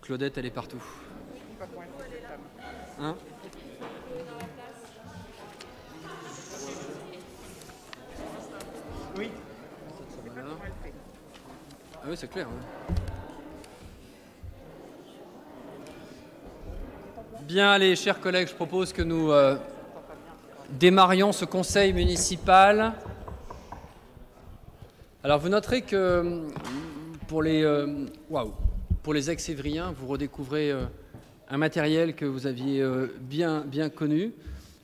Claudette, elle est partout. Hein? Oui. Ah oui, c'est clair. Ouais. Bien, allez, chers collègues, je propose que nous démarrions ce conseil municipal. Alors, vous noterez que pour les ex-évriens, vous redécouvrez un matériel que vous aviez bien connu,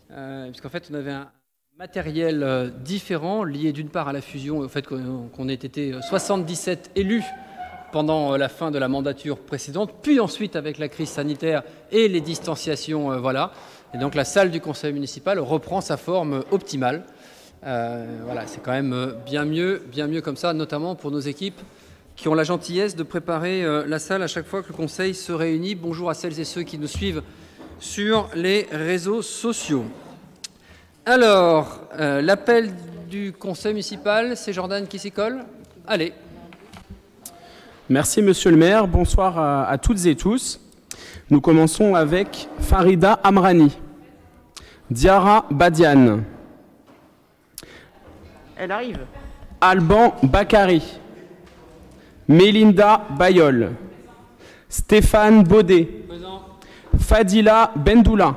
puisqu'en fait, on avait un matériel différent, lié d'une part à la fusion, au fait qu'on ait été 77 élus pendant la fin de la mandature précédente, puis ensuite avec la crise sanitaire et les distanciations, voilà. Et donc la salle du conseil municipal reprend sa forme optimale. Voilà, c'est quand même bien mieux comme ça, notamment pour nos équipes qui ont la gentillesse de préparer la salle à chaque fois que le conseil se réunit. Bonjour à celles et ceux qui nous suivent sur les réseaux sociaux. Alors, l'appel du conseil municipal, c'est Jordan qui s'y colle. Allez. Merci Monsieur le maire, bonsoir à toutes et tous. Nous commençons avec Farida Amrani, Diara Badiane, elle arrive. Alban Bakari, Mélinda Bayol, Stéphane Baudet, Présent. Fadila Bendoula.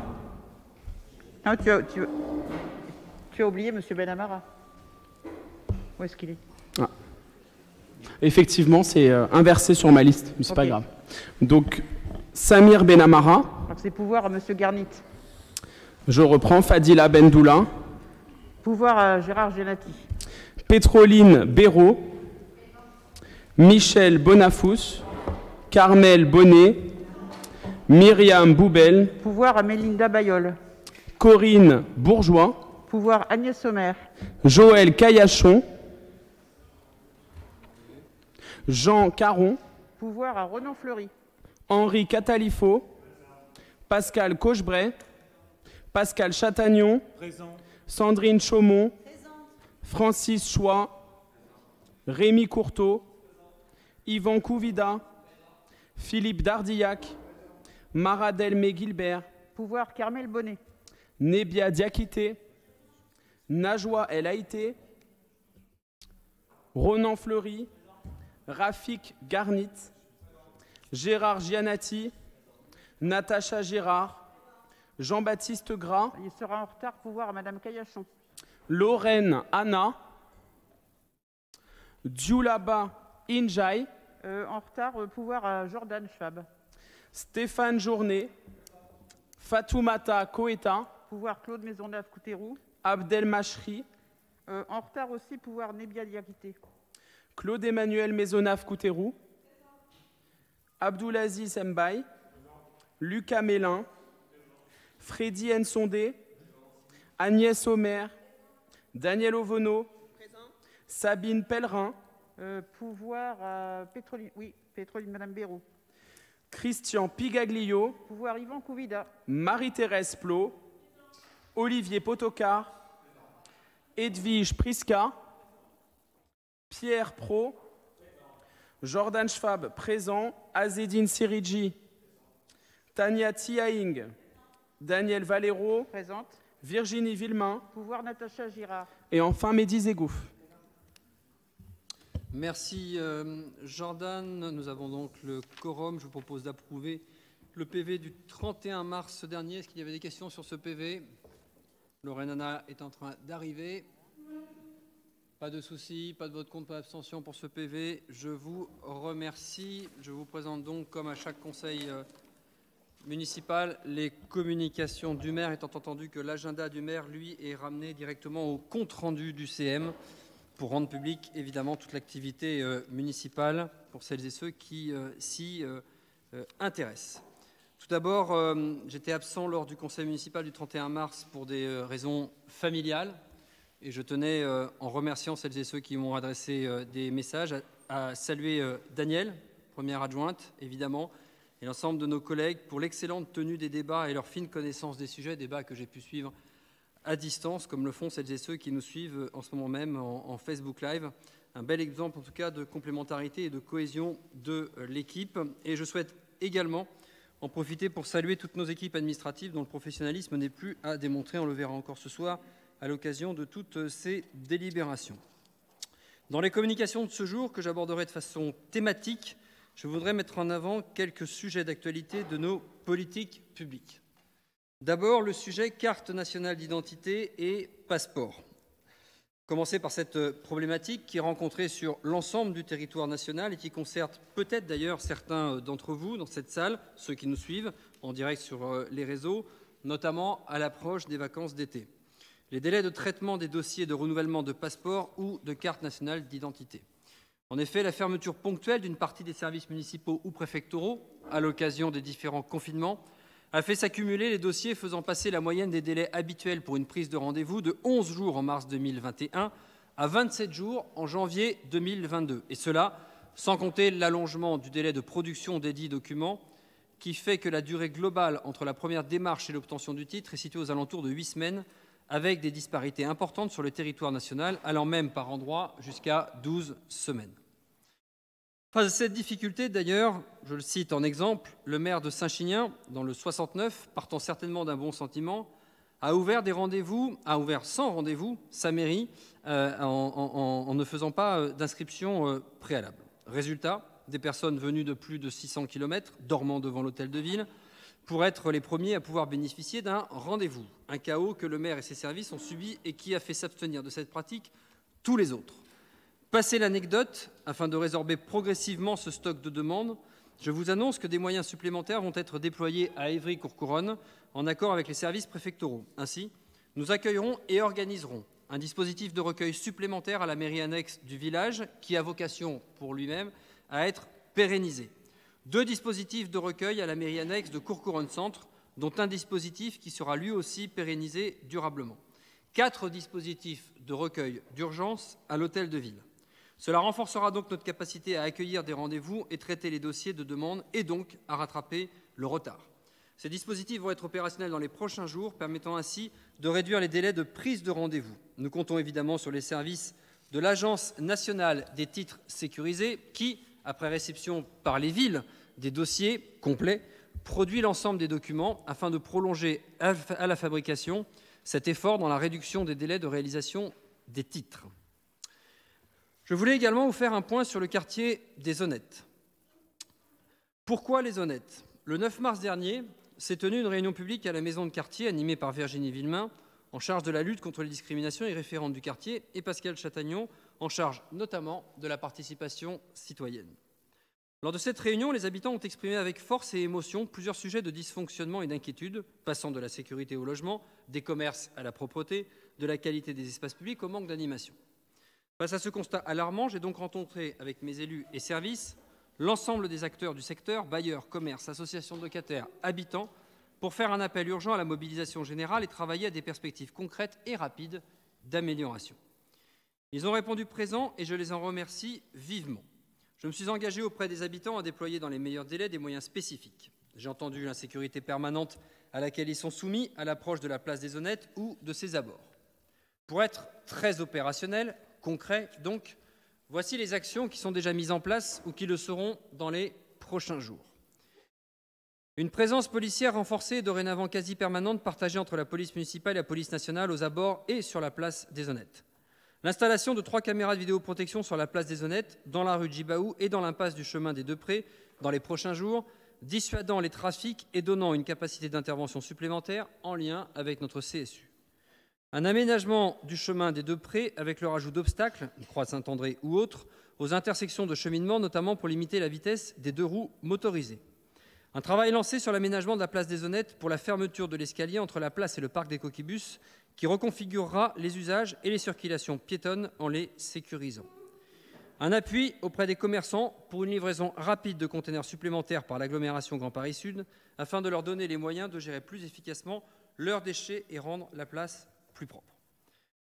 Ah, tu as oublié Monsieur Benamara. Où est-ce qu'il est? Effectivement, c'est inversé sur ma liste, mais c'est pas Ok. grave. Donc, Samir Benamara, Donc c'est pouvoir à Monsieur Garnit. je reprends Fadila Bendoula, Pouvoir à Gérard Genati. Pétroline Béraud, Michel Bonafous, Carmel Bonnet, Myriam Boubel, Pouvoir à Mélinda Bayol. Corinne Bourgeois, Pouvoir Agnès Sommer. Joël Caillachon, Jean Caron, Pouvoir à Renan Fleury. Henri Catalifo, Pascal Cochebray, Pascal Chatagnon, Sandrine Chaumont, Francis Choix, Rémi Courteau, Yvan Couvida, Philippe Dardillac, Maradel Gilbert, Pouvoir Carmel Bonnet. Nebia Diakité, Najwa El Haïté, Ronan Fleury, Rafik Garnit, Gérard Gianati, Natacha Gérard, Jean-Baptiste Gras, Il sera en retard. Pouvoir à Madame Caillachon. Lorraine Anna, Djoulaba Injai, En retard. Pouvoir à Jordan Schwab. Stéphane Journet, Fatoumata Koeta, Pouvoir Claude Maisonneuve-Couterou. Abdel Machri, En retard aussi. Pouvoir Nebia Diakité. Claude-Emmanuel Maisonnave-Couterou, Abdoulaziz Mbaye, Lucas Mélin, Freddy Nsondé, Agnès Omer, Daniel Ovono, Sabine Pellerin, Pouvoir à Pétroline. Oui, Pétroline Madame Béraud. Christian Pigaglio, Pouvoir Yvan Couvida. Marie-Thérèse Plot, Olivier Potokar, Edwige Priska, Pierre Pro, Jordan Schwab présent, Azedine Siridji, Tania Tiaing, Daniel Valero, Présente. Virginie Villemain Pouvoir Natacha Girard. et enfin Mehdi Zegouf. Merci Jordan. Nous avons donc le quorum. Je vous propose d'approuver le PV du 31 mars dernier. Est-ce qu'il y avait des questions sur ce PV? Lorraine Anna est en train d'arriver. Pas de soucis, pas de vote contre, pas d'abstention pour ce PV. Je vous remercie. Je vous présente donc, comme à chaque conseil municipal, les communications du maire, étant entendu que l'agenda du maire, lui, est ramené directement au compte-rendu du CM pour rendre public, évidemment, toute l'activité municipale pour celles et ceux qui s'y intéressent. Tout d'abord, j'étais absent lors du conseil municipal du 31 mars pour des raisons familiales. Et je tenais, en remerciant celles et ceux qui m'ont adressé des messages, à saluer Daniel, première adjointe, évidemment, et l'ensemble de nos collègues pour l'excellente tenue des débats et leur fine connaissance des sujets, débats que j'ai pu suivre à distance, comme le font celles et ceux qui nous suivent en ce moment même en Facebook Live. Un bel exemple, en tout cas, de complémentarité et de cohésion de l'équipe. Et je souhaite également en profiter pour saluer toutes nos équipes administratives dont le professionnalisme n'est plus à démontrer. On le verra encore ce soir à l'occasion de toutes ces délibérations. Dans les communications de ce jour, que j'aborderai de façon thématique, je voudrais mettre en avant quelques sujets d'actualité de nos politiques publiques. D'abord, le sujet carte nationale d'identité et passeport. Commencer par cette problématique qui est rencontrée sur l'ensemble du territoire national et qui concerne peut-être d'ailleurs certains d'entre vous dans cette salle, ceux qui nous suivent en direct sur les réseaux, notamment à l'approche des vacances d'été. Les délais de traitement des dossiers de renouvellement de passeport ou de carte nationale d'identité. En effet, la fermeture ponctuelle d'une partie des services municipaux ou préfectoraux à l'occasion des différents confinements a fait s'accumuler les dossiers faisant passer la moyenne des délais habituels pour une prise de rendez-vous de 11 jours en mars 2021 à 27 jours en janvier 2022. Et cela sans compter l'allongement du délai de production des dits documents qui fait que la durée globale entre la première démarche et l'obtention du titre est située aux alentours de 8 semaines avec des disparités importantes sur le territoire national, allant même par endroits jusqu'à 12 semaines. Face à cette difficulté, d'ailleurs, je le cite en exemple, le maire de Saint-Chinian, dans le 69, partant certainement d'un bon sentiment, a ouvert sans rendez-vous sa mairie en ne faisant pas d'inscription préalable. Résultat, des personnes venues de plus de 600 km, dormant devant l'hôtel de ville, pour être les premiers à pouvoir bénéficier d'un rendez-vous. Un chaos que le maire et ses services ont subi et qui a fait s'abstenir de cette pratique tous les autres. Passé l'anecdote, afin de résorber progressivement ce stock de demandes, je vous annonce que des moyens supplémentaires vont être déployés à Évry-Courcouronnes en accord avec les services préfectoraux. Ainsi, nous accueillerons et organiserons un dispositif de recueil supplémentaire à la mairie annexe du village qui a vocation pour lui-même à être pérennisé. 2 dispositifs de recueil à la mairie annexe de Courcouronnes-Centre, dont un dispositif qui sera lui aussi pérennisé durablement. 4 dispositifs de recueil d'urgence à l'hôtel de ville. Cela renforcera donc notre capacité à accueillir des rendez-vous et traiter les dossiers de demande et donc à rattraper le retard. Ces dispositifs vont être opérationnels dans les prochains jours, permettant ainsi de réduire les délais de prise de rendez-vous. Nous comptons évidemment sur les services de l'Agence nationale des titres sécurisés qui, après réception par les villes des dossiers complets, produit l'ensemble des documents afin de prolonger à la fabrication cet effort dans la réduction des délais de réalisation des titres. Je voulais également vous faire un point sur le quartier des Honnêtes. Pourquoi les Honnêtes ? Le 9 mars dernier s'est tenue une réunion publique à la maison de quartier animée par Virginie Villemain, en charge de la lutte contre les discriminations et référente du quartier, et Pascal Chatagnon, en charge notamment de la participation citoyenne. Lors de cette réunion, les habitants ont exprimé avec force et émotion plusieurs sujets de dysfonctionnement et d'inquiétude, passant de la sécurité au logement, des commerces à la propreté, de la qualité des espaces publics au manque d'animation. Face à ce constat alarmant, j'ai donc rencontré avec mes élus et services l'ensemble des acteurs du secteur, bailleurs, commerces, associations de locataires, habitants, pour faire un appel urgent à la mobilisation générale et travailler à des perspectives concrètes et rapides d'amélioration. Ils ont répondu présent et je les en remercie vivement. Je me suis engagé auprès des habitants à déployer dans les meilleurs délais des moyens spécifiques. J'ai entendu l'insécurité permanente à laquelle ils sont soumis à l'approche de la place des Honnêtes ou de ses abords. Pour être très opérationnel, concret donc, voici les actions qui sont déjà mises en place ou qui le seront dans les prochains jours. Une présence policière renforcée et dorénavant quasi permanente partagée entre la police municipale et la police nationale aux abords et sur la place des Honnêtes. L'installation de 3 caméras de vidéoprotection sur la place des Honnêtes, dans la rue Djibaou et dans l'impasse du chemin des Deux-Prés dans les prochains jours, dissuadant les trafics et donnant une capacité d'intervention supplémentaire en lien avec notre CSU. Un aménagement du chemin des Deux-Prés avec le rajout d'obstacles, une croix de Saint-André ou autres, aux intersections de cheminement, notamment pour limiter la vitesse des 2 roues motorisées. Un travail lancé sur l'aménagement de la place des Honnêtes pour la fermeture de l'escalier entre la place et le parc des Coquibus, qui reconfigurera les usages et les circulations piétonnes en les sécurisant. Un appui auprès des commerçants pour une livraison rapide de conteneurs supplémentaires par l'agglomération Grand Paris Sud, afin de leur donner les moyens de gérer plus efficacement leurs déchets et rendre la place plus propre.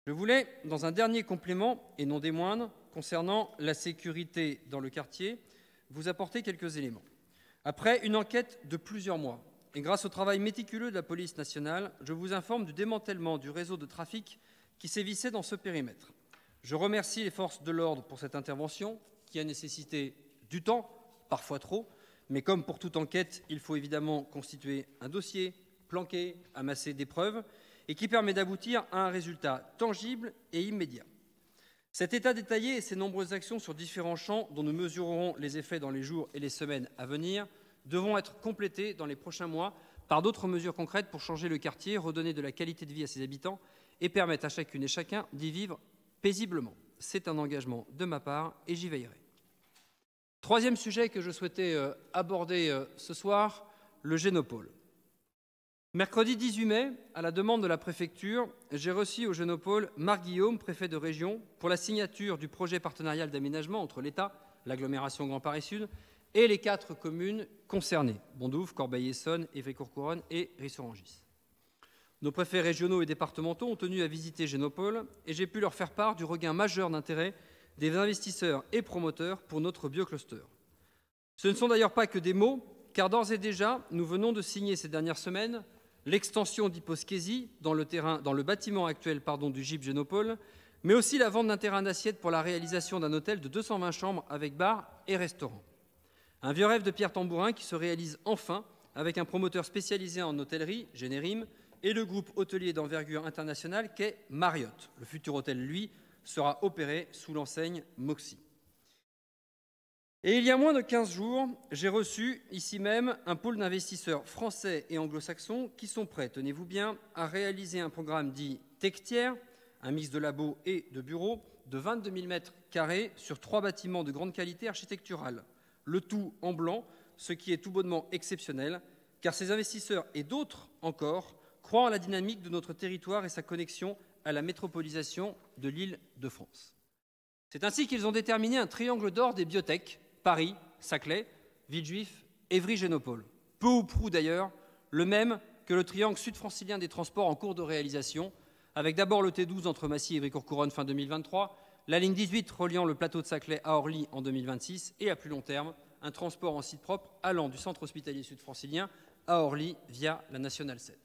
Je voulais, dans un dernier complément, et non des moindres, concernant la sécurité dans le quartier, vous apporter quelques éléments. Après une enquête de plusieurs mois, et grâce au travail méticuleux de la police nationale, je vous informe du démantèlement du réseau de trafic qui sévissait dans ce périmètre. Je remercie les forces de l'ordre pour cette intervention qui a nécessité du temps, parfois trop, Mais comme pour toute enquête, il faut évidemment constituer un dossier, planquer, amasser des preuves, et qui permet d'aboutir à un résultat tangible et immédiat. Cet état détaillé et ces nombreuses actions sur différents champs dont nous mesurerons les effets dans les jours et les semaines à venir devront être complétés dans les prochains mois par d'autres mesures concrètes pour changer le quartier, redonner de la qualité de vie à ses habitants et permettre à chacune et chacun d'y vivre paisiblement. C'est un engagement de ma part et j'y veillerai. Troisième sujet que je souhaitais aborder ce soir, le Génopôle. Mercredi 18 mai, à la demande de la préfecture, j'ai reçu au Génopôle Marc Guillaume, préfet de région, pour la signature du projet partenarial d'aménagement entre l'État, l'agglomération Grand Paris Sud, et les 4 communes concernées, Bondoufle, Corbeil-Essonnes, Évry-Courcouronnes et Ris-Orangis. Nos préfets régionaux et départementaux ont tenu à visiter Génopôle et j'ai pu leur faire part du regain majeur d'intérêt des investisseurs et promoteurs pour notre biocluster. Ce ne sont d'ailleurs pas que des mots, car d'ores et déjà, nous venons de signer ces dernières semaines l'extension d'Hyposkésie dans le bâtiment actuel du GIP Génopôle, mais aussi la vente d'un terrain d'assiette pour la réalisation d'un hôtel de 220 chambres avec bar et restaurant. Un vieux rêve de Pierre Tambourin qui se réalise enfin avec un promoteur spécialisé en hôtellerie, Générim, et le groupe hôtelier d'envergure internationale qu'est Marriott. Le futur hôtel, lui, sera opéré sous l'enseigne Moxy. Et il y a moins de 15 jours, j'ai reçu ici même un pôle d'investisseurs français et anglo-saxons qui sont prêts, tenez-vous bien, à réaliser un programme dit Techtière, un mix de labos et de bureaux, de 22 000 m² sur 3 bâtiments de grande qualité architecturale, le tout en blanc, ce qui est tout bonnement exceptionnel, car ces investisseurs et d'autres encore croient en la dynamique de notre territoire et sa connexion à la métropolisation de l'Île-de-France. C'est ainsi qu'ils ont déterminé un triangle d'or des biotech, Paris, Saclay, Villejuif, Évry, Génopôle. Peu ou prou d'ailleurs, le même que le triangle sud-francilien des transports en cours de réalisation, avec d'abord le T12 entre Massy et Évry-Courcouronnes fin 2023, la ligne 18 reliant le plateau de Saclay à Orly en 2026 et à plus long terme, un transport en site propre allant du centre hospitalier sud-francilien à Orly via la Nationale 7.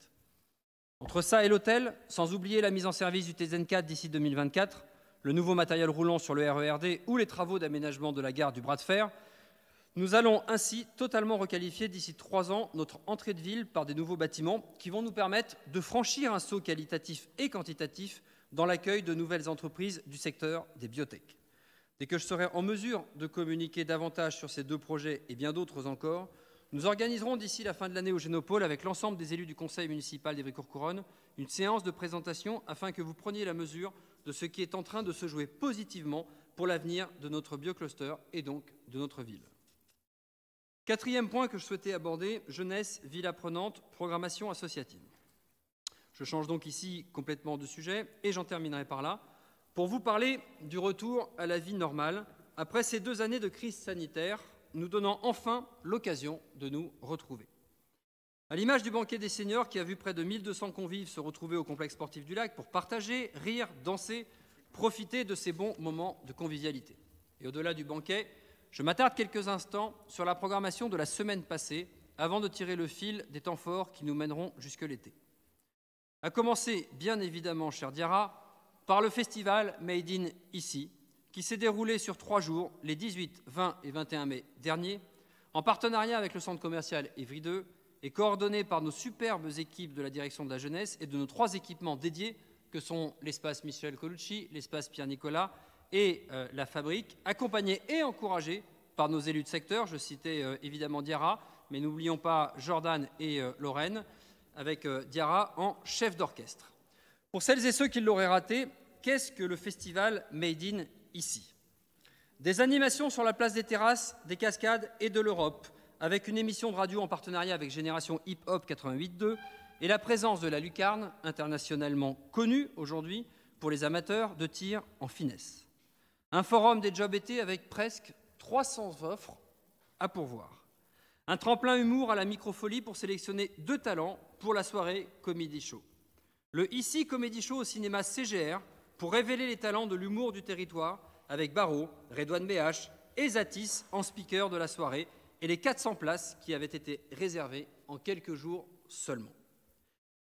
Entre ça et l'hôtel, sans oublier la mise en service du TZN4 d'ici 2024, le nouveau matériel roulant sur le RERD ou les travaux d'aménagement de la gare du bras de fer, nous allons ainsi totalement requalifier d'ici 3 ans notre entrée de ville par des nouveaux bâtiments qui vont nous permettre de franchir un saut qualitatif et quantitatif dans l'accueil de nouvelles entreprises du secteur des biotech. Dès que je serai en mesure de communiquer davantage sur ces 2 projets et bien d'autres encore, nous organiserons d'ici la fin de l'année au Génopôle, avec l'ensemble des élus du conseil municipal d'Évry-Courcouronnes, une séance de présentation afin que vous preniez la mesure de ce qui est en train de se jouer positivement pour l'avenir de notre biocluster et donc de notre ville. 4e point que je souhaitais aborder, jeunesse, ville apprenante, programmation associative. Je change donc ici complètement de sujet et j'en terminerai par là pour vous parler du retour à la vie normale après ces 2 années de crise sanitaire, nous donnant enfin l'occasion de nous retrouver. À l'image du banquet des seniors qui a vu près de 1200 convives se retrouver au complexe sportif du Lac pour partager, rire, danser, profiter de ces bons moments de convivialité. Et au-delà du banquet, je m'attarde quelques instants sur la programmation de la semaine passée avant de tirer le fil des temps forts qui nous mèneront jusque l'été. À commencer, bien évidemment, cher Diarra, par le festival Made in Ici, qui s'est déroulé sur 3 jours, les 18, 20 et 21 mai derniers, en partenariat avec le centre commercial Évry 2 et coordonné par nos superbes équipes de la direction de la jeunesse et de nos 3 équipements dédiés, que sont l'espace Michel Colucci, l'espace Pierre-Nicolas et la Fabrique, accompagnés et encouragés par nos élus de secteur. Je citais évidemment Diarra, mais n'oublions pas Jordan et Lorraine, avec Diarra en chef d'orchestre. Pour celles et ceux qui l'auraient raté, qu'est-ce que le festival Made in Ici? Des animations sur la place des terrasses, des cascades et de l'Europe, avec une émission de radio en partenariat avec Génération Hip Hop 88.2 et la présence de la lucarne, internationalement connue aujourd'hui pour les amateurs de tir en finesse. Un forum des jobs été avec presque 300 offres à pourvoir. Un tremplin humour à la microfolie pour sélectionner 2 talents pour la soirée Comedy Show. Le Ici Comedy Show au cinéma CGR pour révéler les talents de l'humour du territoire avec Barreau, Redouane BH et Zatis en speaker de la soirée et les 400 places qui avaient été réservées en quelques jours seulement.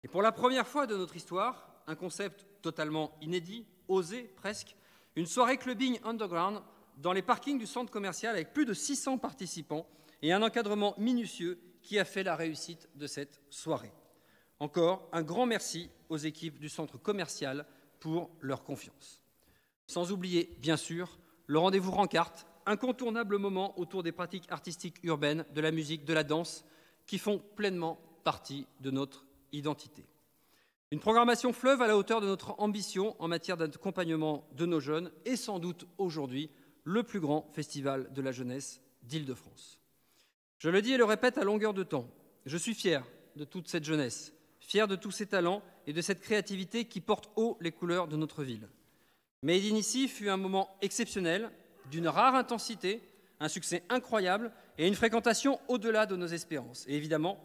Et pour la première fois de notre histoire, un concept totalement inédit, osé presque, une soirée clubbing underground dans les parkings du centre commercial avec plus de 600 participants et un encadrement minutieux qui a fait la réussite de cette soirée. Encore un grand merci aux équipes du centre commercial pour leur confiance. Sans oublier, bien sûr, le rendez-vous Rencarte, incontournable moment autour des pratiques artistiques urbaines, de la musique, de la danse, qui font pleinement partie de notre identité. Une programmation fleuve à la hauteur de notre ambition en matière d'accompagnement de nos jeunes et sans doute aujourd'hui le plus grand festival de la jeunesse d'Île-de-France. Je le dis et le répète à longueur de temps, je suis fier de toute cette jeunesse, fier de tous ces talents et de cette créativité qui porte haut les couleurs de notre ville. Made in Ici fut un moment exceptionnel, d'une rare intensité, un succès incroyable et une fréquentation au-delà de nos espérances. Et évidemment,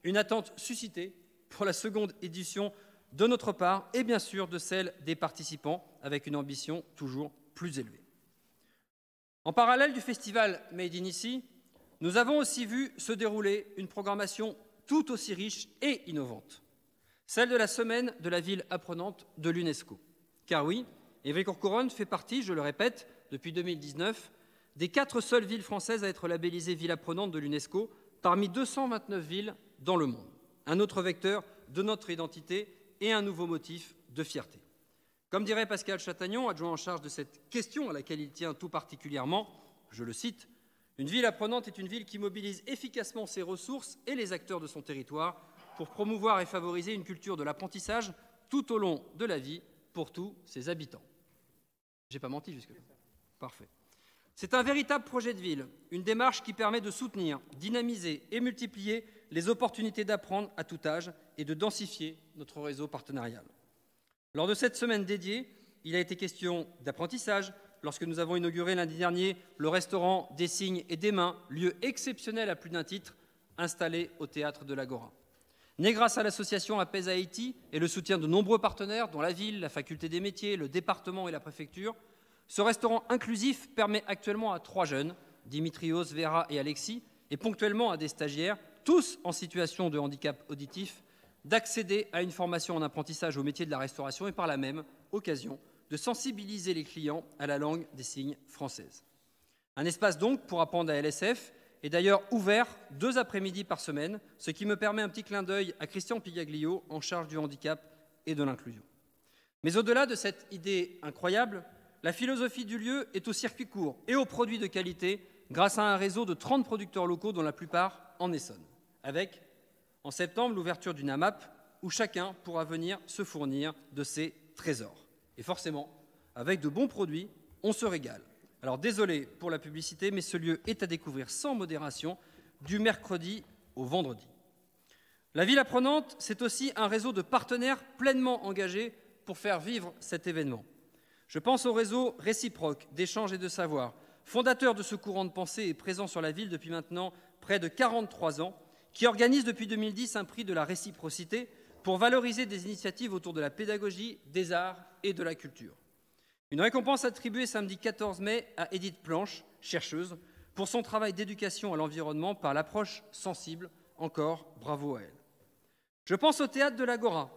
une attente suscitée pour la seconde édition de notre part et bien sûr de celle des participants avec une ambition toujours plus élevée. En parallèle du festival Made in Ici, nous avons aussi vu se dérouler une programmation tout aussi riche et innovante, celle de la semaine de la ville apprenante de l'UNESCO. Car oui, Évry-Courcouronnes fait partie, je le répète, depuis 2019, des 4 seules villes françaises à être labellisées ville apprenante de l'UNESCO parmi 229 villes dans le monde. Un autre vecteur de notre identité et un nouveau motif de fierté. Comme dirait Pascal Chatagnon, adjoint en charge de cette question à laquelle il tient tout particulièrement, je le cite, « Une ville apprenante est une ville qui mobilise efficacement ses ressources et les acteurs de son territoire pour promouvoir et favoriser une culture de l'apprentissage tout au long de la vie pour tous ses habitants. » J'ai pas menti jusque-là. Parfait. C'est un véritable projet de ville, une démarche qui permet de soutenir, dynamiser et multiplier les opportunités d'apprendre à tout âge et de densifier notre réseau partenarial. Lors de cette semaine dédiée, il a été question d'apprentissage lorsque nous avons inauguré lundi dernier le restaurant des signes et des mains, lieu exceptionnel à plus d'un titre, installé au théâtre de l'Agora. Né grâce à l'association Apaise Haïti et le soutien de nombreux partenaires, dont la ville, la faculté des métiers, le département et la préfecture, ce restaurant inclusif permet actuellement à 3 jeunes, Dimitrios, Vera et Alexis, et ponctuellement à des stagiaires, tous en situation de handicap auditif, d'accéder à une formation en apprentissage au métier de la restauration et par la même occasion de sensibiliser les clients à la langue des signes française. Un espace donc pour apprendre à LSF est d'ailleurs ouvert 2 après-midi par semaine, ce qui me permet un petit clin d'œil à Christian Pigaglio, en charge du handicap et de l'inclusion. Mais au-delà de cette idée incroyable, la philosophie du lieu est au circuit court et aux produits de qualité grâce à un réseau de 30 producteurs locaux dont la plupart en Essonne, avec, en septembre, l'ouverture d'une AMAP où chacun pourra venir se fournir de ses trésors. Et forcément, avec de bons produits, on se régale. Alors désolé pour la publicité, mais ce lieu est à découvrir sans modération du mercredi au vendredi. La ville apprenante, c'est aussi un réseau de partenaires pleinement engagés pour faire vivre cet événement. Je pense au réseau réciproque d'échange et de savoir, fondateur de ce courant de pensée et présent sur la ville depuis maintenant près de 43 ans, qui organise depuis 2010 un prix de la réciprocité pour valoriser des initiatives autour de la pédagogie, des arts et de la culture. Une récompense attribuée samedi 14 mai à Édith Planche, chercheuse, pour son travail d'éducation à l'environnement par l'approche sensible. Encore bravo à elle. Je pense au théâtre de l'Agora,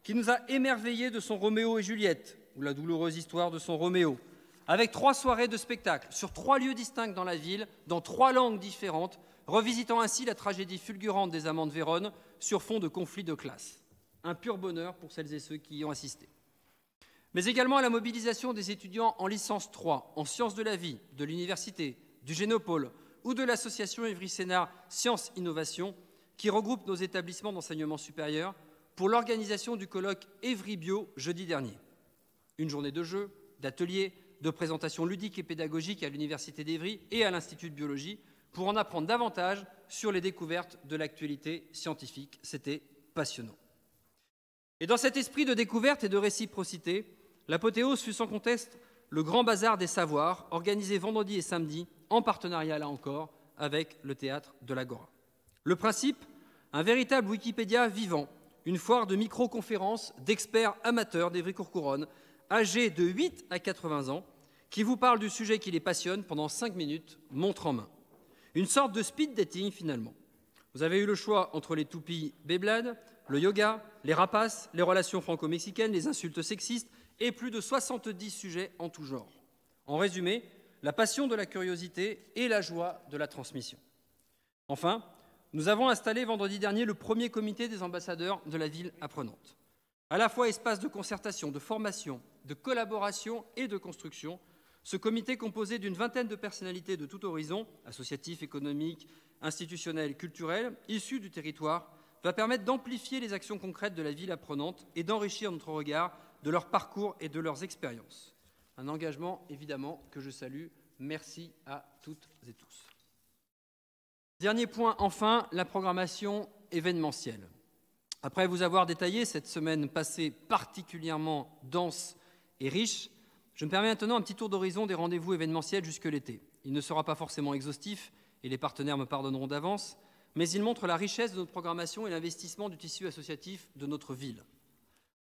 qui nous a émerveillés de son Roméo et Juliette, ou la douloureuse histoire de son Roméo, avec 3 soirées de spectacle sur 3 lieux distincts dans la ville, dans 3 langues différentes, revisitant ainsi la tragédie fulgurante des amants de Vérone sur fond de conflits de classe. Un pur bonheur pour celles et ceux qui y ont assisté. Mais également à la mobilisation des étudiants en licence 3, en sciences de la vie, de l'université, du Génopôle ou de l'association Évry-Sénart Sciences Innovation, qui regroupe nos établissements d'enseignement supérieur pour l'organisation du colloque Évry Bio jeudi dernier. Une journée de jeux, d'ateliers, de présentations ludiques et pédagogiques à l'Université d'Évry et à l'Institut de biologie pour en apprendre davantage sur les découvertes de l'actualité scientifique. C'était passionnant. Et dans cet esprit de découverte et de réciprocité, l'apothéose fut sans conteste le grand bazar des savoirs, organisé vendredi et samedi, en partenariat là encore avec le théâtre de l'Agora. Le principe, un véritable Wikipédia vivant, une foire de micro-conférences d'experts amateurs d'Évry-Courcouronnes, âgés de 8 à 80 ans, qui vous parlent du sujet qui les passionne pendant 5 minutes, montre en main. Une sorte de speed dating finalement. Vous avez eu le choix entre les toupies Beyblade, le yoga, les rapaces, les relations franco-mexicaines, les insultes sexistes et plus de 70 sujets en tout genre. En résumé, la passion de la curiosité et la joie de la transmission. Enfin, nous avons installé vendredi dernier le premier comité des ambassadeurs de la ville apprenante. À la fois espace de concertation, de formation, de collaboration et de construction, ce comité composé d'une vingtaine de personnalités de tout horizon, associatifs, économiques, institutionnels, culturels, issus du territoire, va permettre d'amplifier les actions concrètes de la ville apprenante et d'enrichir notre regard de leur parcours et de leurs expériences. Un engagement, évidemment, que je salue. Merci à toutes et tous. Dernier point, enfin, la programmation événementielle. Après vous avoir détaillé cette semaine passée particulièrement dense et riche, je me permets maintenant un petit tour d'horizon des rendez-vous événementiels jusque l'été. Il ne sera pas forcément exhaustif, et les partenaires me pardonneront d'avance, mais il montre la richesse de notre programmation et l'investissement du tissu associatif de notre ville.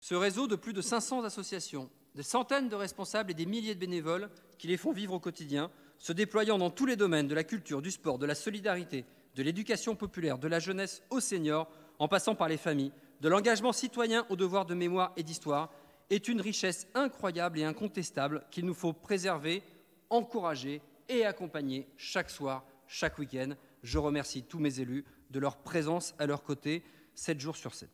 Ce réseau de plus de 500 associations, des centaines de responsables et des milliers de bénévoles qui les font vivre au quotidien, se déployant dans tous les domaines de la culture, du sport, de la solidarité, de l'éducation populaire, de la jeunesse aux seniors, en passant par les familles, de l'engagement citoyen au devoir de mémoire et d'histoire, est une richesse incroyable et incontestable qu'il nous faut préserver, encourager et accompagner chaque soir, chaque week-end. Je remercie tous mes élus de leur présence à leur côté, 7 jours sur 7.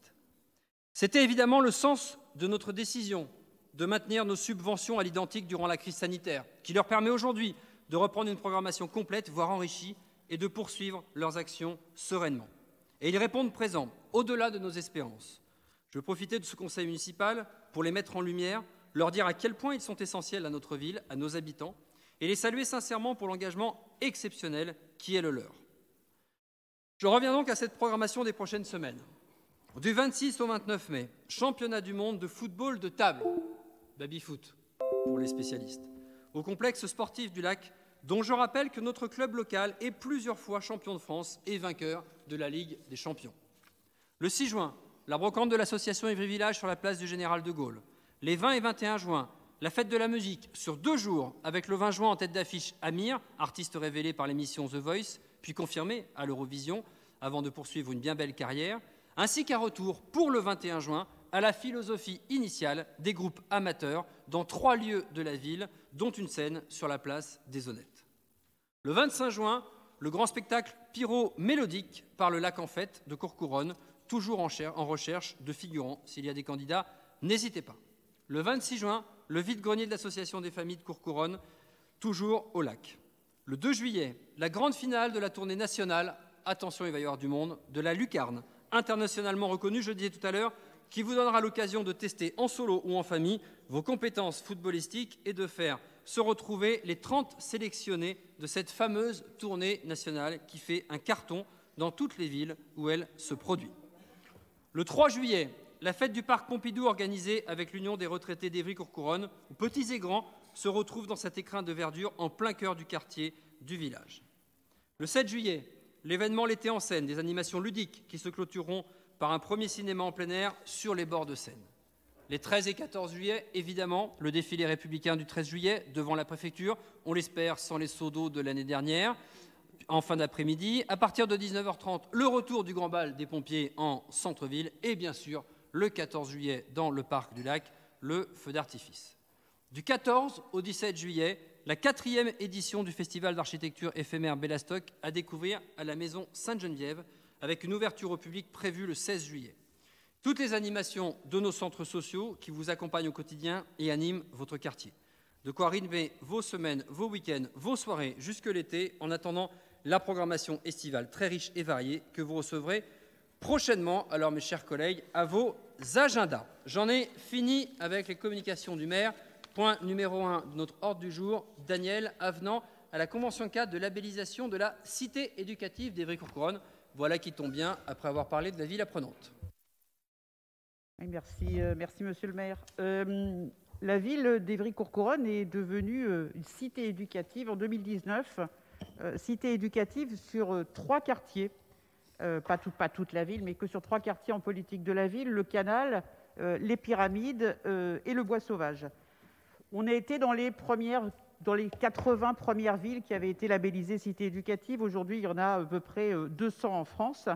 C'était évidemment le sens de notre décision de maintenir nos subventions à l'identique durant la crise sanitaire, qui leur permet aujourd'hui de reprendre une programmation complète, voire enrichie, et de poursuivre leurs actions sereinement. Et ils répondent présents, au-delà de nos espérances. Je veux profiter de ce conseil municipal pour les mettre en lumière, leur dire à quel point ils sont essentiels à notre ville, à nos habitants, et les saluer sincèrement pour l'engagement exceptionnel qui est le leur. Je reviens donc à cette programmation des prochaines semaines. Du 26 au 29 mai, championnat du monde de football de table, baby-foot pour les spécialistes, au complexe sportif du Lac, dont je rappelle que notre club local est plusieurs fois champion de France et vainqueur de la Ligue des champions. Le 6 juin, la brocante de l'association Ivry Village sur la place du Général de Gaulle. Les 20 et 21 juin, la fête de la musique sur 2 jours, avec le 20 juin en tête d'affiche Amir, artiste révélé par l'émission The Voice, puis confirmé à l'Eurovision, avant de poursuivre une bien belle carrière, ainsi qu'un retour pour le 21 juin à la philosophie initiale des groupes amateurs dans 3 lieux de la ville, dont une scène sur la place des Honnêtes. Le 25 juin, le grand spectacle pyro-mélodique par le Lac en Fête de Courcouronnes, toujours en recherche de figurants. S'il y a des candidats, n'hésitez pas. Le 26 juin, le vide-grenier de l'Association des familles de Courcouronnes, toujours au Lac. Le 2 juillet, la grande finale de la tournée nationale, attention il va y avoir du monde, de la Lucarne, internationalement reconnue, je le disais tout à l'heure, qui vous donnera l'occasion de tester en solo ou en famille vos compétences footballistiques et de faire se retrouver les 30 sélectionnés de cette fameuse tournée nationale qui fait un carton dans toutes les villes où elle se produit. Le 3 juillet, la fête du Parc Pompidou organisée avec l'Union des retraités d'Évry-Courcouronnes, où petits et grands se retrouvent dans cet écrin de verdure en plein cœur du quartier du village. Le 7 juillet, l'événement L'été en scène, des animations ludiques qui se clôtureront par un premier cinéma en plein air sur les bords de Seine. Les 13 et 14 juillet, évidemment, le défilé républicain du 13 juillet devant la préfecture, on l'espère sans les seaux d'eau de l'année dernière, en fin d'après-midi. À partir de 19h30, le retour du grand bal des pompiers en centre-ville et bien sûr, le 14 juillet dans le parc du Lac, le feu d'artifice. Du 14 au 17 juillet, la 4e édition du festival d'architecture éphémère Bellastock à découvrir à la maison Sainte-Geneviève avec une ouverture au public prévue le 16 juillet. Toutes les animations de nos centres sociaux qui vous accompagnent au quotidien et animent votre quartier. De quoi rythmer vos semaines, vos week-ends, vos soirées jusque l'été en attendant la programmation estivale très riche et variée que vous recevrez prochainement. Alors mes chers collègues, à vos agendas. J'en ai fini avec les communications du maire. Point numéro 1 de notre ordre du jour, Daniel, avenant à la convention cadre de labellisation de la cité éducative d'Évry-Courcouronnes. Voilà qui tombe bien après avoir parlé de la ville apprenante. Merci Monsieur le maire. La ville d'Évry-Courcouronnes est devenue une cité éducative en 2019, cité éducative sur 3 quartiers, pas toute la ville, mais que sur 3 quartiers en politique de la ville, le Canal, les Pyramides et le Bois Sauvage. On a été dans les 80 premières villes qui avaient été labellisées cité éducative. Aujourd'hui, il y en a à peu près 200 en France.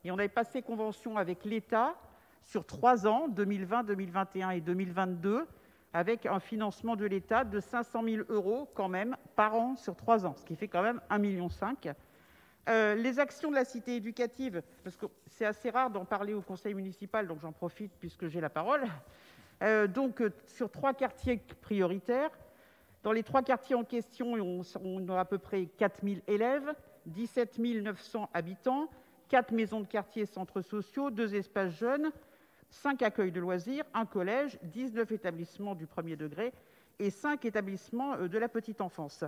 Et on avait passé convention avec l'État sur 3 ans, 2020, 2021 et 2022, avec un financement de l'État de 500 000 € quand même par an sur 3 ans, ce qui fait quand même 1,5 million. Les actions de la cité éducative, parce que c'est assez rare d'en parler au conseil municipal, donc j'en profite puisque j'ai la parole. Sur 3 quartiers prioritaires. Dans les 3 quartiers en question, on a à peu près 4000 élèves, 17 900 habitants, 4 maisons de quartier, centres sociaux, 2 espaces jeunes, 5 accueils de loisirs, un collège, 19 établissements du premier degré et 5 établissements de la petite enfance.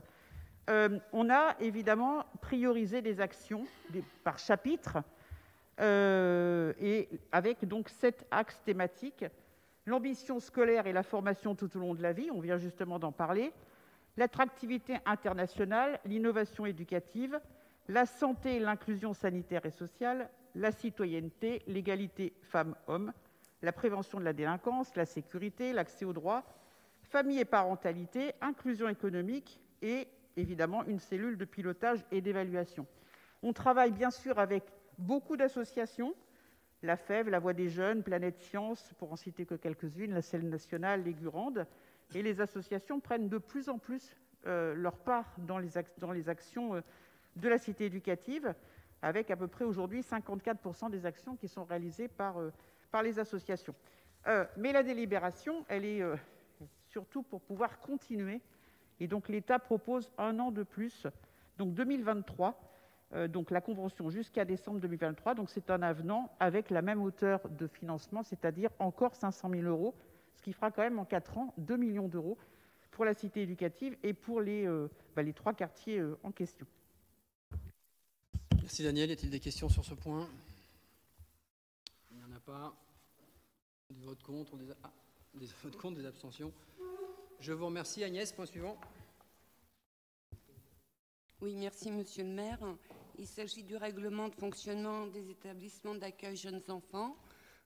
On a évidemment priorisé les actions par chapitre et avec donc 7 axes thématiques. L'ambition scolaire et la formation tout au long de la vie, on vient justement d'en parler. L'attractivité internationale, l'innovation éducative, la santé et l'inclusion sanitaire et sociale, la citoyenneté, l'égalité femmes-hommes, la prévention de la délinquance, la sécurité, l'accès aux droits, famille et parentalité, inclusion économique et évidemment une cellule de pilotage et d'évaluation. On travaille bien sûr avec beaucoup d'associations, la FEV, la Voix des Jeunes, Planète Science, pour en citer que quelques-unes, la Selle Nationale, les Gurandes, et les associations prennent de plus en plus leur part dans les actions de la cité éducative, avec à peu près aujourd'hui 54% des actions qui sont réalisées par les associations. Mais la délibération, elle est surtout pour pouvoir continuer, et donc l'État propose 1 an de plus, donc 2023, donc la convention jusqu'à décembre 2023, donc c'est un avenant avec la même hauteur de financement, c'est-à-dire encore 500 000 €, ce qui fera quand même en 4 ans 2 millions d'euros pour la cité éducative et pour les 3 quartiers en question. Merci Daniel. Y a-t-il des questions sur ce point? Il n'y en a pas. Des votes contre, des votes contre, des abstentions. Je vous remercie. Agnès, point suivant. Oui, merci Monsieur le maire. Il s'agit du règlement de fonctionnement des établissements d'accueil jeunes enfants.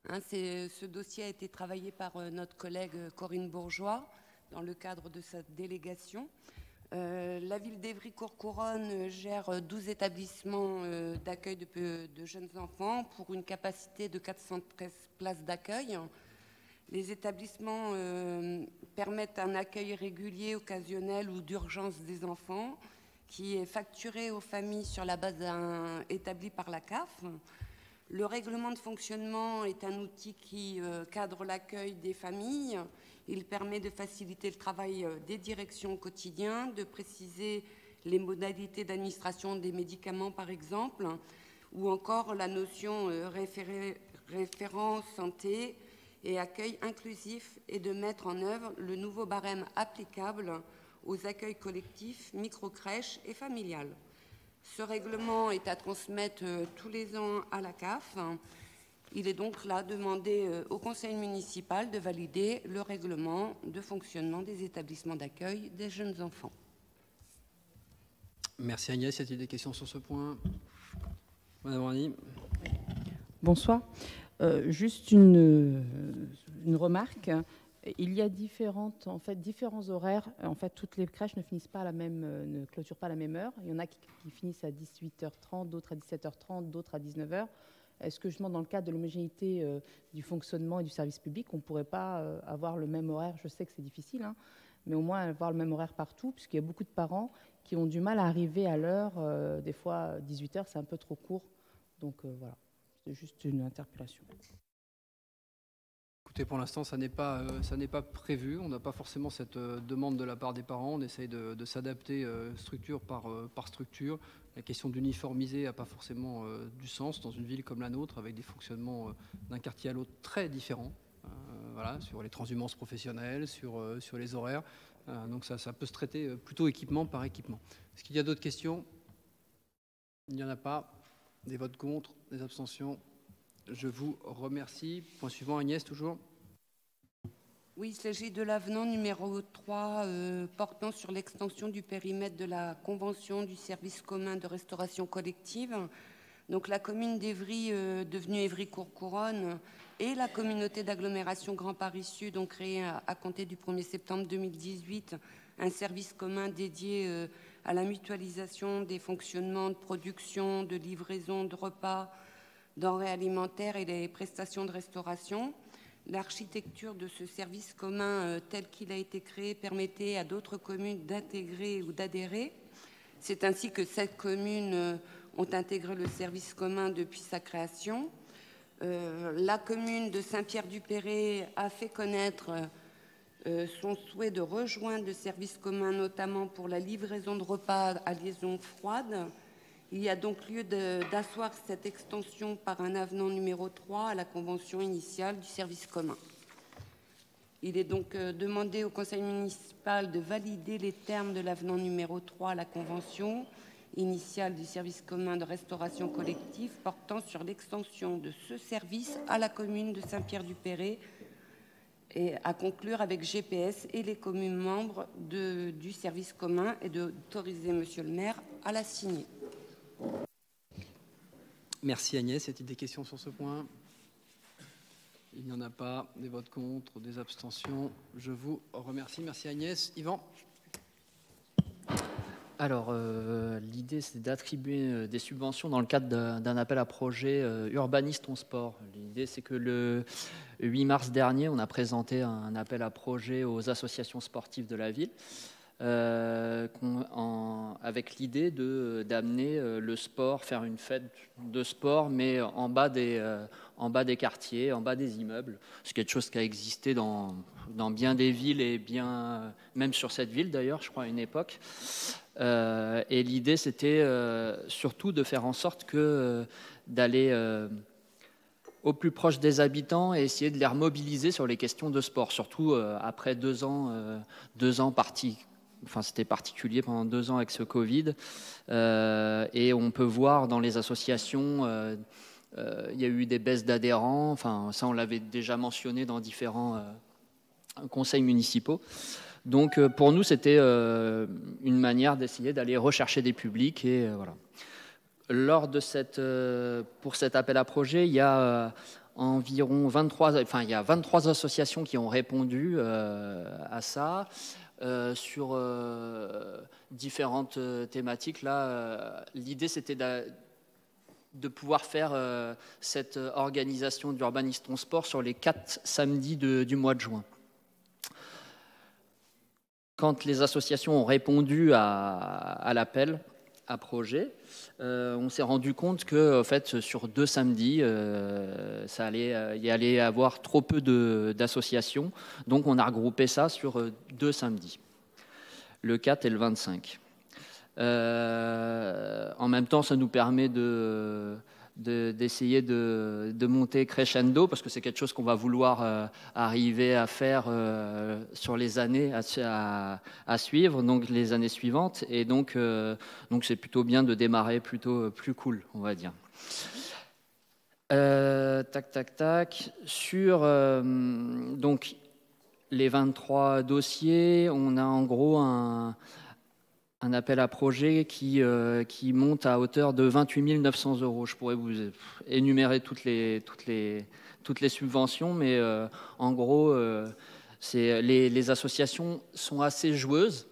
Ce dossier a été travaillé par notre collègue Corinne Bourgeois dans le cadre de sa délégation. La ville d'Évry-Courcouronnes gère 12 établissements d'accueil de jeunes enfants pour une capacité de 413 places d'accueil. Les établissements permettent un accueil régulier, occasionnel ou d'urgence des enfants qui est facturé aux familles sur la base établie par la CAF. Le règlement de fonctionnement est un outil qui cadre l'accueil des familles. Il permet de faciliter le travail des directions au quotidien, de préciser les modalités d'administration des médicaments, par exemple, ou encore la notion référent santé et accueil inclusif, et de mettre en œuvre le nouveau barème applicable aux accueils collectifs, micro-crèches et familiales. Ce règlement est à transmettre tous les ans à la CAF. Il est donc là demandé au conseil municipal de valider le règlement de fonctionnement des établissements d'accueil des jeunes enfants. Merci Agnès. Y a-t-il des questions sur ce point? Madame Rani. Bonsoir. Juste une remarque. Il y a différents horaires. En fait, toutes les crèches ne clôturent pas à la même heure. Il y en a qui finissent à 18h30, d'autres à 17h30, d'autres à 19h. Est-ce que justement, dans le cadre de l'homogénéité du fonctionnement et du service public, on ne pourrait pas avoir le même horaire? Je sais que c'est difficile, mais au moins avoir le même horaire partout, puisqu'il y a beaucoup de parents qui ont du mal à arriver à l'heure. Des fois, 18h, c'est un peu trop court. Donc voilà, c'est juste une interpellation. Écoutez, pour l'instant, ça n'est pas prévu. On n'a pas forcément cette demande de la part des parents. On essaye de s'adapter structure par structure. La question d'uniformiser n'a pas forcément du sens dans une ville comme la nôtre, avec des fonctionnements d'un quartier à l'autre très différents, sur les transhumances professionnelles, sur les horaires. Donc ça peut se traiter plutôt équipement par équipement. Est-ce qu'il y a d'autres questions? Il n'y en a pas. Des votes contre, des abstentions? Je vous remercie. Point suivant, Agnès, toujours. Oui, il s'agit de l'avenant numéro 3 portant sur l'extension du périmètre de la Convention du service commun de restauration collective. Donc la commune d'Évry, devenue Évry-Courcouronnes, et la communauté d'agglomération Grand Paris Sud ont créé à compter du 1er septembre 2018 un service commun dédié à la mutualisation des fonctionnements de production, de livraison de repas, denrées alimentaires et des prestations de restauration. L'architecture de ce service commun tel qu'il a été créé permettait à d'autres communes d'intégrer ou d'adhérer. C'est ainsi que 7 communes ont intégré le service commun depuis sa création. La commune de Saint-Pierre-du-Perret a fait connaître son souhait de rejoindre le service commun, notamment pour la livraison de repas à liaison froide. Il y a donc lieu d'asseoir cette extension par un avenant numéro 3 à la convention initiale du service commun. Il est donc demandé au conseil municipal de valider les termes de l'avenant numéro 3 à la convention initiale du service commun de restauration collective portant sur l'extension de ce service à la commune de Saint-Pierre-du-Perret et à conclure avec GPS et les communes membres du service commun et d'autoriser Monsieur le maire à la signer. Merci Agnès. Y a-t-il des questions sur ce point? Il n'y en a pas. Des votes contre, des abstentions. Je vous remercie. Merci Agnès. Yvan? Alors, l'idée, c'est d'attribuer des subventions dans le cadre d'un appel à projet urbaniste en sport. L'idée, c'est que le 8 mars dernier, on a présenté un appel à projet aux associations sportives de la ville, avec l'idée d'amener le sport, faire une fête de sport, mais en bas des quartiers, en bas des immeubles. C'est quelque chose qui a existé dans bien des villes et même sur cette ville d'ailleurs, je crois, à une époque. Et l'idée, c'était surtout de faire en sorte d'aller au plus proche des habitants et essayer de les remobiliser sur les questions de sport, surtout après 2 ans Enfin, c'était particulier pendant 2 ans avec ce Covid. Et on peut voir dans les associations, il y a eu des baisses d'adhérents. Enfin, ça, on l'avait déjà mentionné dans différents conseils municipaux. Donc, pour nous, c'était une manière d'essayer d'aller rechercher des publics. Et voilà. Lors de pour cet appel à projet, il y a environ 23 associations qui ont répondu à ça. Sur différentes thématiques. Là, l'idée, c'était de pouvoir faire cette organisation d'Urbaniston Sport sur les 4 samedis du mois de juin. Quand les associations ont répondu à l'appel à projet, on s'est rendu compte que, en fait, sur 2 samedis, il allait avoir trop peu d'associations. Donc, on a regroupé ça sur 2 samedis, le 4 et le 25. En même temps, ça nous permet d'essayer de monter crescendo, parce que c'est quelque chose qu'on va vouloir arriver à faire sur les années à suivre, donc les années suivantes. Et donc c'est plutôt bien de démarrer plutôt plus cool, on va dire. Sur donc les 23 dossiers, on a en gros un appel à projet qui monte à hauteur de 28 900 €. Je pourrais vous énumérer toutes les subventions, mais en gros, les associations sont assez joueuses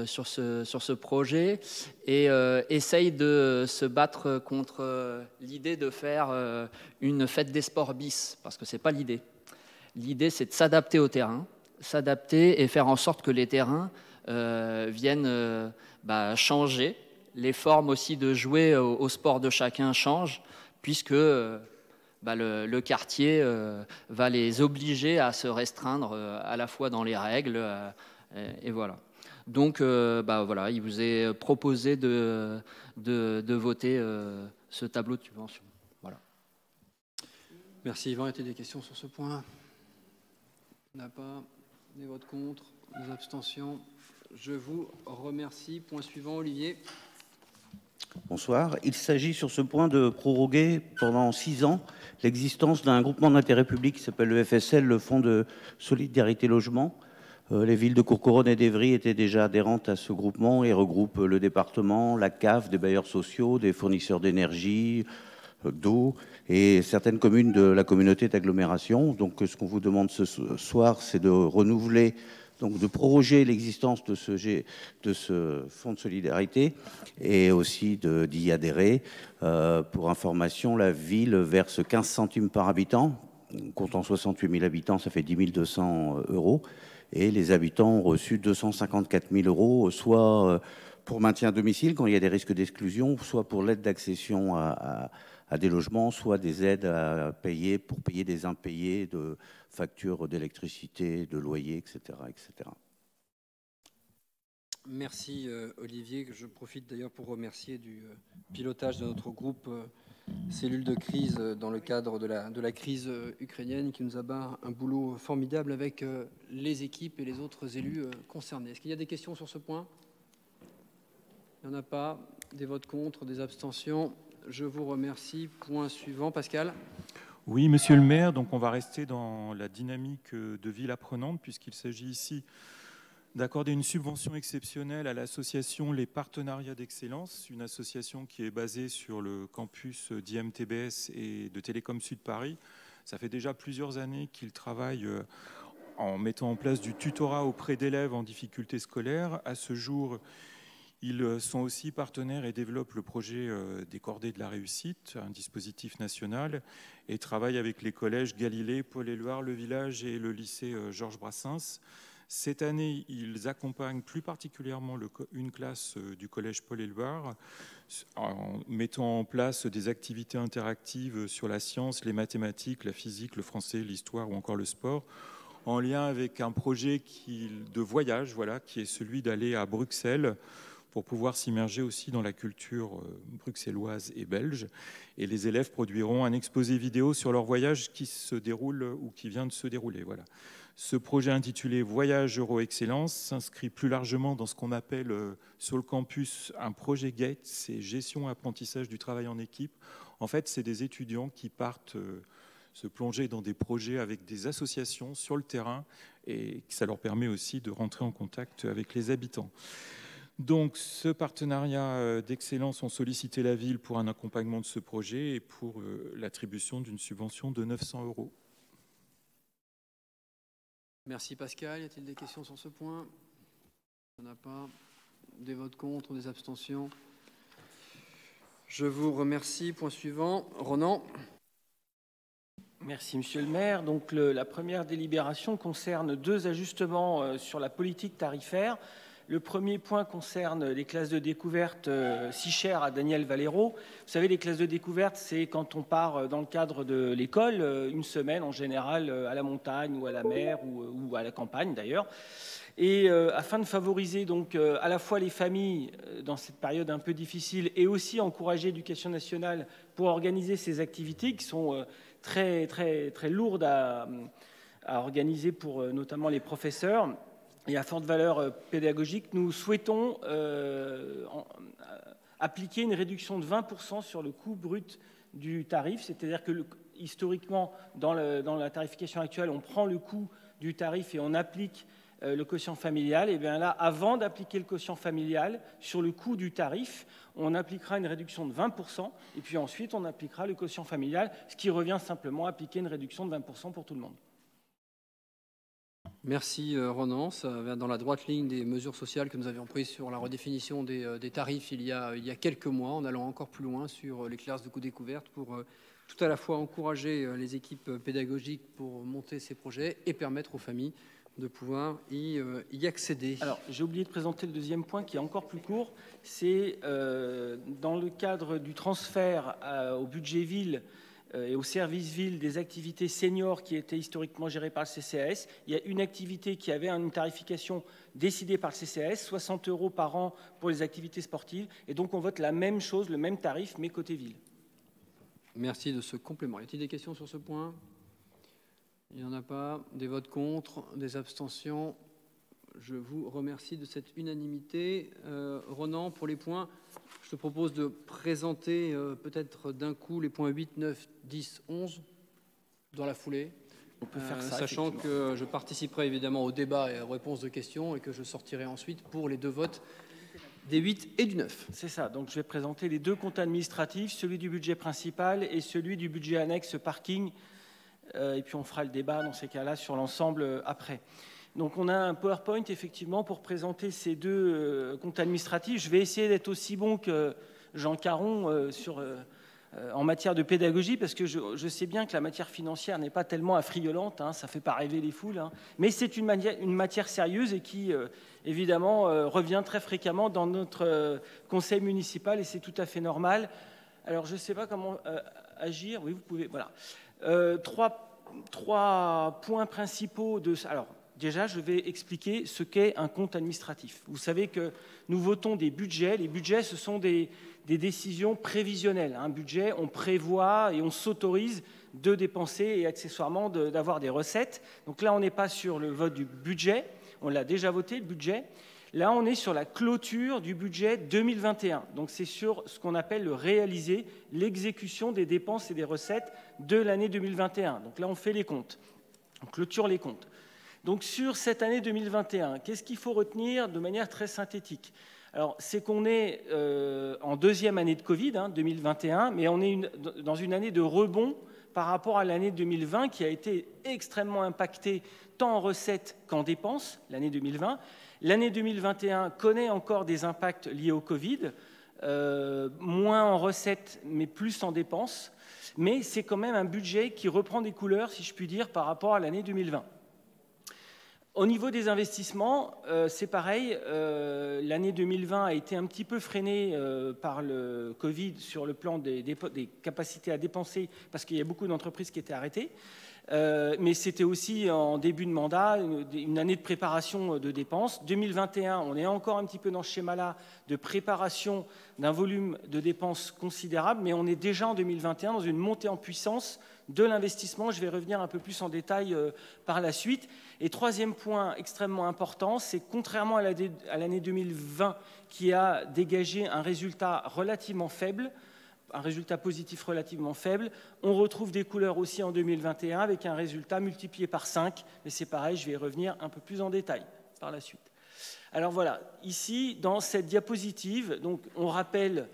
sur ce projet et essayent de se battre contre l'idée de faire une fête des sports bis, parce que ce n'est pas l'idée. L'idée, c'est de s'adapter au terrain, s'adapter et faire en sorte que les terrains viennent changer. Les formes aussi de jouer au sport de chacun changent, puisque le quartier va les obliger à se restreindre à la fois dans les règles, et voilà. Donc, voilà, il vous est proposé de voter ce tableau de subvention. Voilà. Merci Yvan. Y a-t-il des questions sur ce point? Il n'y en a pas. Des votes contre, des abstentions. Je vous remercie. Point suivant, Olivier. Bonsoir. Il s'agit sur ce point de proroguer pendant 6 ans l'existence d'un groupement d'intérêt public qui s'appelle le FSL, le Fonds de Solidarité Logement. Les villes de Courcouronnes et d'Évry étaient déjà adhérentes à ce groupement et regroupent le département, la CAF, des bailleurs sociaux, des fournisseurs d'énergie, d'eau et certaines communes de la communauté d'agglomération. Donc ce qu'on vous demande ce soir, c'est de renouveler, donc de proroger l'existence de ce fonds de solidarité et aussi d'y adhérer. Pour information, la ville verse 15 centimes par habitant. Comptant 68 000 habitants, ça fait 10 200 €. Et les habitants ont reçu 254 000 €, soit pour maintien à domicile quand il y a des risques d'exclusion, soit pour l'aide d'accession à des logements, soit des aides à payer pour payer des impayés de factures d'électricité, de loyer, etc., etc. Merci Olivier. Je profite d'ailleurs pour remercier du pilotage de notre groupe cellule de crise dans le cadre de la crise ukrainienne qui nous abat un boulot formidable avec les équipes et les autres élus concernés. Est-ce qu'il y a des questions sur ce point? Il n'y en a pas. Des votes contre, des abstentions. Je vous remercie. Point suivant, Pascal. Oui, monsieur le maire, donc on va rester dans la dynamique de ville apprenante puisqu'il s'agit ici d'accorder une subvention exceptionnelle à l'association Les Partenariats d'Excellence, une association qui est basée sur le campus d'IMTBS et de Télécom Sud Paris. Ça fait déjà plusieurs années qu'ils travaillent en mettant en place du tutorat auprès d'élèves en difficulté scolaire. À ce jour, ils sont aussi partenaires et développent le projet des Cordées de la Réussite, un dispositif national, et travaillent avec les collèges Galilée, Paul-Éluard, Le Village et le lycée Georges Brassens. Cette année, ils accompagnent plus particulièrement une classe du collège Paul-Éluard en mettant en place des activités interactives sur la science, les mathématiques, la physique, le français, l'histoire ou encore le sport, en lien avec un projet de voyage, voilà, qui est celui d'aller à Bruxelles pour pouvoir s'immerger aussi dans la culture bruxelloise et belge. Et les élèves produiront un exposé vidéo sur leur voyage qui se déroule ou qui vient de se dérouler. Voilà. Ce projet intitulé Voyage Euro Excellence s'inscrit plus largement dans ce qu'on appelle sur le campus un projet GATE, c'est gestion et apprentissage du travail en équipe. En fait, c'est des étudiants qui partent se plonger dans des projets avec des associations sur le terrain et ça leur permet aussi de rentrer en contact avec les habitants. Donc, ce partenariat d'excellence ont sollicité la ville pour un accompagnement de ce projet et pour l'attribution d'une subvention de 900 €. Merci Pascal. Y a-t-il des questions sur ce point? Il n'y en a pas. Des votes contre, des abstentions. Je vous remercie. Point suivant. Ronan. Merci Monsieur le maire. Donc, la première délibération concerne 2 ajustements sur la politique tarifaire. Le premier point concerne les classes de découverte si chères à Daniel Valero. Vous savez, les classes de découverte, c'est quand on part dans le cadre de l'école, une semaine en général à la montagne ou à la mer ou à la campagne d'ailleurs. Et afin de favoriser donc à la fois les familles dans cette période un peu difficile et aussi encourager l'éducation nationale pour organiser ces activités qui sont très, très, très lourdes à organiser pour notamment les professeurs, et à forte valeur pédagogique, nous souhaitons appliquer une réduction de 20% sur le coût brut du tarif. C'est-à-dire que historiquement, dans la tarification actuelle, on prend le coût du tarif et on applique le quotient familial. Et bien là, avant d'appliquer le quotient familial sur le coût du tarif, on appliquera une réduction de 20% et puis ensuite on appliquera le quotient familial, ce qui revient simplement à appliquer une réduction de 20% pour tout le monde. Merci Ronan. Ça va dans la droite ligne des mesures sociales que nous avions prises sur la redéfinition des tarifs il y a quelques mois, en allant encore plus loin sur les classes de co-découverte pour tout à la fois encourager les équipes pédagogiques pour monter ces projets et permettre aux familles de pouvoir y accéder. Alors, j'ai oublié de présenter le deuxième point qui est encore plus court. C'est dans le cadre du transfert au budget ville et au service ville des activités seniors qui étaient historiquement gérées par le CCAS. Il y a une activité qui avait une tarification décidée par le CCAS, 60 € par an pour les activités sportives. Et donc, on vote la même chose, le même tarif, mais côté ville. Merci de ce complément. Y a-t-il des questions sur ce point? Il n'y en a pas. Des votes contre, des abstentions. Je vous remercie de cette unanimité. Ronan, pour les points, je te propose de présenter peut-être d'un coup les points 8, 9, 10, 11 dans la foulée. On peut faire ça, sachant que je participerai évidemment au débat et aux réponses de questions et que je sortirai ensuite pour les 2 votes des 8 et du 9. C'est ça. Donc, je vais présenter les 2 comptes administratifs, celui du budget principal et celui du budget annexe parking. Et puis, on fera le débat dans ces cas-là sur l'ensemble après. Donc, on a un PowerPoint, effectivement, pour présenter ces 2 comptes administratifs. Je vais essayer d'être aussi bon que Jean Caron en matière de pédagogie, parce que je sais bien que la matière financière n'est pas tellement affriolante, hein, ça ne fait pas rêver les foules, hein, mais c'est une matière sérieuse et qui, évidemment, revient très fréquemment dans notre conseil municipal, et c'est tout à fait normal. Alors, je ne sais pas comment agir. Oui, vous pouvez. Voilà. Trois points principaux de... Alors, déjà, je vais expliquer ce qu'est un compte administratif. Vous savez que nous votons des budgets. Les budgets, ce sont des décisions prévisionnelles. Un budget, on prévoit et on s'autorise de dépenser et accessoirement d'avoir des recettes. Donc là, on n'est pas sur le vote du budget. On l'a déjà voté, le budget. Là, on est sur la clôture du budget 2021. Donc c'est sur ce qu'on appelle le réalisé, l'exécution des dépenses et des recettes de l'année 2021. Donc là, on fait les comptes. On clôture les comptes. Donc sur cette année 2021, qu'est-ce qu'il faut retenir de manière très synthétique? Alors, c'est qu'on est en deuxième année de Covid, 2021, mais on est dans une année de rebond par rapport à l'année 2020 qui a été extrêmement impactée tant en recettes qu'en dépenses, l'année 2020. L'année 2021 connaît encore des impacts liés au Covid, moins en recettes mais plus en dépenses, mais c'est quand même un budget qui reprend des couleurs, si je puis dire, par rapport à l'année 2020. Au niveau des investissements, c'est pareil. L'année 2020 a été un petit peu freinée par le Covid sur le plan des capacités à dépenser, parce qu'il y a beaucoup d'entreprises qui étaient arrêtées. Mais c'était aussi en début de mandat une année de préparation de dépenses. 2021, on est encore un petit peu dans ce schéma-là de préparation d'un volume de dépenses considérable, mais on est déjà en 2021 dans une montée en puissance de l'investissement. Je vais revenir un peu plus en détail par la suite. Et troisième point extrêmement important, c'est contrairement à l'année 2020 qui a dégagé un résultat relativement faible, un résultat positif relativement faible, on retrouve des couleurs aussi en 2021 avec un résultat multiplié par 5, mais c'est pareil, je vais y revenir un peu plus en détail par la suite. Alors voilà, ici, dans cette diapositive, donc, on rappelle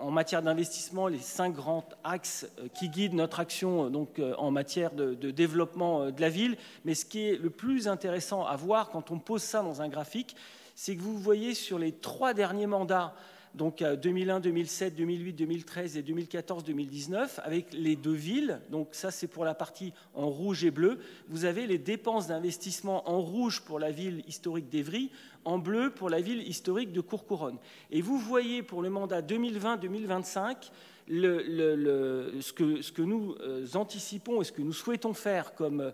en matière d'investissement les 5 grands axes qui guident notre action donc, en matière de développement de la ville, mais ce qui est le plus intéressant à voir quand on pose ça dans un graphique, c'est que vous voyez sur les 3 derniers mandats, donc 2001, 2007, 2008, 2013 et 2014, 2019, avec les 2 villes. Donc ça, c'est pour la partie en rouge et bleu. Vous avez les dépenses d'investissement en rouge pour la ville historique d'Évry, en bleu pour la ville historique de Courcouronnes. Et vous voyez pour le mandat 2020-2025, ce que nous anticipons et ce que nous souhaitons faire comme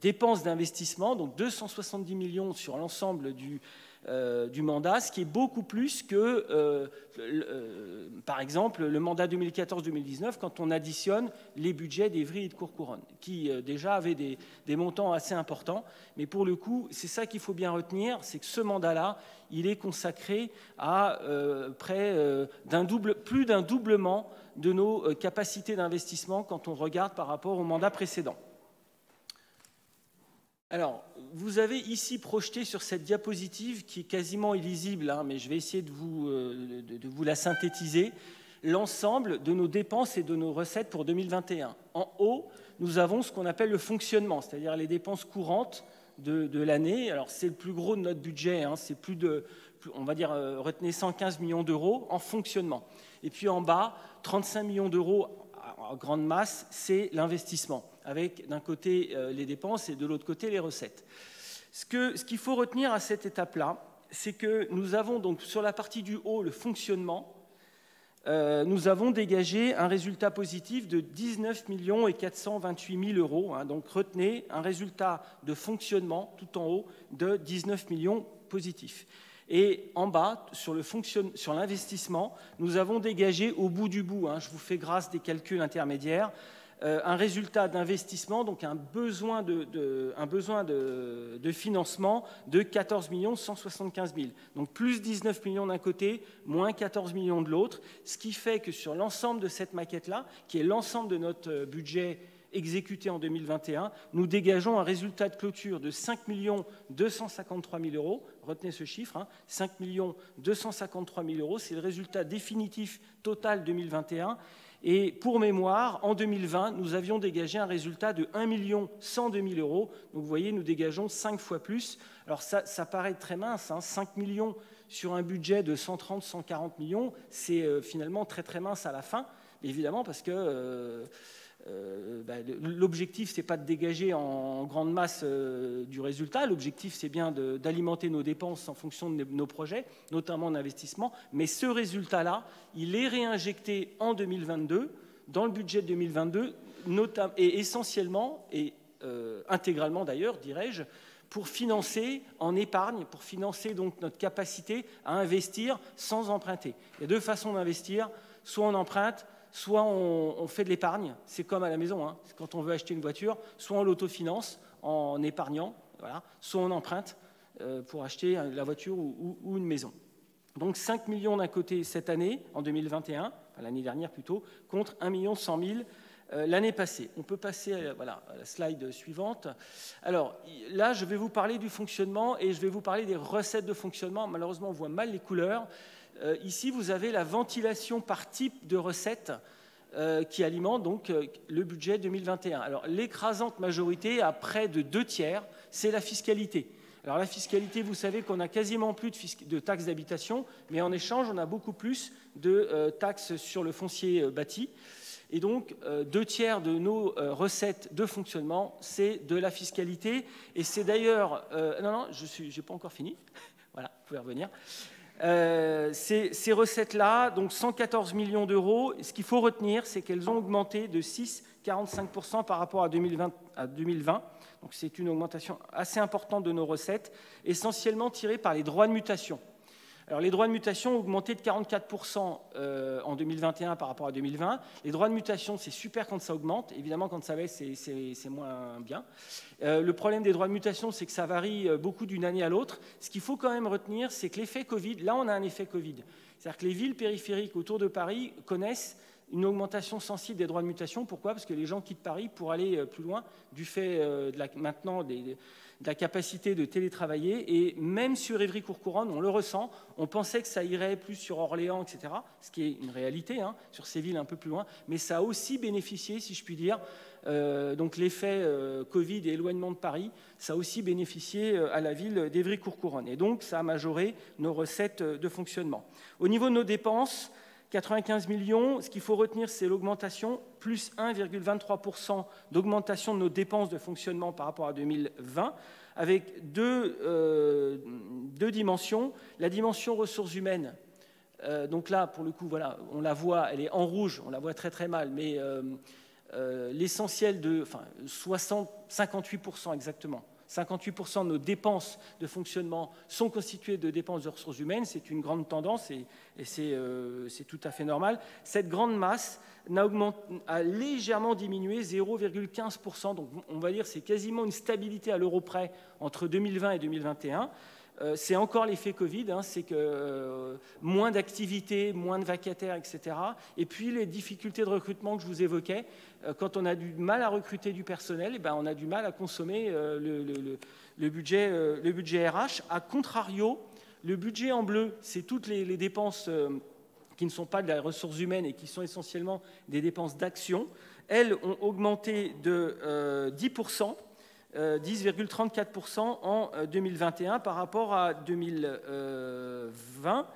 dépenses d'investissement, donc 270 millions sur l'ensemble du mandat, ce qui est beaucoup plus que, par exemple, le mandat 2014-2019, quand on additionne les budgets d'Évry et de Courcouronnes, qui déjà avaient des montants assez importants. Mais pour le coup, c'est ça qu'il faut bien retenir, c'est que ce mandat-là, il est consacré à plus d'un doublement de nos capacités d'investissement quand on regarde par rapport au mandat précédent. Alors, vous avez ici projeté sur cette diapositive, qui est quasiment illisible, mais je vais essayer de vous la synthétiser, l'ensemble de nos dépenses et de nos recettes pour 2021. En haut, nous avons ce qu'on appelle le fonctionnement, c'est-à-dire les dépenses courantes de l'année. Alors, c'est le plus gros de notre budget, c'est on va dire, retenez 115 millions d'euros en fonctionnement. Et puis en bas, 35 millions d'euros en grande masse, c'est l'investissement, avec d'un côté les dépenses et de l'autre côté les recettes. Ce qu'il faut retenir à cette étape-là, c'est que nous avons donc sur la partie du haut, le fonctionnement, nous avons dégagé un résultat positif de 19 428 000 euros. Donc retenez un résultat de fonctionnement tout en haut de 19 millions positifs. Et en bas, sur l'investissement, nous avons dégagé au bout du bout, je vous fais grâce des calculs intermédiaires, un résultat d'investissement, donc un besoin de financement de 14 175 000. Donc plus 19 millions d'un côté, moins 14 millions de l'autre, ce qui fait que sur l'ensemble de cette maquette-là, qui est l'ensemble de notre budget exécuté en 2021, nous dégageons un résultat de clôture de 5 253 000 euros. Retenez ce chiffre, 5 253 000 euros, c'est le résultat définitif total 2021. Et pour mémoire, en 2020, nous avions dégagé un résultat de 1 102 000 euros. Donc vous voyez, nous dégageons 5 fois plus. Alors ça paraît très mince, 5 millions sur un budget de 130-140 millions, c'est finalement très très mince à la fin, évidemment, parce que l'objectif, c'est pas de dégager en grande masse du résultat. L'objectif, c'est bien d'alimenter nos dépenses en fonction de nos projets, notamment en investissement. Mais ce résultat-là, il est réinjecté en 2022, dans le budget de 2022, et essentiellement, et intégralement d'ailleurs, dirais-je, pour financer en épargne, pour financer donc notre capacité à investir sans emprunter. Il y a deux façons d'investir, soit on emprunte, soit on fait de l'épargne, c'est comme à la maison, hein. Quand on veut acheter une voiture, soit on l'autofinance en épargnant, voilà, soit on emprunte pour acheter la voiture ou une maison. Donc 5 millions d'un côté cette année, en 2021, enfin, l'année dernière plutôt, contre 1 100 000 l'année passée. On peut passer à la slide suivante. Alors là, je vais vous parler du fonctionnement et je vais vous parler des recettes de fonctionnement. Malheureusement, on voit mal les couleurs. Ici, vous avez la ventilation par type de recettes qui alimente donc le budget 2021. Alors, l'écrasante majorité, à près de 2/3, c'est la fiscalité. Alors, la fiscalité, vous savez qu'on a quasiment plus de taxes d'habitation, mais en échange, on a beaucoup plus de taxes sur le foncier bâti. Et donc, 2/3 de nos recettes de fonctionnement, c'est de la fiscalité. Et c'est d'ailleurs... non, je n'ai pas encore fini. Voilà, vous pouvez revenir. Ces recettes-là, donc 114 millions d'euros, ce qu'il faut retenir, c'est qu'elles ont augmenté de 6,45% par rapport à 2020. Donc c'est une augmentation assez importante de nos recettes, essentiellement tirée par les droits de mutation. Alors les droits de mutation ont augmenté de 44% en 2021 par rapport à 2020. Les droits de mutation, c'est super quand ça augmente. Évidemment, quand ça baisse, c'est moins bien. Le problème des droits de mutation, c'est que ça varie beaucoup d'une année à l'autre. Ce qu'il faut quand même retenir, c'est que l'effet Covid, là on a un effet Covid. C'est-à-dire que les villes périphériques autour de Paris connaissent une augmentation sensible des droits de mutation. Pourquoi? Parce que les gens quittent Paris pour aller plus loin du fait maintenant de la capacité de télétravailler. Et même sur Évry-Courcouronnes, on le ressent. On pensait que ça irait plus sur Orléans, etc., ce qui est une réalité, hein, sur ces villes un peu plus loin. Mais ça a aussi bénéficié, si je puis dire, donc l'effet Covid et éloignement de Paris, ça a aussi bénéficié à la ville d'Évry-Courcouronnes. Et donc, ça a majoré nos recettes de fonctionnement. Au niveau de nos dépenses, 95 millions, ce qu'il faut retenir, c'est l'augmentation, plus 1,23% d'augmentation de nos dépenses de fonctionnement par rapport à 2020, avec deux dimensions. La dimension ressources humaines, donc là, pour le coup, voilà, on la voit, elle est en rouge, on la voit très très mal, mais l'essentiel de, enfin, 58% exactement, 58% de nos dépenses de fonctionnement sont constituées de dépenses de ressources humaines. C'est une grande tendance et c'est tout à fait normal. Cette grande masse a légèrement diminué, 0,15%. Donc on va dire que c'est quasiment une stabilité à l'euro près entre 2020 et 2021. C'est encore l'effet Covid, hein, c'est que moins d'activités, moins de vacataires, etc. Et puis les difficultés de recrutement que je vous évoquais, quand on a du mal à recruter du personnel, eh ben, on a du mal à consommer le budget RH. A contrario, le budget en bleu, c'est toutes les dépenses qui ne sont pas de la ressource humaine et qui sont essentiellement des dépenses d'action. Elles ont augmenté de 10%. 10,34% en 2021 par rapport à 2020.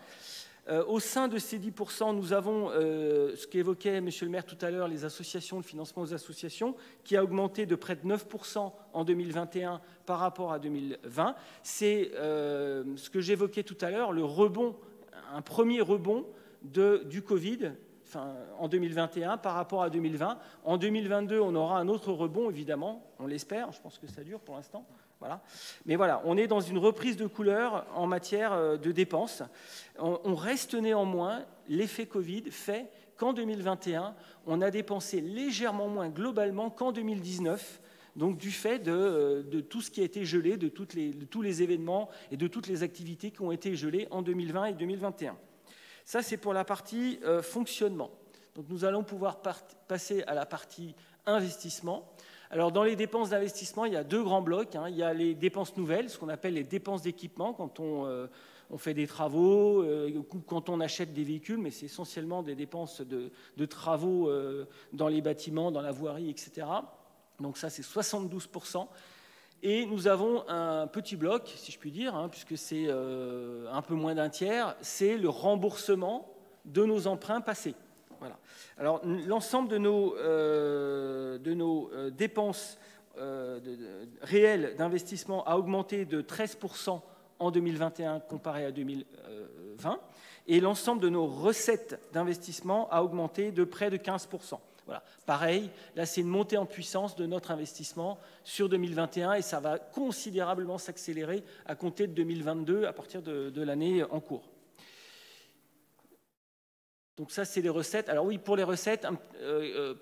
Au sein de ces 10%, nous avons ce qu'évoquait M. le maire tout à l'heure, les associations, le financement aux associations, qui a augmenté de près de 9% en 2021 par rapport à 2020. C'est ce que j'évoquais tout à l'heure, le rebond, un premier rebond du Covid, en 2021 par rapport à 2020. En 2022, on aura un autre rebond, évidemment, on l'espère, je pense que ça dure pour l'instant. Voilà. Mais voilà, on est dans une reprise de couleur en matière de dépenses. On reste néanmoins, l'effet Covid fait qu'en 2021, on a dépensé légèrement moins globalement qu'en 2019, donc du fait de tout ce qui a été gelé, de tous les événements et de toutes les activités qui ont été gelées en 2020 et 2021. Ça, c'est pour la partie fonctionnement. Donc, nous allons pouvoir passer à la partie investissement. Alors, dans les dépenses d'investissement, il y a deux grands blocs, hein. Il y a les dépenses nouvelles, ce qu'on appelle les dépenses d'équipement, quand on fait des travaux, quand on achète des véhicules, mais c'est essentiellement des dépenses de travaux dans les bâtiments, dans la voirie, etc. Donc ça, c'est 72%. Et nous avons un petit bloc, si je puis dire, hein, puisque c'est un peu moins d'un tiers, c'est le remboursement de nos emprunts passés. Voilà. Alors, l'ensemble de nos dépenses réelles d'investissement a augmenté de 13% en 2021 comparé à 2020, et l'ensemble de nos recettes d'investissement a augmenté de près de 15%. Voilà. Pareil, là c'est une montée en puissance de notre investissement sur 2021 et ça va considérablement s'accélérer à compter de 2022 à partir de l'année en cours. Donc ça c'est les recettes. Alors oui, pour les recettes,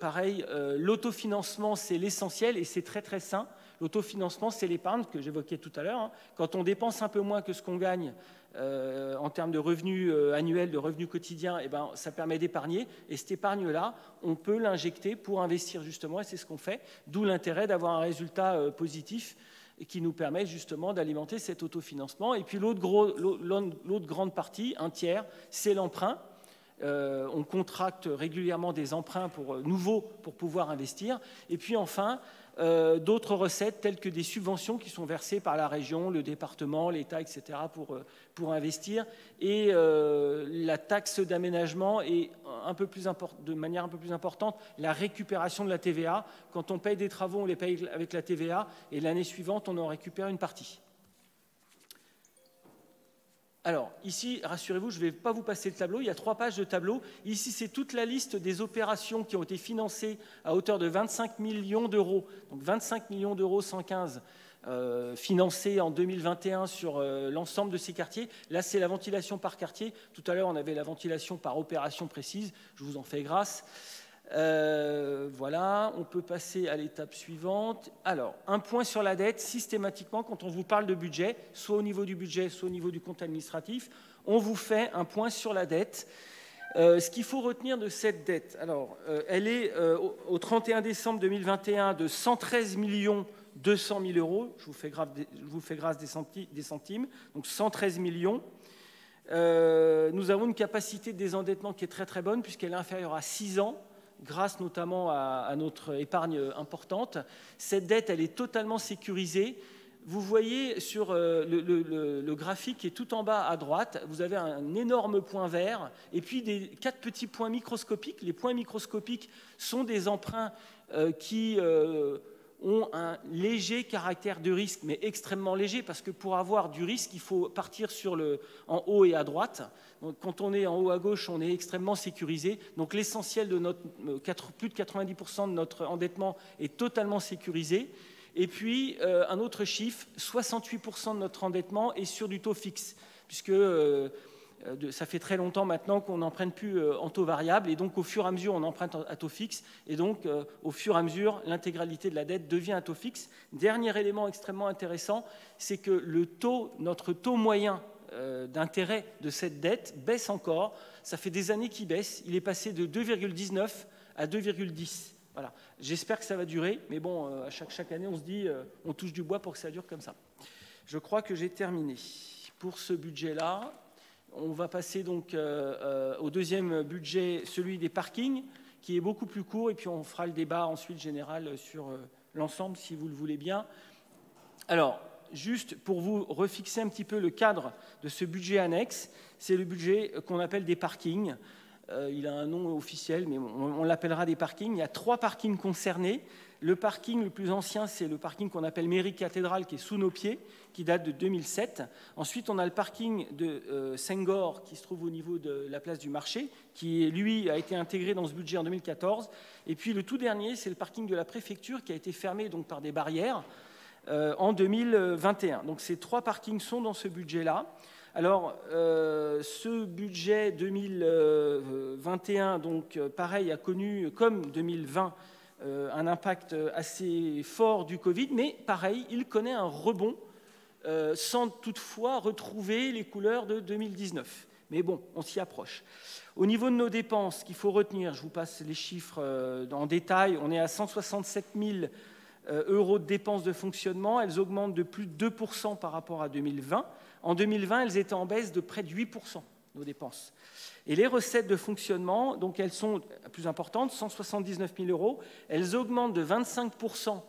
pareil, l'autofinancement c'est l'essentiel et c'est très très sain. L'autofinancement c'est l'épargne que j'évoquais tout à l'heure. Hein. Quand on dépense un peu moins que ce qu'on gagne, en termes de revenus annuels, de revenus quotidiens, eh ben, ça permet d'épargner. Et cette épargne-là, on peut l'injecter pour investir justement, et c'est ce qu'on fait. D'où l'intérêt d'avoir un résultat positif qui nous permet justement d'alimenter cet autofinancement. Et puis l'autre grande partie, un tiers, c'est l'emprunt. On contracte régulièrement des emprunts nouveaux pour pouvoir investir. Et puis enfin, d'autres recettes telles que des subventions qui sont versées par la région, le département, l'État, etc. pour investir. Et la taxe d'aménagement et de manière un peu plus importante, la récupération de la TVA. Quand on paye des travaux, on les paye avec la TVA et l'année suivante, on en récupère une partie. Alors, ici, rassurez-vous, je ne vais pas vous passer le tableau, il y a 3 pages de tableau. Ici, c'est toute la liste des opérations qui ont été financées à hauteur de 25 millions d'euros. Donc 25 millions d'euros 115 financés en 2021 sur l'ensemble de ces quartiers. Là, c'est la ventilation par quartier. Tout à l'heure, on avait la ventilation par opération précise. Je vous en fais grâce. Voilà, on peut passer à l'étape suivante. Alors, un point sur la dette. Systématiquement, quand on vous parle de budget, soit au niveau du budget, soit au niveau du compte administratif, on vous fait un point sur la dette. Ce qu'il faut retenir de cette dette, alors, elle est au 31 décembre 2021 de 113 200 000 euros. Je vous fais grâce des centimes. Donc 113 millions. Nous avons une capacité de désendettement qui est très très bonne puisqu'elle est inférieure à 6 ans. Grâce notamment à notre épargne importante. Cette dette, elle est totalement sécurisée. Vous voyez sur le graphique qui est tout en bas à droite, vous avez un énorme point vert et puis 4 petits points microscopiques. Les points microscopiques sont des emprunts qui ont un léger caractère de risque, mais extrêmement léger, parce que pour avoir du risque, il faut partir en haut et à droite. Donc, quand on est en haut à gauche, on est extrêmement sécurisé. Donc l'essentiel de plus de 90% de notre endettement est totalement sécurisé. Et puis, un autre chiffre, 68% de notre endettement est sur du taux fixe, puisque ça fait très longtemps maintenant qu'on n'emprunte plus en taux variable, et donc au fur et à mesure, on emprunte à taux fixe, et donc au fur et à mesure, l'intégralité de la dette devient un taux fixe. Dernier élément extrêmement intéressant, c'est que notre taux moyen d'intérêt de cette dette baisse encore. Ça fait des années qu'il baisse. Il est passé de 2,19 à 2,10. Voilà. J'espère que ça va durer, mais bon, à chaque année, on se dit, on touche du bois pour que ça dure comme ça. Je crois que j'ai terminé pour ce budget-là. On va passer donc au deuxième budget, celui des parkings, qui est beaucoup plus court, et puis on fera le débat ensuite général sur l'ensemble, si vous le voulez bien. Alors, juste pour vous refixer un petit peu le cadre de ce budget annexe, c'est le budget qu'on appelle des parkings. Il a un nom officiel, mais on l'appellera des parkings. Il y a 3 parkings concernés. Le parking le plus ancien, c'est le parking qu'on appelle Mairie Cathédrale, qui est sous nos pieds, qui date de 2007. Ensuite, on a le parking de Senghor, qui se trouve au niveau de la place du marché, qui, lui, a été intégré dans ce budget en 2014. Et puis, le tout dernier, c'est le parking de la préfecture, qui a été fermé donc, par des barrières en 2021. Donc, ces 3 parkings sont dans ce budget-là. Alors, ce budget 2021, donc, pareil, a connu, comme 2020, un impact assez fort du Covid, mais pareil, il connaît un rebond sans toutefois retrouver les couleurs de 2019. Mais bon, on s'y approche. Au niveau de nos dépenses, ce qu'il faut retenir, je vous passe les chiffres en détail, on est à 167 000 euros de dépenses de fonctionnement, elles augmentent de plus de 2% par rapport à 2020. En 2020, elles étaient en baisse de près de 8%, nos dépenses. Et les recettes de fonctionnement, donc elles sont plus importantes, 179 000 euros, elles augmentent de 25%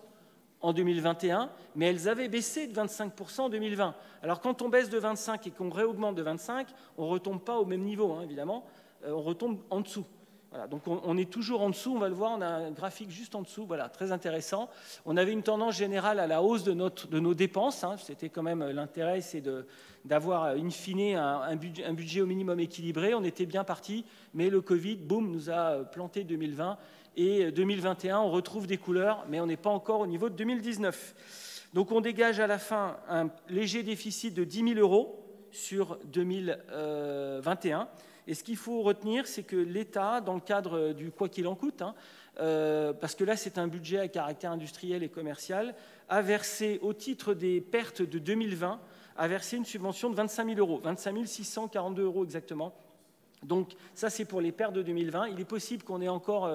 en 2021, mais elles avaient baissé de 25% en 2020. Alors quand on baisse de 25 et qu'on réaugmente de 25, on ne retombe pas au même niveau, hein, évidemment, on retombe en dessous. Voilà, donc on est toujours en dessous, on va le voir, on a un graphique juste en dessous, voilà, très intéressant. On avait une tendance générale à la hausse de nos dépenses, hein, c'était quand même l'intérêt, c'est d'avoir in fine un budget au minimum équilibré. On était bien parti, mais le Covid, boum, nous a planté 2020. Et 2021, on retrouve des couleurs, mais on n'est pas encore au niveau de 2019. Donc on dégage à la fin un léger déficit de 10 000 € sur 2021. Et ce qu'il faut retenir, c'est que l'État, dans le cadre du quoi qu'il en coûte, hein, parce que là c'est un budget à caractère industriel et commercial, a versé au titre des pertes de 2020, a versé une subvention de 25 000 €, 25 642 € exactement. Donc ça c'est pour les pertes de 2020. Il est possible qu'on ait encore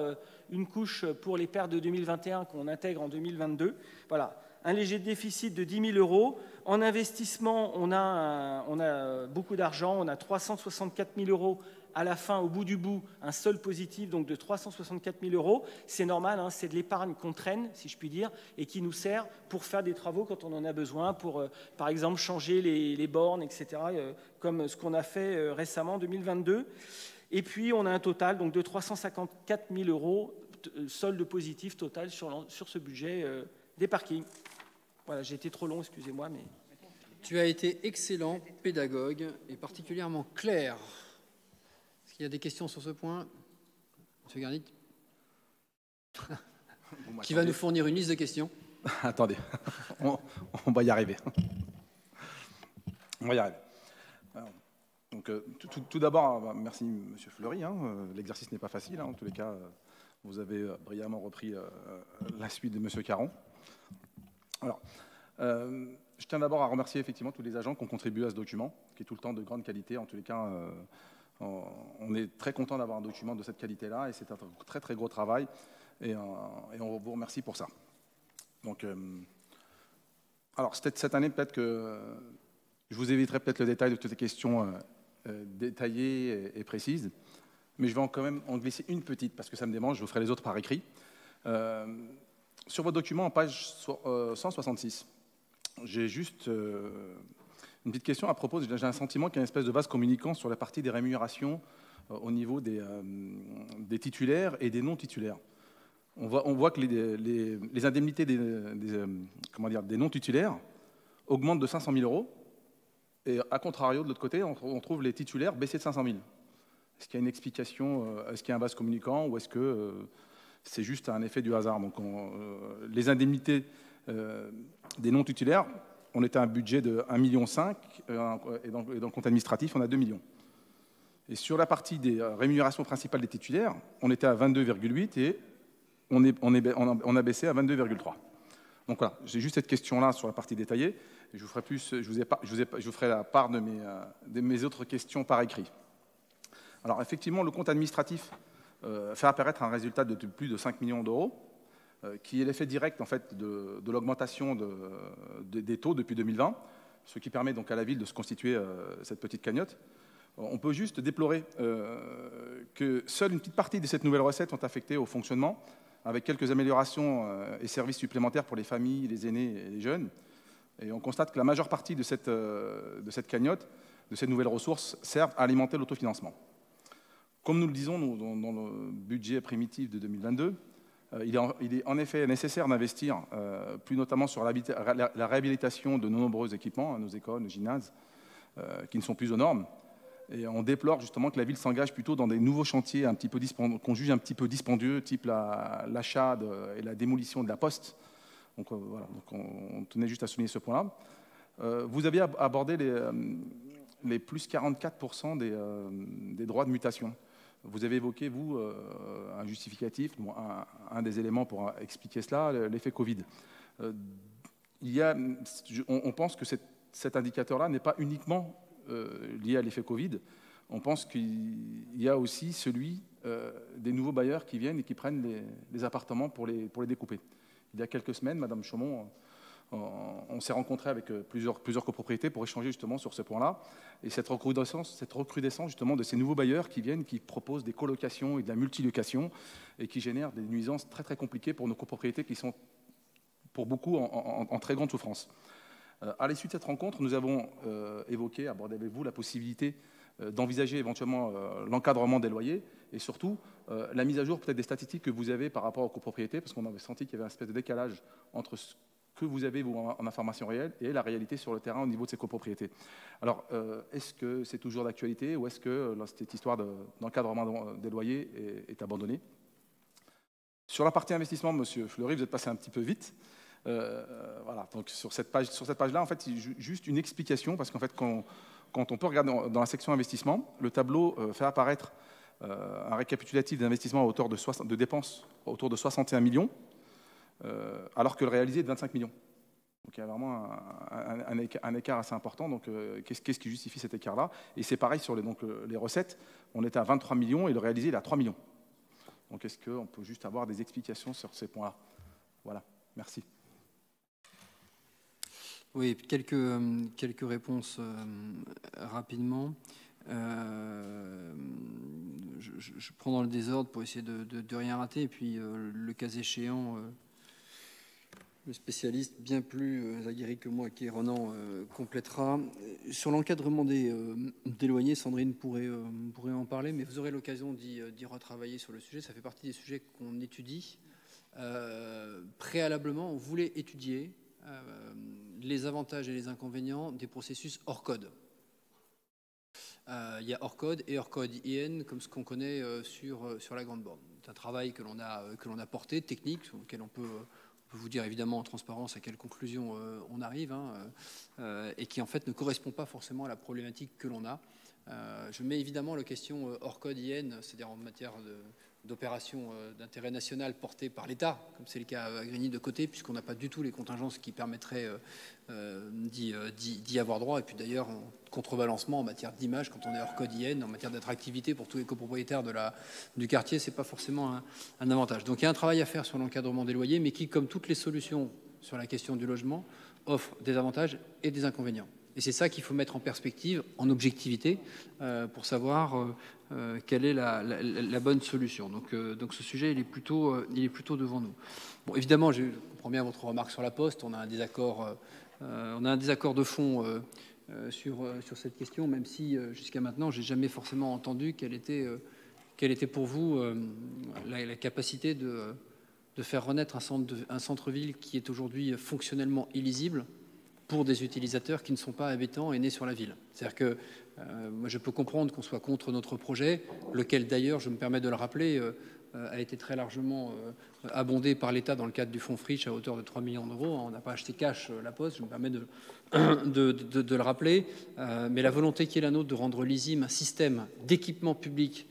une couche pour les pertes de 2021 qu'on intègre en 2022. Voilà, un léger déficit de 10 000 €. En investissement, on a beaucoup d'argent, on a 364 000 € à la fin, au bout du bout, un solde positif donc de 364 000 €. C'est normal, hein, c'est de l'épargne qu'on traîne, si je puis dire, et qui nous sert pour faire des travaux quand on en a besoin, pour, par exemple, changer les bornes, etc., comme ce qu'on a fait récemment en 2022. Et puis, on a un total donc, de 354 000 € solde positif total sur ce budget des parkings. Voilà, j'ai été trop long, excusez-moi. Mais... Tu as été excellent pédagogue et particulièrement clair. Est-ce qu'il y a des questions sur ce point? Monsieur Garnit qui va nous fournir une liste de questions. Attendez, on va y arriver. On va y arriver. Alors, donc, tout d'abord, merci Monsieur Fleury. Hein, l'exercice n'est pas facile. Hein, en tous les cas, vous avez brillamment repris la suite de Monsieur Caron. Alors, je tiens d'abord à remercier effectivement tous les agents qui ont contribué à ce document, qui est tout le temps de grande qualité. En tous les cas, on est très content d'avoir un document de cette qualité-là, et c'est un très très gros travail, et on vous remercie pour ça. Donc, alors cette année, peut-être que je vous éviterai peut-être le détail de toutes les questions détaillées et précises, mais je vais quand même en glisser une petite, parce que ça me démange, je vous ferai les autres par écrit. Sur votre document, en page 166, j'ai juste une petite question à propos. J'ai un sentiment qu'il y a une espèce de vase communicant sur la partie des rémunérations au niveau des titulaires et des non-titulaires. On voit que les indemnités des non-titulaires augmentent de 500 000 €, et à contrario, de l'autre côté, on trouve les titulaires baisser de 500 000. Est-ce qu'il y a une explication? Est-ce qu'il y a un vase communicant, ou est-ce que c'est juste un effet du hasard? Donc, les indemnités des non-titulaires, on était à un budget de 1,5 million, et dans le compte administratif, on a 2 millions. Et sur la partie des rémunérations principales des titulaires, on était à 22,8 et on a baissé à 22,3. Donc voilà, j'ai juste cette question-là sur la partie détaillée. Et je vous ferai la part de mes autres questions par écrit. Alors effectivement, le compte administratif fait apparaître un résultat de plus de 5 millions d'euros, qui est l'effet direct en fait, de l'augmentation des taux depuis 2020, ce qui permet donc à la ville de se constituer cette petite cagnotte. On peut juste déplorer que seule une petite partie de cette nouvelle recette sont affectées au fonctionnement, avec quelques améliorations et services supplémentaires pour les familles, les aînés et les jeunes. Et on constate que la majeure partie de cette cagnotte, de ces nouvelles ressources, servent à alimenter l'autofinancement. Comme nous le disons dans le budget primitif de 2022, il est en effet nécessaire d'investir, plus notamment sur la réhabilitation de nombreux équipements, nos écoles, nos gymnases, qui ne sont plus aux normes. Et on déplore justement que la ville s'engage plutôt dans des nouveaux chantiers qu'on juge un petit peu dispendieux, type l'achat et la démolition de la poste. Donc voilà, donc on tenait juste à souligner ce point-là. Vous aviez abordé les plus 44% des droits de mutation. Vous avez évoqué, vous, un justificatif, un des éléments pour expliquer cela, l'effet Covid. On pense que cet indicateur-là n'est pas uniquement lié à l'effet Covid. On pense qu'il y a aussi celui des nouveaux bailleurs qui viennent et qui prennent les appartements pour les découper. Il y a quelques semaines, Madame Chaumont, on s'est rencontré avec plusieurs copropriétés pour échanger justement sur ce point-là. Et cette recrudescence justement de ces nouveaux bailleurs qui viennent, qui proposent des colocations et de la multilocation et qui génèrent des nuisances très très compliquées pour nos copropriétés qui sont pour beaucoup en très grande souffrance. À l'issue de cette rencontre, nous avons abordé avec vous la possibilité d'envisager éventuellement l'encadrement des loyers et surtout la mise à jour peut-être des statistiques que vous avez par rapport aux copropriétés, parce qu'on avait senti qu'il y avait un espèce de décalage entre ce que vous avez vous, en information réelle et la réalité sur le terrain au niveau de ces copropriétés. Alors, est-ce que c'est toujours d'actualité ou est-ce que cette histoire d'encadrement des loyers est abandonnée? Sur la partie investissement, Monsieur Fleury, vous êtes passé un petit peu vite. Voilà, donc sur cette page-là, en fait, c'est juste une explication, parce qu'en fait, quand on peut regarder dans la section investissement, le tableau fait apparaître un récapitulatif d'investissement à hauteur de dépenses autour de 61 millions, alors que le réalisé est de 25 millions. Donc il y a vraiment un écart assez important. Donc qu'est-ce qui justifie cet écart-là? Et c'est pareil sur les recettes, on était à 23 millions et le réalisé il est à 3 millions. Donc est-ce qu'on peut juste avoir des explications sur ces points-là? Voilà, merci. Oui, quelques réponses rapidement. Je prends dans le désordre pour essayer de rien rater, et puis le cas échéant, le spécialiste bien plus aguerri que moi, qui est Ronan, complétera. Sur l'encadrement des loyers, Sandrine pourrait en parler, mais vous aurez l'occasion d'y retravailler sur le sujet. Ça fait partie des sujets qu'on étudie. Préalablement, on voulait étudier les avantages et les inconvénients des processus hors code. Il y a hors code et hors code IN, comme ce qu'on connaît sur la grande borne. C'est un travail que l'on a porté, technique, sur lequel on peut vous dire évidemment en transparence à quelle conclusion on arrive, et qui en fait ne correspond pas forcément à la problématique que l'on a. Je mets évidemment la question hors code IN, c'est-à-dire en matière d'opérations d'intérêt national portées par l'État, comme c'est le cas à Grigny, de côté, puisqu'on n'a pas du tout les contingences qui permettraient d'y avoir droit. Et puis d'ailleurs, en contrebalancement en matière d'image, quand on est hors code IN, en matière d'attractivité pour tous les copropriétaires du quartier, c'est pas forcément un avantage. Donc il y a un travail à faire sur l'encadrement des loyers, mais qui, comme toutes les solutions sur la question du logement, offre des avantages et des inconvénients. Et c'est ça qu'il faut mettre en perspective, en objectivité, pour savoir quelle est la bonne solution. Donc ce sujet, il est plutôt devant nous. Bon, évidemment, je comprends bien votre remarque sur la Poste. On a un désaccord de fond sur cette question, même si jusqu'à maintenant, j'ai jamais forcément entendu quelle était pour vous la capacité de faire renaître un centre-ville qui est aujourd'hui fonctionnellement illisible pour des utilisateurs qui ne sont pas habitants et nés sur la ville. C'est-à-dire que moi, je peux comprendre qu'on soit contre notre projet, lequel d'ailleurs, je me permets de le rappeler, a été très largement abondé par l'État dans le cadre du fonds Friche à hauteur de 3 millions d'euros. On n'a pas acheté cash la Poste, je me permets de le rappeler. Mais la volonté qui est la nôtre de rendre lisible un système d'équipement public,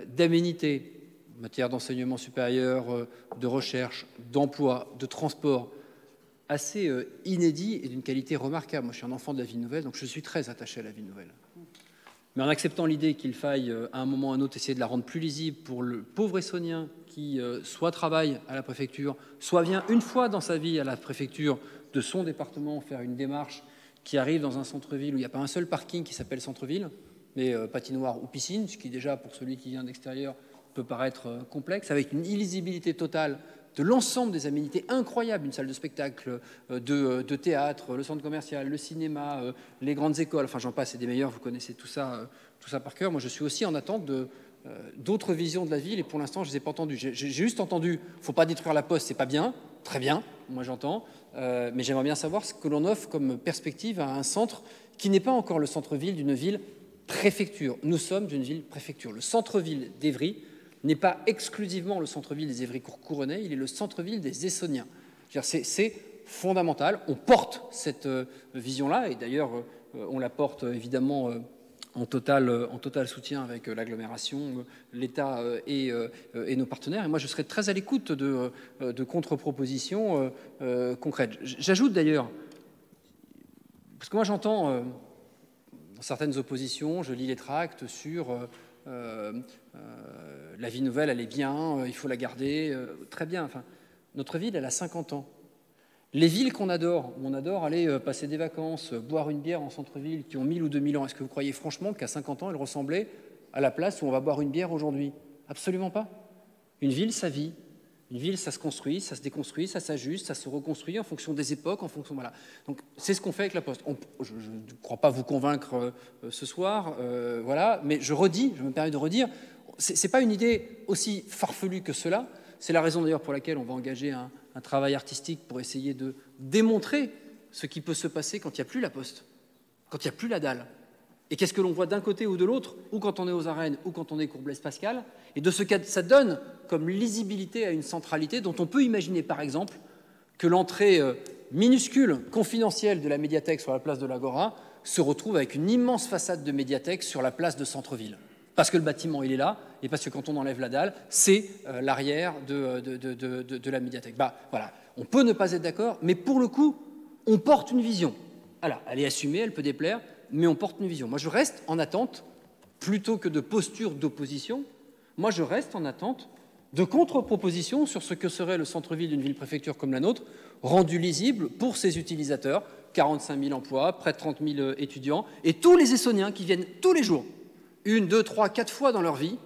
d'aménités, en matière d'enseignement supérieur, de recherche, d'emploi, de transport, assez inédit et d'une qualité remarquable. Moi, je suis un enfant de la Ville Nouvelle, donc je suis très attaché à la Ville Nouvelle. Mais en acceptant l'idée qu'il faille, à un moment ou à un autre, essayer de la rendre plus lisible pour le pauvre Essonnien qui soit travaille à la préfecture, soit vient une fois dans sa vie à la préfecture de son département faire une démarche, qui arrive dans un centre-ville où il n'y a pas un seul parking qui s'appelle centre-ville, mais patinoire ou piscine, ce qui déjà, pour celui qui vient d'extérieur, peut paraître complexe, avec une illisibilité totale de l'ensemble des aménités incroyables, une salle de spectacle, de théâtre, le centre commercial, le cinéma, les grandes écoles, enfin j'en passe, c'est des meilleurs, vous connaissez tout ça par cœur. Moi, je suis aussi en attente d'autres visions de la ville, et pour l'instant, je ne les ai pas entendues. J'ai juste entendu, il ne faut pas détruire la Poste, c'est pas bien, très bien, moi j'entends, mais j'aimerais bien savoir ce que l'on offre comme perspective à un centre qui n'est pas encore le centre-ville d'une ville préfecture. Nous sommes d'une ville préfecture. Le centre-ville d'Évry n'est pas exclusivement le centre-ville des Évry-Courcouronais, il est le centre-ville des Essonniens. C'est fondamental. On porte cette vision-là, et d'ailleurs, on la porte évidemment en total soutien avec l'agglomération, l'État et nos partenaires. Et moi, je serais très à l'écoute de contre-propositions concrètes. J'ajoute d'ailleurs, parce que moi j'entends dans certaines oppositions, je lis les tracts sur la Ville Nouvelle, elle est bien, il faut la garder, très bien. Enfin, notre ville, elle a 50 ans. Les villes qu'on adore, où on adore aller passer des vacances, boire une bière en centre-ville, qui ont 1000 ou 2000 ans, est-ce que vous croyez franchement qu'à 50 ans, elle ressemblait à la place où on va boire une bière aujourd'hui? Absolument pas. Une ville, ça vit. Une ville, ça se construit, ça se déconstruit, ça s'ajuste, ça se reconstruit en fonction des époques, en fonction... Voilà. Donc, c'est ce qu'on fait avec la Poste. Je ne crois pas vous convaincre ce soir, voilà, mais je me permets de redire, ce n'est pas une idée aussi farfelue que cela. C'est la raison d'ailleurs pour laquelle on va engager un travail artistique pour essayer de démontrer ce qui peut se passer quand il n'y a plus la Poste, quand il n'y a plus la dalle. Et qu'est-ce que l'on voit d'un côté ou de l'autre, ou quand on est aux arènes, ou quand on est Cour Blaise Pascal, et de ce que ça donne comme lisibilité à une centralité dont on peut imaginer, par exemple, que l'entrée minuscule, confidentielle de la médiathèque sur la place de l'Agora se retrouve avec une immense façade de médiathèque sur la place de centre-ville. Parce que le bâtiment, il est là, et parce que quand on enlève la dalle, c'est l'arrière de la médiathèque. Voilà. On peut ne pas être d'accord, mais pour le coup, on porte une vision. Alors, elle est assumée, elle peut déplaire, mais on porte une vision. Moi, je reste en attente, plutôt que de posture d'opposition, moi, je reste en attente de contre-propositions sur ce que serait le centre-ville d'une ville-préfecture comme la nôtre, rendu lisible pour ses utilisateurs, 45 000 emplois, près de 30 000 étudiants, et tous les Essonniens qui viennent tous les jours, 1, 2, 3, 4 fois dans leur vie,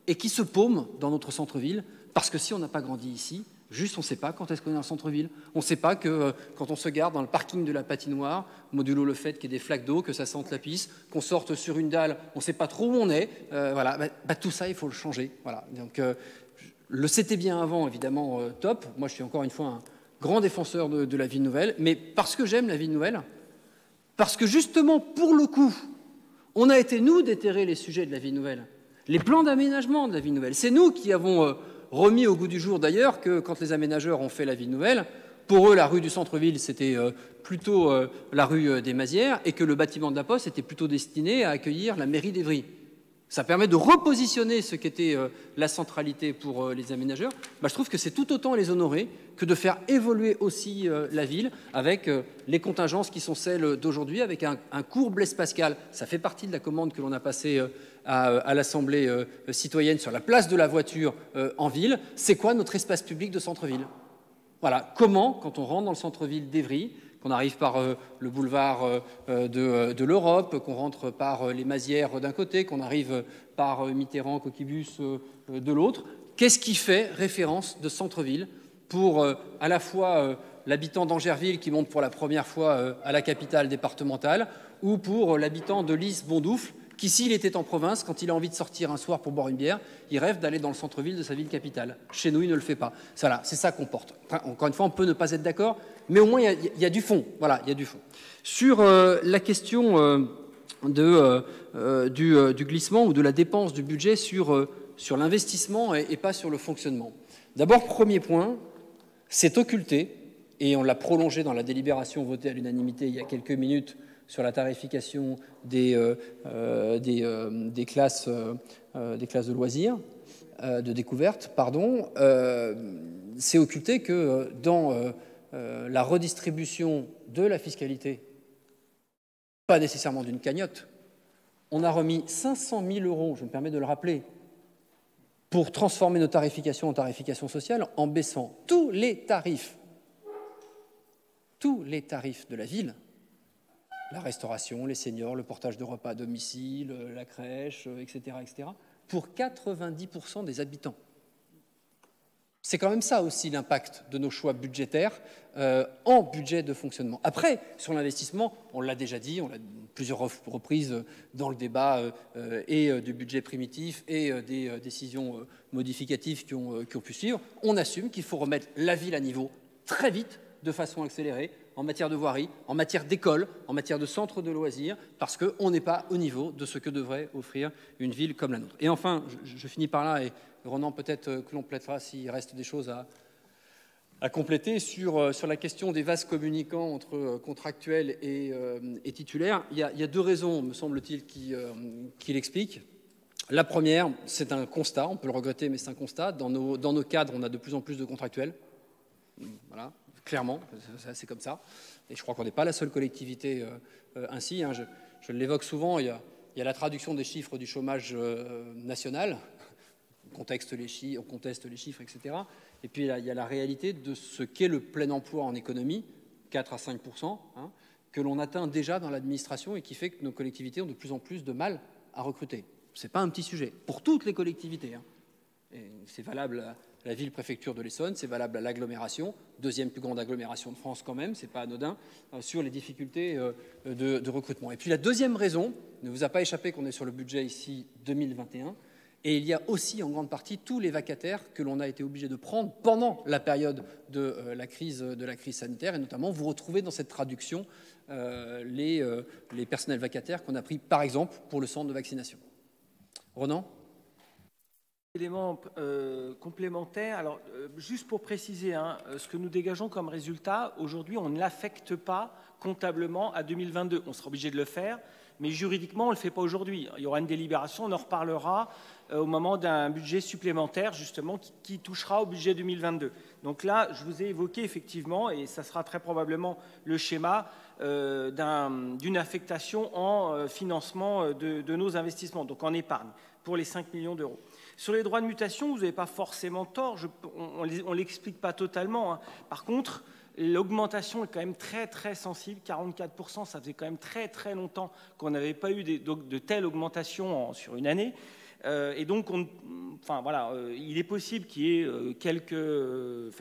et qui se paument dans notre centre-ville, parce que si on n'a pas grandi ici, juste on ne sait pas quand est-ce qu'on est dans le centre-ville. On ne sait pas que quand on se garde dans le parking de la patinoire, modulo le fait qu'il y ait des flaques d'eau, que ça sente la pisse, qu'on sorte sur une dalle, on ne sait pas trop où on est. Voilà, tout ça, il faut le changer. Voilà. Donc, le c'était bien avant, évidemment, top. Moi, je suis encore une fois un grand défenseur de la ville nouvelle, mais parce que j'aime la ville nouvelle, parce que justement, pour le coup, on a été, nous, déterrer les sujets de la ville nouvelle, les plans d'aménagement de la ville nouvelle. C'est nous qui avons remis au goût du jour, d'ailleurs, que quand les aménageurs ont fait la ville nouvelle, pour eux, la rue du centre-ville, c'était plutôt la rue des Mazières, et que le bâtiment de la Poste était plutôt destiné à accueillir la mairie d'Évry. Ça permet de repositionner ce qu'était la centralité pour les aménageurs. Je trouve que c'est tout autant les honorer que de faire évoluer aussi la ville avec les contingences qui sont celles d'aujourd'hui, avec un cours Blaise Pascal. Ça fait partie de la commande que l'on a passée à l'Assemblée citoyenne sur la place de la voiture en ville. C'est quoi notre espace public de centre-ville? Voilà. Comment, quand on rentre dans le centre-ville d'Évry, qu'on arrive par le boulevard de l'Europe, qu'on rentre par les Mazières d'un côté, qu'on arrive par Mitterrand, Coquibus de l'autre, qu'est-ce qui fait référence de centre-ville pour à la fois l'habitant d'Angerville qui monte pour la première fois à la capitale départementale, ou pour l'habitant de Lys-Bondoufle qui, s'il était en province, quand il a envie de sortir un soir pour boire une bière, il rêve d'aller dans le centre-ville de sa ville capitale. Chez nous, il ne le fait pas. Voilà, c'est ça qu'on porte. Enfin, encore une fois, on peut ne pas être d'accord, mais au moins, il y a du fond. Voilà, il y a du fond. Sur la question du glissement ou de la dépense du budget sur l'investissement et pas sur le fonctionnement. D'abord, premier point, c'est occulté, et on l'a prolongé dans la délibération votée à l'unanimité il y a quelques minutes sur la tarification des classes de loisirs, de découverte, pardon. C'est occulté que dans la redistribution de la fiscalité, pas nécessairement d'une cagnotte, on a remis 500 000 €, je me permets de le rappeler, pour transformer nos tarifications en tarification sociale en baissant tous les tarifs de la ville, la restauration, les seniors, le portage de repas à domicile, la crèche, etc., pour 90% des habitants. C'est quand même ça aussi l'impact de nos choix budgétaires en budget de fonctionnement. Après, sur l'investissement, on l'a déjà dit, on l'a plusieurs reprises dans le débat et du budget primitif et des décisions modificatives qui ont pu suivre, on assume qu'il faut remettre la ville à niveau très vite, de façon accélérée, en matière de voirie, en matière d'école, en matière de centres de loisirs, parce qu'on n'est pas au niveau de ce que devrait offrir une ville comme la nôtre. Et enfin, je finis par là, et Ronan, peut-être que l'on plaidera s'il reste des choses à compléter sur la question des vases communicants entre contractuels et titulaires. Il y a deux raisons, me semble-t-il, qui l'expliquent. La première, c'est un constat, on peut le regretter, mais c'est un constat. Dans nos cadres, on a de plus en plus de contractuels. Voilà. Clairement, c'est comme ça. Et je crois qu'on n'est pas la seule collectivité ainsi. Hein. Je l'évoque souvent, il y a la traduction des chiffres du chômage national. On conteste les chiffres, etc. Et puis il y a la réalité de ce qu'est le plein emploi en économie, 4 à 5%, hein, que l'on atteint déjà dans l'administration et qui fait que nos collectivités ont de plus en plus de mal à recruter. Ce n'est pas un petit sujet, pour toutes les collectivités. Hein. C'est valable la ville-préfecture de l'Essonne, c'est valable à l'agglomération, deuxième plus grande agglomération de France quand même, c'est pas anodin, sur les difficultés de recrutement. Et puis la deuxième raison, ne vous a pas échappé qu'on est sur le budget ici 2021, et il y a aussi en grande partie tous les vacataires que l'on a été obligé de prendre pendant la période de la crise sanitaire, et notamment vous retrouvez dans cette traduction les personnels vacataires qu'on a pris par exemple pour le centre de vaccination. Ronan ? Élément complémentaire. Alors, juste pour préciser, ce que nous dégageons comme résultat, aujourd'hui, on ne l'affecte pas comptablement à 2022. On sera obligé de le faire, mais juridiquement, on ne le fait pas aujourd'hui. Il y aura une délibération, on en reparlera au moment d'un budget supplémentaire, justement, qui touchera au budget 2022. Donc là, je vous ai évoqué effectivement, et ça sera très probablement le schéma d'une affectation en financement de nos investissements, donc en épargne, pour les 5 millions d'euros. Sur les droits de mutation, vous n'avez pas forcément tort, on ne l'explique pas totalement. Par contre, l'augmentation est quand même très très sensible, 44%, ça faisait quand même très très longtemps qu'on n'avait pas eu de telles augmentations sur une année. Et donc, il est possible qu'il y ait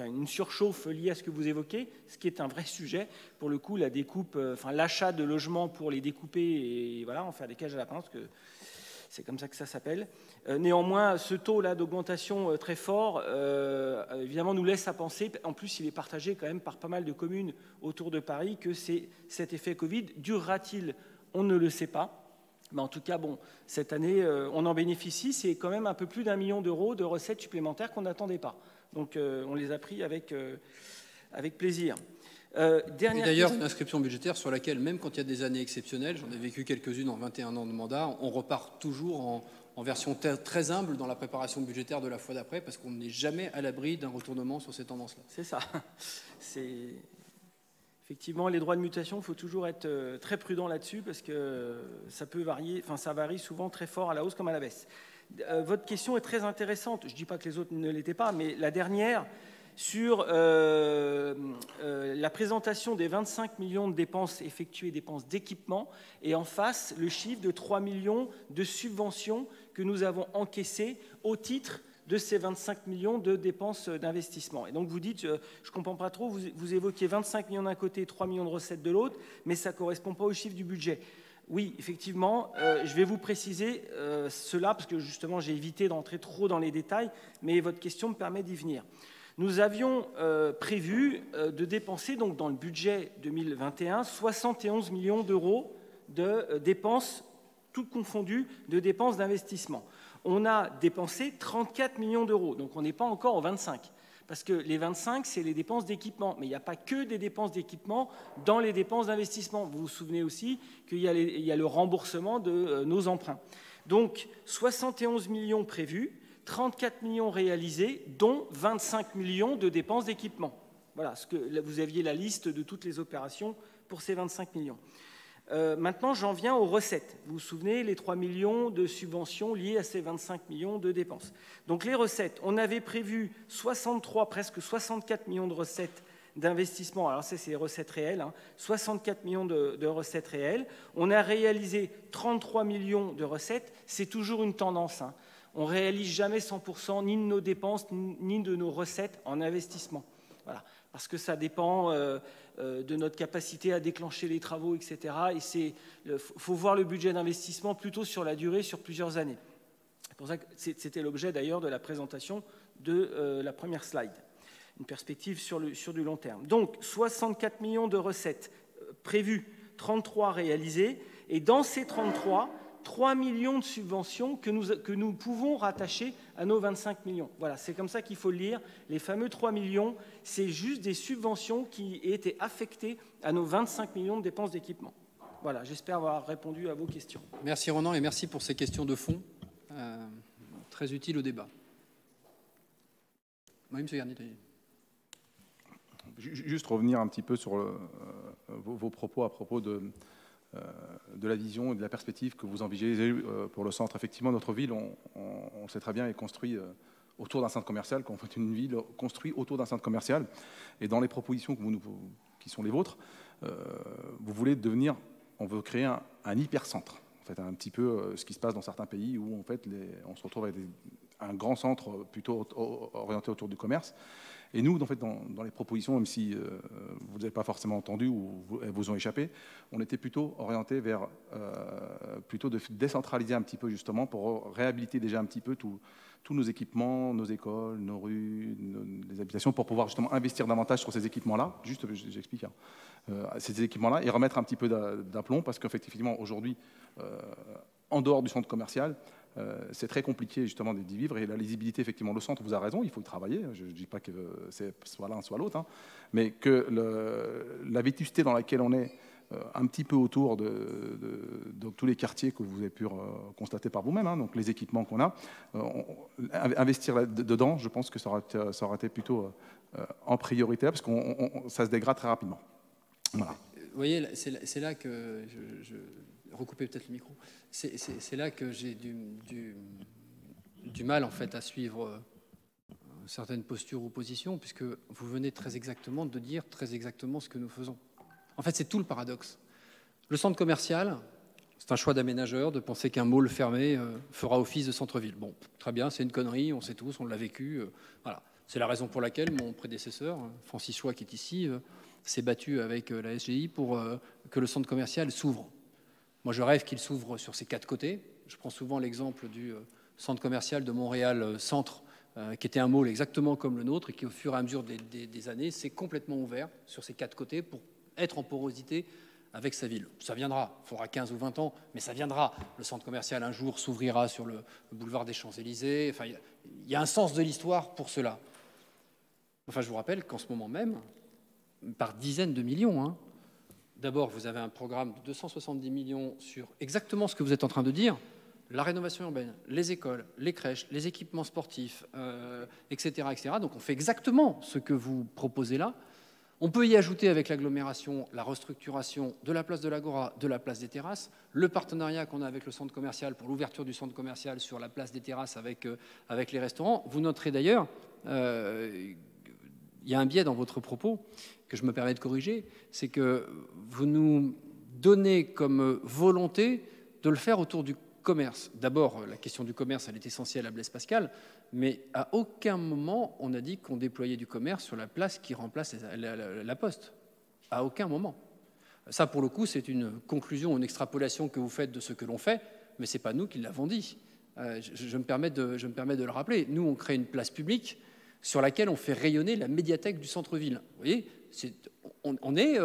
une surchauffe liée à ce que vous évoquez, ce qui est un vrai sujet. Pour le coup, la découpe, l'achat de logements pour les découper et voilà, en faire des cages à lapins, parce que c'est comme ça que ça s'appelle. Néanmoins, ce taux-là d'augmentation très fort, évidemment, nous laisse à penser, en plus il est partagé quand même par pas mal de communes autour de Paris, que cet effet Covid durera-t-il? On ne le sait pas. Mais en tout cas, bon, cette année, on en bénéficie. C'est quand même un peu plus d'1 million d'euros de recettes supplémentaires qu'on n'attendait pas. Donc, on les a pris avec plaisir. Et d'ailleurs, une inscription budgétaire sur laquelle, même quand il y a des années exceptionnelles, j'en ai vécu quelques-unes en 21 ans de mandat, on repart toujours en version très humble dans la préparation budgétaire de la fois d'après, parce qu'on n'est jamais à l'abri d'un retournement sur ces tendances-là. C'est ça. Effectivement, les droits de mutation, il faut toujours être très prudent là-dessus parce que ça peut varier, ça varie souvent très fort à la hausse comme à la baisse. Votre question est très intéressante. Je ne dis pas que les autres ne l'étaient pas, mais la dernière, sur la présentation des 25 millions de dépenses effectuées, dépenses d'équipement, et en face, le chiffre de 3 millions de subventions que nous avons encaissées au titre de ces 25 millions de dépenses d'investissement. Et donc vous dites, je ne comprends pas trop, vous évoquez 25 millions d'un côté, 3 millions de recettes de l'autre, mais ça ne correspond pas au chiffre du budget. Oui, effectivement, je vais vous préciser cela, parce que justement j'ai évité d'entrer trop dans les détails, mais votre question me permet d'y venir. Nous avions prévu de dépenser, donc dans le budget 2021, 71 millions d'euros de dépenses, toutes confondues, de dépenses d'investissement. On a dépensé 34 millions d'euros, donc on n'est pas encore aux 25. Parce que les 25, c'est les dépenses d'équipement. Mais il n'y a pas que des dépenses d'équipement dans les dépenses d'investissement. Vous vous souvenez aussi qu'il y a le remboursement de nos emprunts. Donc 71 millions prévus, 34 millions réalisés, dont 25 millions de dépenses d'équipement. Voilà, vous aviez la liste de toutes les opérations pour ces 25 millions. Maintenant, j'en viens aux recettes. Vous vous souvenez, les 3 millions de subventions liées à ces 25 millions de dépenses. Donc les recettes, on avait prévu 63, presque 64 millions de recettes d'investissement. Alors ça, c'est les recettes réelles, 64 millions de recettes réelles. On a réalisé 33 millions de recettes. C'est toujours une tendance. On ne réalise jamais 100% ni de nos dépenses, ni de nos recettes en investissement. Voilà. Parce que ça dépend de notre capacité à déclencher les travaux, etc. Et il faut voir le budget d'investissement plutôt sur la durée, sur plusieurs années. C'est pour ça que c'était l'objet d'ailleurs de la présentation de la première slide. Une perspective sur du long terme. Donc, 64 millions de recettes prévues, 33 réalisées. Et dans ces 33, 3 millions de subventions que nous pouvons rattacher à nos 25 millions. Voilà, c'est comme ça qu'il faut le lire. Les fameux 3 millions, c'est juste des subventions qui étaient affectées à nos 25 millions de dépenses d'équipement. Voilà, j'espère avoir répondu à vos questions. Merci Ronan et merci pour ces questions de fond, très utiles au débat. Oui, M. Garnier. Juste revenir un petit peu sur vos propos à propos de la vision et de la perspective que vous envisagez pour le centre. Effectivement, notre ville, on le sait très bien, est construite autour d'un centre commercial, qu'on fait une ville construite autour d'un centre commercial. Et dans les propositions qui sont les vôtres, vous voulez on veut créer un hypercentre. En fait, un petit peu ce qui se passe dans certains pays où en fait, on se retrouve un grand centre plutôt orienté autour du commerce. Et nous, en fait, dans les propositions, même si vous n'avez pas forcément entendu ou elles vous ont échappé, on était plutôt orienté vers plutôt de décentraliser un petit peu justement pour réhabiliter déjà un petit peu tous nos équipements, nos écoles, nos rues, les habitations, pour pouvoir justement investir davantage sur ces équipements-là. Juste, j'explique, ces équipements-là, et remettre un petit peu d'aplomb, parce qu'effectivement, aujourd'hui, en dehors du centre commercial, c'est très compliqué justement d'y vivre, et la lisibilité, effectivement, le centre, vous a raison, il faut y travailler, je ne dis pas que c'est soit l'un soit l'autre, mais que la vétusté dans laquelle on est un petit peu autour de tous les quartiers que vous avez pu constater par vous-même, donc les équipements qu'on a, investir dedans, je pense que ça aurait été plutôt en priorité, parce que ça se dégrade très rapidement. Voilà. Vous voyez, c'est là que recoupez peut-être le micro. C'est là que j'ai du mal en fait à suivre certaines postures ou positions, puisque vous venez très exactement de dire très exactement ce que nous faisons. En fait, c'est tout le paradoxe. Le centre commercial, c'est un choix d'aménageur de penser qu'un mall fermé fera office de centre-ville. Bon, très bien, c'est une connerie, on sait tous, on l'a vécu. Voilà. C'est la raison pour laquelle mon prédécesseur, Francis Choix, qui est ici, s'est battu avec la SGI pour que le centre commercial s'ouvre. Moi, je rêve qu'il s'ouvre sur ses 4 côtés. Je prends souvent l'exemple du centre commercial de Montréal Centre, qui était un mall exactement comme le nôtre et qui, au fur et à mesure des années, s'est complètement ouvert sur ses 4 côtés pour être en porosité avec sa ville. Ça viendra, il faudra 15 ou 20 ans, mais ça viendra. Le centre commercial, un jour, s'ouvrira sur le boulevard des Champs-Élysées. Enfin, il y a un sens de l'histoire pour cela. Enfin, je vous rappelle qu'en ce moment même, par dizaines de millions, d'abord, vous avez un programme de 270 millions sur exactement ce que vous êtes en train de dire, la rénovation urbaine, les écoles, les crèches, les équipements sportifs, etc., etc. Donc on fait exactement ce que vous proposez là. On peut y ajouter avec l'agglomération la restructuration de la place de l'Agora, de la place des Terrasses, le partenariat qu'on a avec le centre commercial pour l'ouverture du centre commercial sur la place des Terrasses avec les restaurants. Vous noterez d'ailleurs, il y a un biais dans votre propos que je me permets de corriger, c'est que vous nous donnez comme volonté de le faire autour du commerce. D'abord, la question du commerce, elle est essentielle à Blaise Pascal, mais à aucun moment on a dit qu'on déployait du commerce sur la place qui remplace la Poste. À aucun moment. Ça, pour le coup, c'est une conclusion, une extrapolation que vous faites de ce que l'on fait, mais ce n'est pas nous qui l'avons dit. Je me permets de le rappeler. Nous, on crée une place publique sur laquelle on fait rayonner la médiathèque du centre-ville. Vous voyez, on est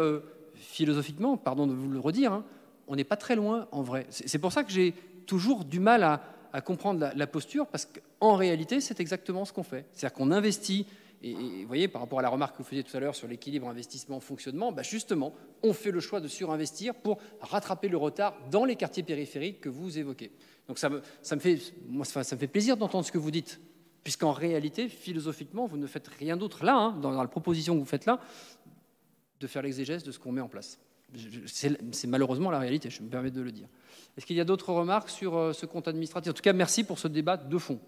philosophiquement, pardon de vous le redire, on n'est pas très loin en vrai. C'est pour ça que j'ai toujours du mal à comprendre la posture, parce qu'en réalité, c'est exactement ce qu'on fait. C'est-à-dire qu'on investit, et vous voyez, par rapport à la remarque que vous faisiez tout à l'heure sur l'équilibre investissement-fonctionnement, justement, on fait le choix de surinvestir pour rattraper le retard dans les quartiers périphériques que vous évoquez. Donc ça me fait plaisir d'entendre ce que vous dites, puisqu'en réalité, philosophiquement, vous ne faites rien d'autre là, dans la proposition que vous faites là, de faire l'exégèse de ce qu'on met en place. C'est malheureusement la réalité, je me permets de le dire. Est-ce qu'il y a d'autres remarques sur ce compte administratif? En tout cas, merci pour ce débat de fond.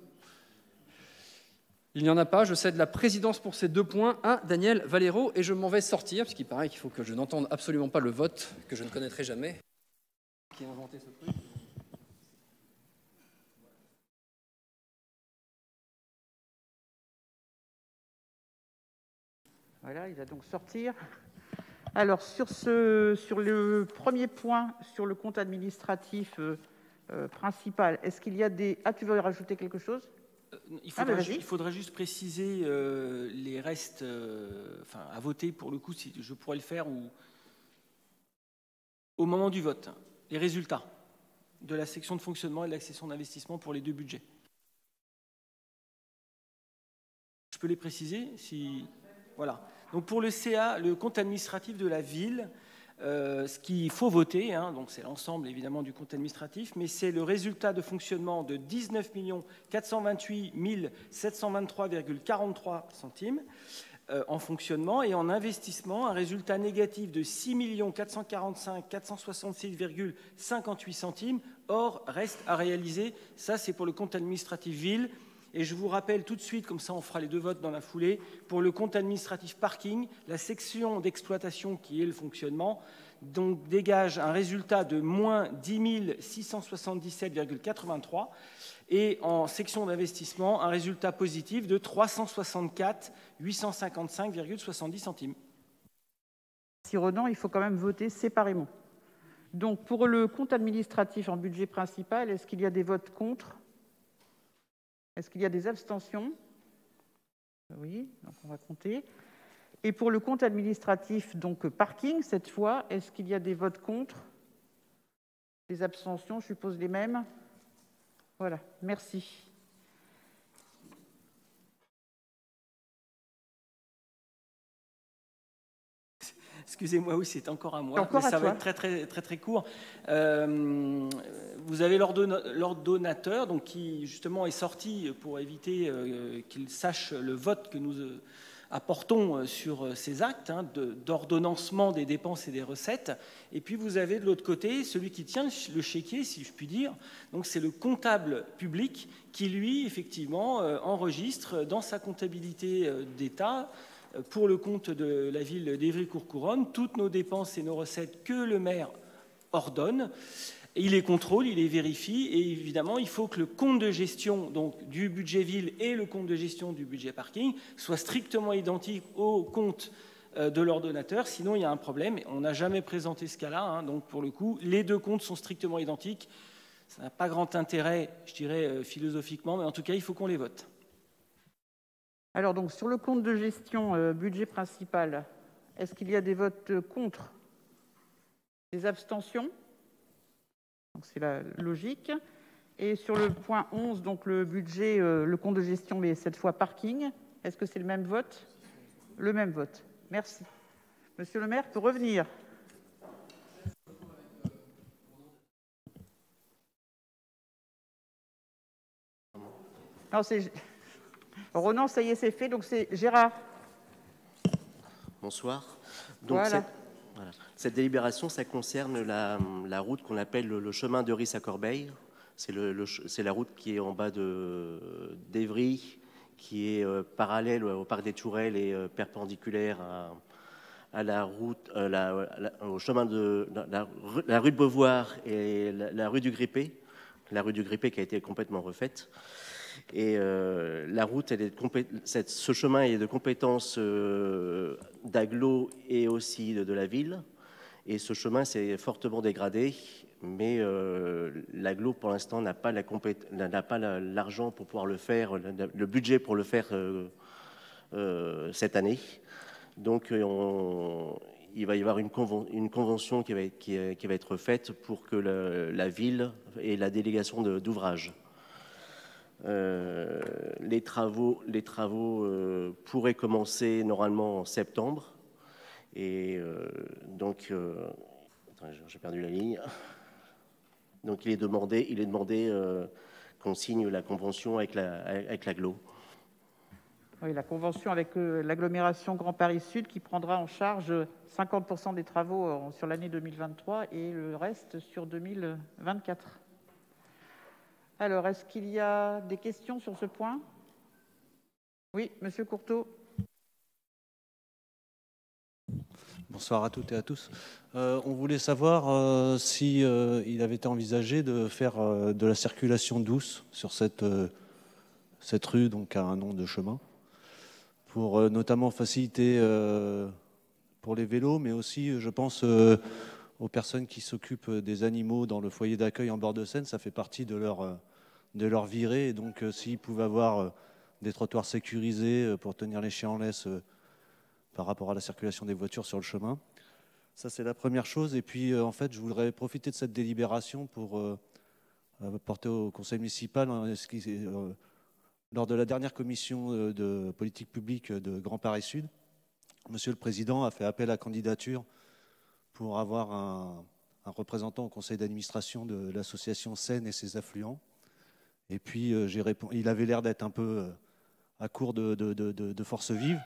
Il n'y en a pas, je cède la présidence pour ces 2 points à Daniel Valero et je m'en vais sortir, parce qu'il paraît qu'il faut que je n'entende absolument pas le vote, que je ne connaîtrai jamais. Qui a inventé ce truc? Voilà, il va donc sortir. Alors, sur le premier point, sur le compte administratif principal, est-ce qu'il y a des... Ah, tu veux rajouter quelque chose? Il faudrait juste préciser les restes à voter, pour le coup, si je pourrais le faire, ou au moment du vote, les résultats de la section de fonctionnement et de l'accession d'investissement pour les 2 budgets. Je peux les préciser si... Voilà. Donc pour le CA, le compte administratif de la ville, ce qu'il faut voter, donc c'est l'ensemble évidemment du compte administratif, mais c'est le résultat de fonctionnement de 19 428 723,43 centimes en fonctionnement, et en investissement, un résultat négatif de 6 445 466,58 centimes, hors reste à réaliser. Ça, c'est pour le compte administratif ville. Et je vous rappelle tout de suite, comme ça on fera les deux votes dans la foulée, pour le compte administratif parking, la section d'exploitation qui est le fonctionnement, donc dégage un résultat de moins 10 677,83 et en section d'investissement, un résultat positif de 364 855,70 centimes. Si Renan, il faut quand même voter séparément. Donc, pour le compte administratif en budget principal, est-ce qu'il y a des votes contre? Est-ce qu'il y a des abstentions? Oui, donc on va compter. Et pour le compte administratif, donc parking, cette fois, est-ce qu'il y a des votes contre? Des abstentions, je suppose les mêmes. Voilà, merci. Excusez-moi, oui, c'est encore à moi, Encore mais à ça toi. va être très court. Vous avez l'ordonnateur, donc qui justement est sorti pour éviter qu'il sache le vote que nous apportons sur ces actes d'ordonnancement des dépenses et des recettes. Et puis vous avez de l'autre côté celui qui tient le chéquier, si je puis dire. Donc c'est le comptable public qui, lui, effectivement, enregistre dans sa comptabilité d'État, pour le compte de la ville d'Évry-Courcouronnes, toutes nos dépenses et nos recettes que le maire ordonne. Et il les contrôle, il les vérifie, et évidemment, il faut que le compte de gestion donc, du budget ville et le compte de gestion du budget parking soient strictement identiques au compte de l'ordonnateur, sinon il y a un problème. On n'a jamais présenté ce cas-là, donc pour le coup, les deux comptes sont strictement identiques. Ça n'a pas grand intérêt, je dirais, philosophiquement, mais en tout cas, il faut qu'on les vote. Alors, donc, sur le compte de gestion budget principal, est-ce qu'il y a des votes contre? Des abstentions? Donc, c'est la logique. Et sur le point 11, donc le budget, le compte de gestion, mais cette fois parking, est-ce que c'est le même vote? Le même vote. Merci. Monsieur le maire peut revenir. Non, c'est... Ronan, ça y est, c'est fait, donc c'est Gérard. Bonsoir. Donc voilà. Cette délibération, ça concerne la route qu'on appelle le chemin de Ris à Corbeil. C'est la route qui est en bas d'Évry, qui est parallèle au parc des Tourelles et perpendiculaire à la route, au chemin de la rue de Beauvoir et la rue du Grippé. La rue du Grippé qui a été complètement refaite. Et la route, ce chemin est de compétence d'Aglo et aussi de la ville. Et ce chemin s'est fortement dégradé, mais l'Aglo, pour l'instant, n'a pas l'argent pour pouvoir le faire, le budget pour le faire cette année. Donc, il va y avoir une convention qui va être faite pour que la ville ait la délégation d'ouvrage. Les travaux pourraient commencer normalement en septembre. Et donc, j'ai perdu la ligne. Donc, il est demandé qu'on signe la convention avec l'Aglo. Oui, la convention avec l'agglomération Grand Paris Sud qui prendra en charge 50% des travaux sur l'année 2023 et le reste sur 2024. Alors, est-ce qu'il y a des questions sur ce point? Oui, Monsieur Courteau. Bonsoir à toutes et à tous. On voulait savoir si il avait été envisagé de faire de la circulation douce sur cette rue, donc à un nom de chemin, pour notamment faciliter pour les vélos, mais aussi, je pense, aux personnes qui s'occupent des animaux dans le foyer d'accueil en bord de Seine. Ça fait partie de leur virée. Et donc, s'ils pouvaient avoir des trottoirs sécurisés pour tenir les chiens en laisse par rapport à la circulation des voitures sur le chemin. Ça, c'est la première chose. Et puis, en fait, je voudrais profiter de cette délibération pour porter au conseil municipal, lors de la dernière commission de politique publique de Grand Paris Sud, Monsieur le Président a fait appel à candidature pour avoir un représentant au conseil d'administration de l'association Seine et ses affluents. Et puis, il avait l'air d'être un peu à court de forces vives.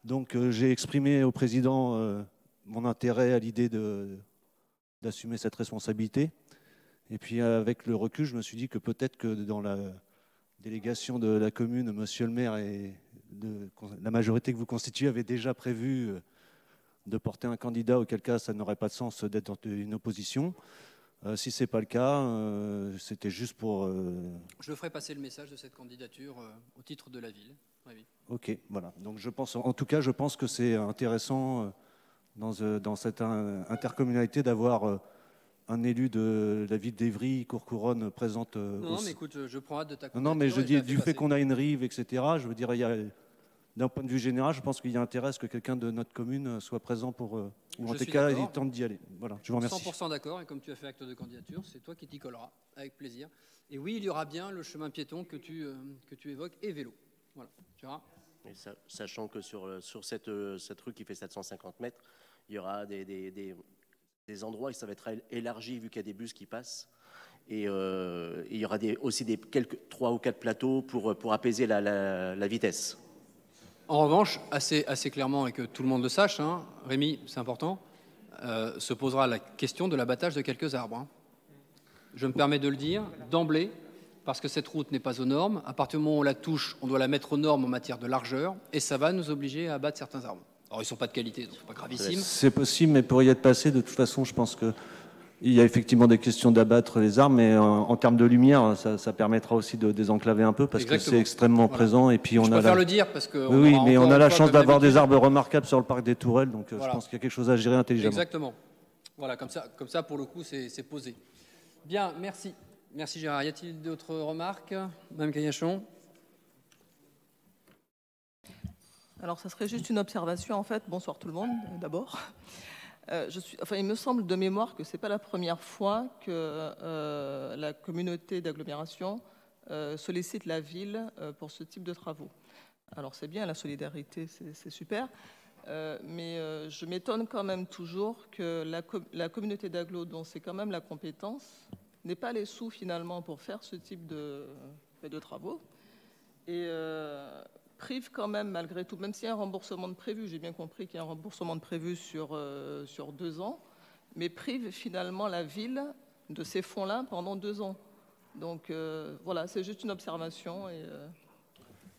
Donc, j'ai exprimé au président mon intérêt à l'idée d'assumer cette responsabilité. Et puis, avec le recul, je me suis dit que peut-être que dans délégation de la commune, monsieur le maire et la majorité que vous constituez avait déjà prévu de porter un candidat, auquel cas ça n'aurait pas de sens d'être dans une opposition. Si ce n'est pas le cas, c'était juste pour... Je ferai passer le message de cette candidature au titre de la ville. Oui. Ok, voilà. Donc je pense, en tout cas, je pense que c'est intéressant dans cette intercommunalité d'avoir un élu de la ville d'Évry, Courcouronnes, présente. Non, mais écoute, je prends hâte de ta candidature. Non, mais je dis du fait qu'on a une rive, etc. Je veux dire, il y a... D'un point de vue général, je pense qu'il y a intérêt à ce que quelqu'un de notre commune soit présent pour, ou en tout cas, il tente d'y aller. Voilà, je vous remercie. 100% d'accord, et comme tu as fait acte de candidature, c'est toi qui t'y colleras, avec plaisir. Et oui, il y aura bien le chemin piéton que tu évoques, et vélo. Voilà, tu verras. Et sachant que sur cette rue qui fait 750 mètres, il y aura des endroits où ça va être élargi vu qu'il y a des bus qui passent. Et il y aura aussi quelques 3 ou 4 plateaux pour apaiser la vitesse. En revanche, assez clairement, et que tout le monde le sache, hein, Rémi, c'est important, se posera la question de l'abattage de quelques arbres. Hein. Je me permets de le dire d'emblée, parce que cette route n'est pas aux normes. À partir du moment où on la touche, on doit la mettre aux normes en matière de largeur, et ça va nous obliger à abattre certains arbres. Alors, ils ne sont pas de qualité, donc ce n'est pas gravissime. C'est possible, mais pour y être passé, de toute façon, je pense que il y a effectivement des questions d'abattre les arbres, mais en termes de lumière, ça permettra aussi de désenclaver un peu, parce Exactement. Que c'est extrêmement présent. Et puis je préfère le dire, parce que... Oui, mais on a la chance d'avoir des arbres remarquables sur le parc des Tourelles, donc je pense qu'il y a quelque chose à gérer intelligemment. Exactement. Voilà, comme ça pour le coup, c'est posé. Bien, merci. Merci Gérard. Y a-t-il d'autres remarques? Madame Caillaschon? Alors, ça serait juste une observation, en fait. Bonsoir tout le monde, d'abord. Il me semble de mémoire que ce n'est pas la première fois que la communauté d'agglomération sollicite la ville pour ce type de travaux. Alors c'est bien, la solidarité, c'est super, mais je m'étonne quand même toujours que la communauté d'agglo, dont c'est quand même la compétence, n'ait pas les sous finalement pour faire ce type de travaux. Et prive quand même, malgré tout, même s'il y a un remboursement de prévu, j'ai bien compris qu'il y a un remboursement de prévu sur 2 ans, mais prive finalement la ville de ces fonds-là pendant 2 ans. Donc voilà, c'est juste une observation.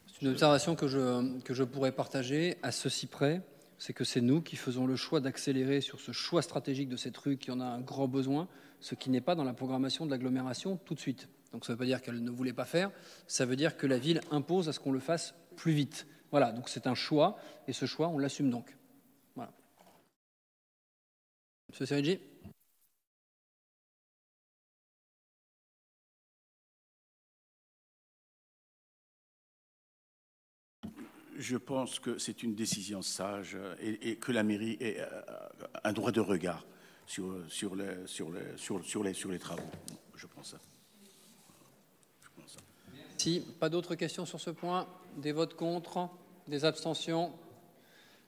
C'est une observation que je pourrais partager à ceci près, c'est que c'est nous qui faisons le choix d'accélérer sur ce choix stratégique de cette rue qui en a un grand besoin, ce qui n'est pas dans la programmation de l'agglomération tout de suite. Donc ça ne veut pas dire qu'elle ne voulait pas faire, ça veut dire que la ville impose à ce qu'on le fasse plus vite. Voilà, donc c'est un choix, et ce choix, on l'assume donc. Voilà. Monsieur Serigi. Je pense que c'est une décision sage et que la mairie a un droit de regard sur les travaux. Je pense ça. Si, pas d'autres questions sur ce point? Des votes contre? Des abstentions?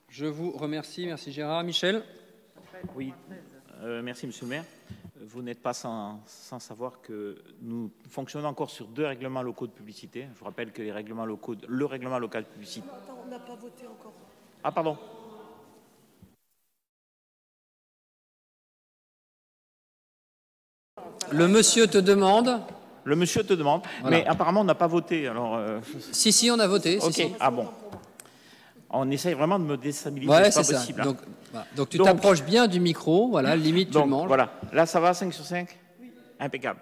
Je vous remercie. Merci Gérard. Michel? Oui, merci Monsieur le maire. Vous n'êtes pas sans savoir que nous fonctionnons encore sur 2 règlements locaux de publicité. Je vous rappelle que le règlement local de publicité... Attends, on n'a pas voté encore. Ah, pardon. Le monsieur te demande... Le monsieur te demande, voilà. Mais apparemment on n'a pas voté. Alors, Si, on a voté. Ok, si. Ah bon. On essaye vraiment de me déstabiliser, ouais, c'est pas possible. Ça. Donc tu t'approches bien du micro, voilà, limite tu le manges. Voilà, là ça va, 5 sur 5 ? Oui. Impeccable.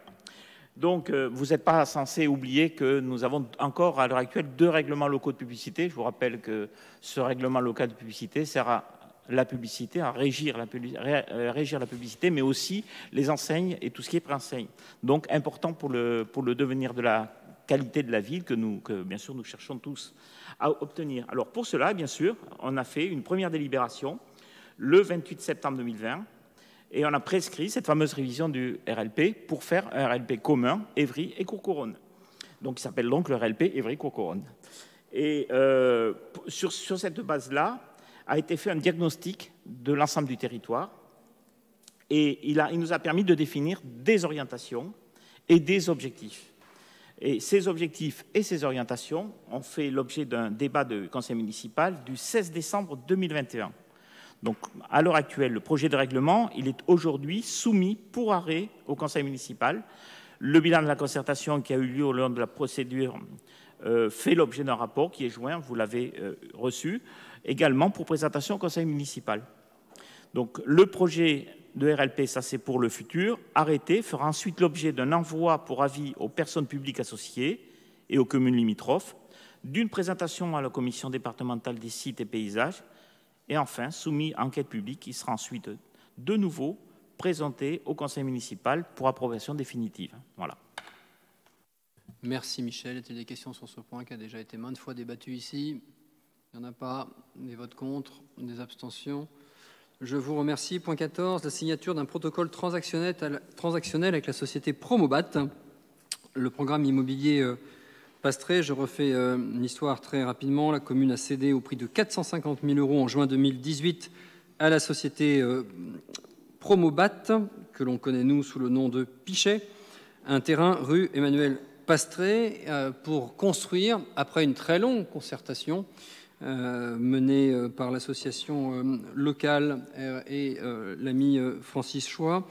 Donc vous n'êtes pas censé oublier que nous avons encore à l'heure actuelle 2 règlements locaux de publicité. Je vous rappelle que ce règlement local de publicité sert à la publicité, à régir la publicité, mais aussi les enseignes et tout ce qui est préenseigne. Donc important pour le devenir de la qualité de la ville que bien sûr nous cherchons tous à obtenir. Alors pour cela, bien sûr, on a fait une première délibération le 28 septembre 2020 et on a prescrit cette fameuse révision du RLP pour faire un RLP commun Évry et Courcouronnes. Donc il s'appelle donc le RLP Évry-Courcouronnes. Et sur cette base-là, a été fait un diagnostic de l'ensemble du territoire et il nous a permis de définir des orientations et des objectifs. Et ces objectifs et ces orientations ont fait l'objet d'un débat de conseil municipal du 16 décembre 2021. Donc, à l'heure actuelle, le projet de règlement, il est aujourd'hui soumis pour arrêt au conseil municipal. Le bilan de la concertation qui a eu lieu au long de la procédure fait l'objet d'un rapport qui est joint, vous l'avez reçu, également pour présentation au conseil municipal. Donc le projet de RLP, ça c'est pour le futur, arrêté, fera ensuite l'objet d'un envoi pour avis aux personnes publiques associées et aux communes limitrophes, d'une présentation à la commission départementale des sites et paysages, et enfin soumis à enquête publique qui sera ensuite de nouveau présenté au conseil municipal pour approbation définitive. Voilà. Merci Michel. Y a-t-il des questions sur ce point qui a déjà été maintes fois débattu ici? Il n'y en a pas. Des votes contre, des abstentions. Je vous remercie. Point 14, la signature d'un protocole transactionnel avec la société Promobat. Le programme immobilier Pastré, je refais une histoire très rapidement. La commune a cédé au prix de 450 000 € en juin 2018 à la société Promobat, que l'on connaît nous sous le nom de Pichet, un terrain rue Emmanuel Pastré pour construire, après une très longue concertation menée par l'association locale et l'ami Francis Choix,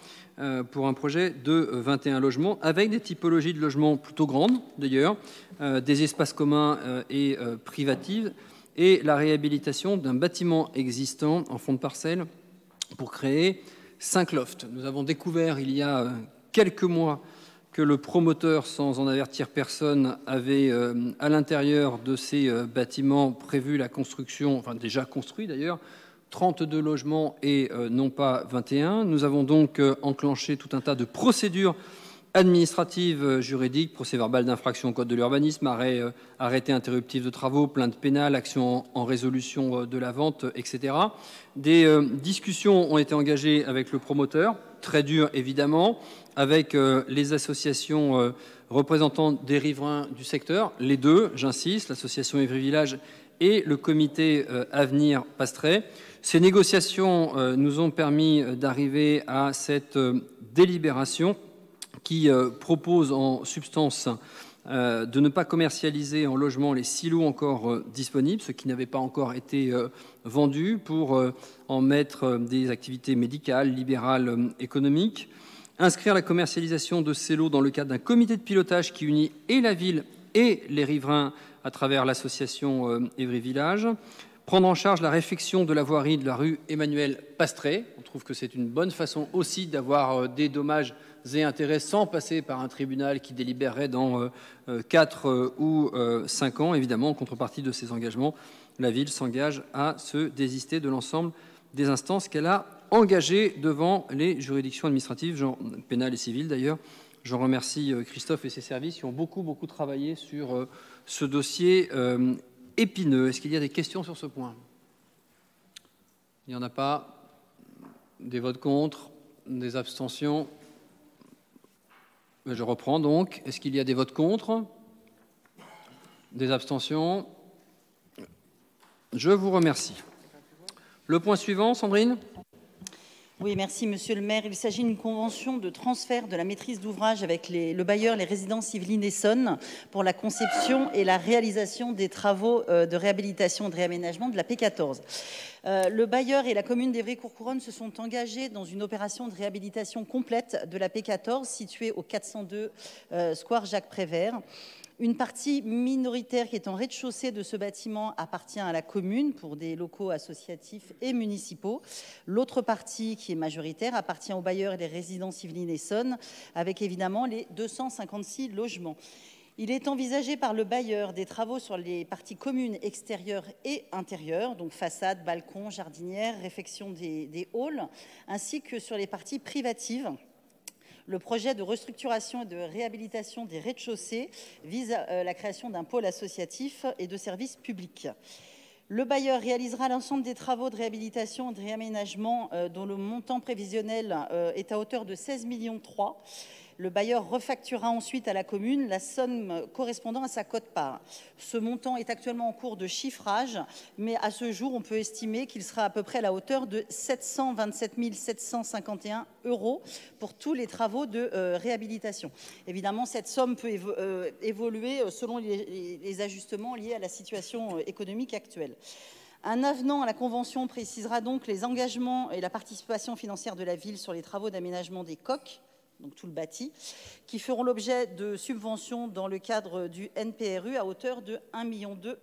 pour un projet de 21 logements, avec des typologies de logements plutôt grandes d'ailleurs, des espaces communs et privatifs, et la réhabilitation d'un bâtiment existant en fond de parcelle pour créer 5 lofts. Nous avons découvert il y a quelques mois que le promoteur, sans en avertir personne, avait à l'intérieur de ces bâtiments prévu la construction, enfin déjà construit d'ailleurs, 32 logements et non pas 21. Nous avons donc enclenché tout un tas de procédures administratives, juridiques, procès-verbal d'infraction au code de l'urbanisme, arrêté interruptif de travaux, plainte pénale, action en résolution de la vente, etc. Des discussions ont été engagées avec le promoteur, très dures évidemment, avec les associations représentantes des riverains du secteur, les deux, j'insiste, l'association Évry Village et le comité Avenir Pastré. Ces négociations nous ont permis d'arriver à cette délibération qui propose en substance de ne pas commercialiser en logement les 6 lots encore disponibles, ceux qui n'avaient pas encore été vendus, pour en mettre des activités médicales, libérales, économiques. Inscrire la commercialisation de ces lots dans le cadre d'un comité de pilotage qui unit et la ville et les riverains à travers l'association Évry Village. Prendre en charge la réfection de la voirie de la rue Emmanuel Pastré. On trouve que c'est une bonne façon aussi d'avoir des dommages et intérêts sans passer par un tribunal qui délibérerait dans 4 ou 5 ans. Évidemment, en contrepartie de ces engagements, la ville s'engage à se désister de l'ensemble des instances qu'elle a engagées devant les juridictions administratives, pénales et civiles d'ailleurs. Je remercie Christophe et ses services qui ont beaucoup travaillé sur ce dossier épineux. Est-ce qu'il y a des questions sur ce point? Il n'y en a pas. Des votes contre, des abstentions. Je reprends donc. Est-ce qu'il y a des votes contre? Des abstentions? Je vous remercie. Le point suivant, Sandrine? Oui, merci Monsieur le maire. Il s'agit d'une convention de transfert de la maîtrise d'ouvrage avec le bailleur, les résidences Yvelines Essonnes, pour la conception et la réalisation des travaux de réhabilitation et de réaménagement de la P14. Le bailleur et la commune d'Évry-Courcouronnes se sont engagés dans une opération de réhabilitation complète de la P14 située au 402 square Jacques Prévert. Une partie minoritaire qui est en rez-de-chaussée de ce bâtiment appartient à la commune pour des locaux associatifs et municipaux. L'autre partie, qui est majoritaire, appartient aux bailleurs et les résidences Yvelines Essonnes, avec évidemment les 256 logements. Il est envisagé par le bailleur des travaux sur les parties communes extérieures et intérieures, donc façade, balcon, jardinière, réfection des halls, ainsi que sur les parties privatives. Le projet de restructuration et de réhabilitation des rez-de-chaussée vise la création d'un pôle associatif et de services publics. Le bailleur réalisera l'ensemble des travaux de réhabilitation et de réaménagement dont le montant prévisionnel est à hauteur de 16,3 millions. Le bailleur refacturera ensuite à la commune la somme correspondant à sa quote-part. Ce montant est actuellement en cours de chiffrage, mais à ce jour, on peut estimer qu'il sera à peu près à la hauteur de 727 751 € pour tous les travaux de réhabilitation. Évidemment, cette somme peut évoluer selon les ajustements liés à la situation économique actuelle. Un avenant à la convention précisera donc les engagements et la participation financière de la ville sur les travaux d'aménagement des coques donc tout le bâti, qui feront l'objet de subventions dans le cadre du NPRU à hauteur de 1,2 million d'euros.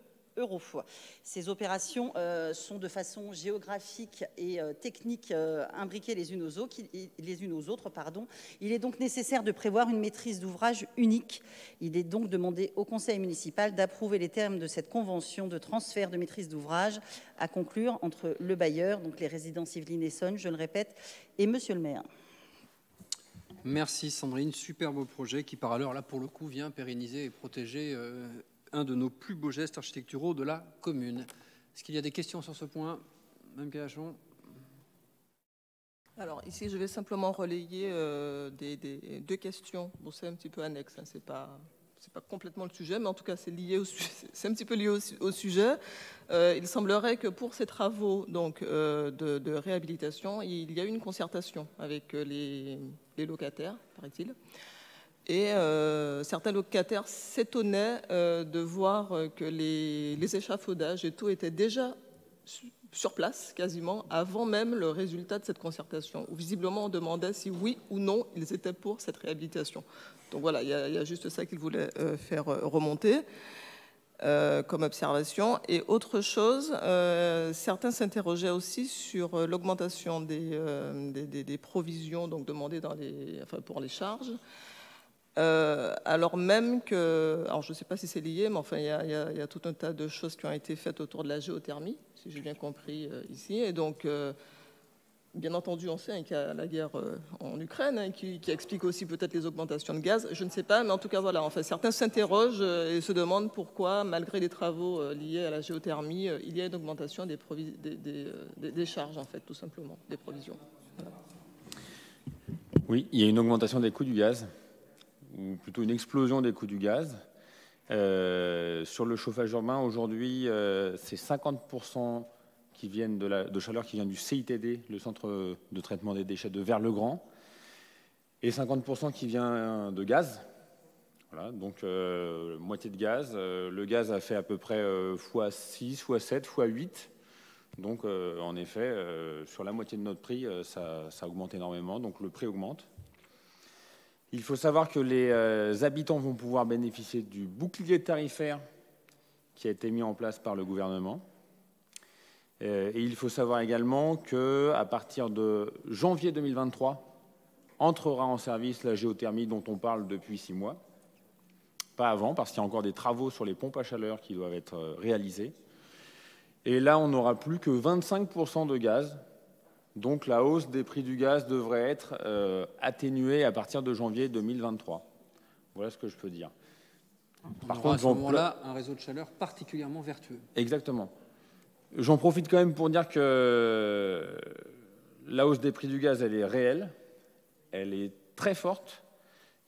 Ces opérations sont de façon géographique et technique imbriquées les unes aux autres. Il est donc nécessaire de prévoir une maîtrise d'ouvrage unique. Il est donc demandé au conseil municipal d'approuver les termes de cette convention de transfert de maîtrise d'ouvrage à conclure entre le bailleur, donc les résidences Yvelines Essonnes, je le répète, et monsieur le maire. Merci Sandrine, superbe projet qui par ailleurs là pour le coup vient pérenniser et protéger un de nos plus beaux gestes architecturaux de la commune. Est-ce qu'il y a des questions sur ce point, Mme Calachon? Alors ici, je vais simplement relayer deux questions. Bon, c'est un petit peu annexe, hein, c'est pas complètement le sujet, mais en tout cas, c'est lié au sujet. C'est un petit peu lié au sujet. Il semblerait que pour ces travaux donc de réhabilitation, il y a eu une concertation avec les locataires, paraît-il. Et certains locataires s'étonnaient de voir que les échafaudages et tout étaient déjà sur place, quasiment, avant même le résultat de cette concertation, où visiblement on demandait si oui ou non ils étaient pour cette réhabilitation. Donc voilà, il y a juste ça qu'ils voulaient faire remonter comme observation. Et autre chose, certains s'interrogeaient aussi sur l'augmentation des provisions donc demandées pour les charges. Alors même que, alors je ne sais pas si c'est lié, mais enfin il y a tout un tas de choses qui ont été faites autour de la géothermie, si j'ai bien compris ici. Et donc, bien entendu, on sait qu'il y a la guerre en Ukraine, hein, qui explique aussi peut-être les augmentations de gaz. Je ne sais pas, mais en tout cas voilà. Enfin, certains s'interrogent et se demandent pourquoi, malgré les travaux liés à la géothermie, il y a une augmentation des charges, en fait, tout simplement, des provisions. Voilà. Oui, il y a une augmentation des coûts du gaz, ou plutôt une explosion des coûts du gaz. Sur le chauffage urbain, aujourd'hui, c'est 50% qui viennent de chaleur qui vient du CITD, le centre de traitement des déchets de Vers-le-Grand, et 50% qui vient de gaz. Voilà, donc moitié de gaz. Le gaz a fait à peu près x6, x7, x8. Donc en effet, sur la moitié de notre prix, ça augmente énormément, donc le prix augmente. Il faut savoir que les habitants vont pouvoir bénéficier du bouclier tarifaire qui a été mis en place par le gouvernement. Et il faut savoir également qu'à partir de janvier 2023, entrera en service la géothermie dont on parle depuis 6 mois. Pas avant, parce qu'il y a encore des travaux sur les pompes à chaleur qui doivent être réalisés. Et là, on n'aura plus que 25% de gaz. Donc la hausse des prix du gaz devrait être atténuée à partir de janvier 2023. Voilà ce que je peux dire. Par contre, à ce moment-là, un réseau de chaleur particulièrement vertueux. Exactement. J'en profite quand même pour dire que la hausse des prix du gaz, elle est réelle, elle est très forte,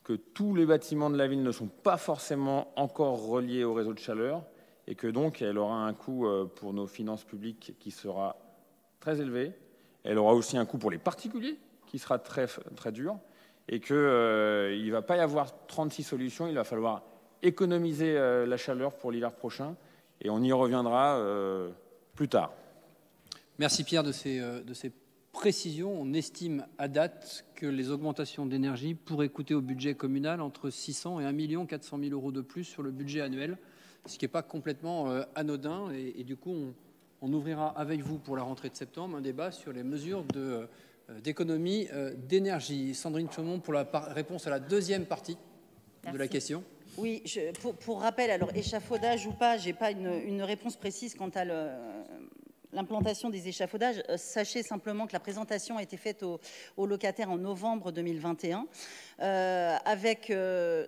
que tous les bâtiments de la ville ne sont pas forcément encore reliés au réseau de chaleur et que donc elle aura un coût pour nos finances publiques qui sera très élevé. Elle aura aussi un coût pour les particuliers qui sera très, très dur et qu'il ne va pas y avoir 36 solutions. Il va falloir économiser la chaleur pour l'hiver prochain et on y reviendra plus tard. Merci Pierre de ces précisions. On estime à date que les augmentations d'énergie pourraient coûter au budget communal entre 600 et 1 400 000 € de plus sur le budget annuel, ce qui n'est pas complètement anodin et du coup on ouvrira avec vous pour la rentrée de septembre un débat sur les mesures d'économie d'énergie. Sandrine Chaumont pour la réponse à la deuxième partie de la question. Oui, pour rappel, alors échafaudage ou pas, je n'ai pas une réponse précise quant à l'implantation des échafaudages. Sachez simplement que la présentation a été faite aux locataires en novembre 2021, avec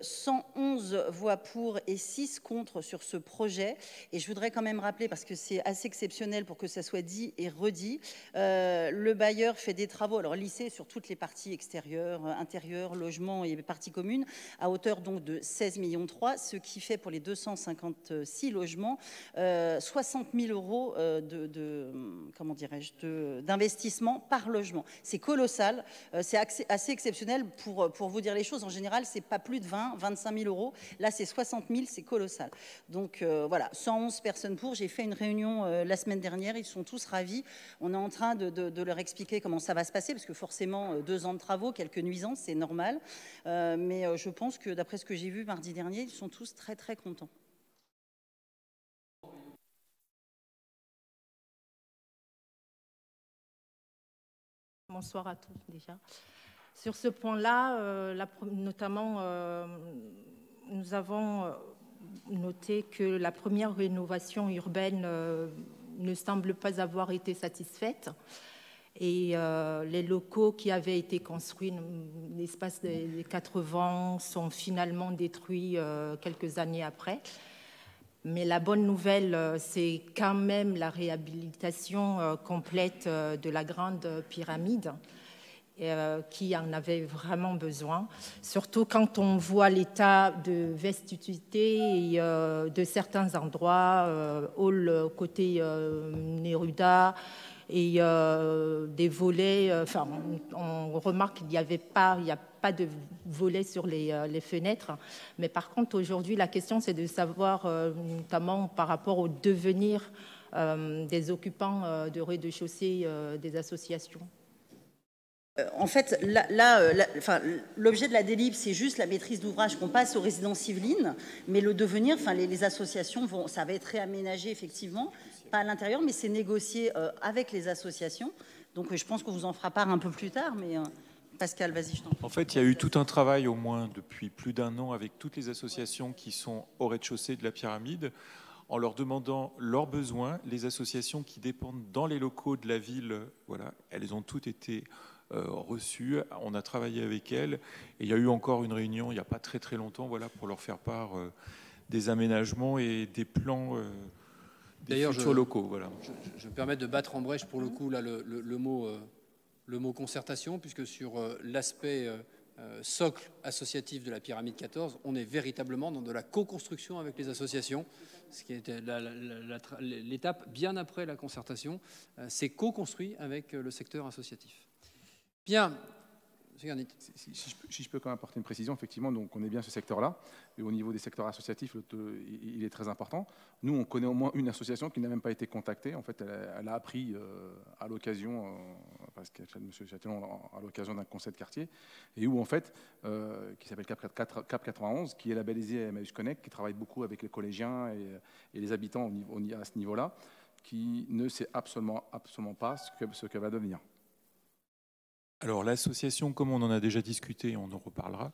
111 voix pour et 6 contre sur ce projet. Et je voudrais quand même rappeler, parce que c'est assez exceptionnel pour que ça soit dit et redit, le bailleur fait des travaux, alors lissés sur toutes les parties extérieures, intérieures, logements et parties communes, à hauteur donc de 16,3 millions, ce qui fait pour les 256 logements 60 000 € comment dirais-je, d'investissement par logement. C'est colossal, c'est assez exceptionnel pour vous dire les choses. En général, c'est pas plus de 20, 25 000 euros. Là, c'est 60 000, c'est colossal. Donc voilà, 111 personnes pour. J'ai fait une réunion la semaine dernière, ils sont tous ravis. On est en train de leur expliquer comment ça va se passer, parce que forcément, 2 ans de travaux, quelques nuisances, c'est normal. Mais je pense que d'après ce que j'ai vu mardi dernier, ils sont tous très très contents. Bonsoir à tous déjà. Sur ce point-là, notamment, nous avons noté que la première rénovation urbaine ne semble pas avoir été satisfaite. Et les locaux qui avaient été construits, l'espace des 80, sont finalement détruits quelques années après. Mais la bonne nouvelle, c'est quand même la réhabilitation complète de la Grande Pyramide, qui en avait vraiment besoin, surtout quand on voit l'état de vetusté de certains endroits, hall côté Neruda, et des volets, enfin, on remarque qu'il n'y a pas de volets sur les fenêtres. Mais par contre, aujourd'hui, la question, c'est de savoir, notamment par rapport au devenir des occupants de rez-de-chaussée des associations. En fait, l'objet de la délib, c'est juste la maîtrise d'ouvrage qu'on passe aux résidences Yvelines, mais le devenir, les associations, ça va être réaménagé effectivement, pas à l'intérieur, mais c'est négocié avec les associations. Donc je pense qu'on vous en fera part un peu plus tard, mais Pascal, vas-y, je t'en prie. En fait, il y a eu tout un travail au moins depuis plus d'1 an avec toutes les associations qui sont au rez-de-chaussée de la pyramide, en leur demandant leurs besoins. Les associations qui dépendent dans les locaux de la ville, voilà, elles ont toutes été reçues. On a travaillé avec elles. Et il y a eu encore une réunion il n'y a pas très longtemps, voilà, pour leur faire part des aménagements et des plans des futurs locaux. Voilà. Je me permets de battre en brèche pour le coup là, le mot concertation, puisque sur l'aspect socle associatif de la pyramide 14, on est véritablement dans de la co-construction avec les associations, ce qui était l'étape bien après la concertation. C'est co-construit avec le secteur associatif. Bien. Si je peux quand même apporter une précision, effectivement, donc on est bien ce secteur-là, et au niveau des secteurs associatifs, il est très important. Nous, on connaît au moins une association qui n'a même pas été contactée. En fait, elle a appris à l'occasion, parce que M. Châtillon, à l'occasion d'un conseil de quartier, et où en fait, qui s'appelle Cap 91, qui est labellisé Emmaüs Connect, qui travaille beaucoup avec les collégiens et les habitants à ce niveau-là, qui ne sait absolument pas ce que va devenir. Alors l'association, comme on en a déjà discuté, on en reparlera,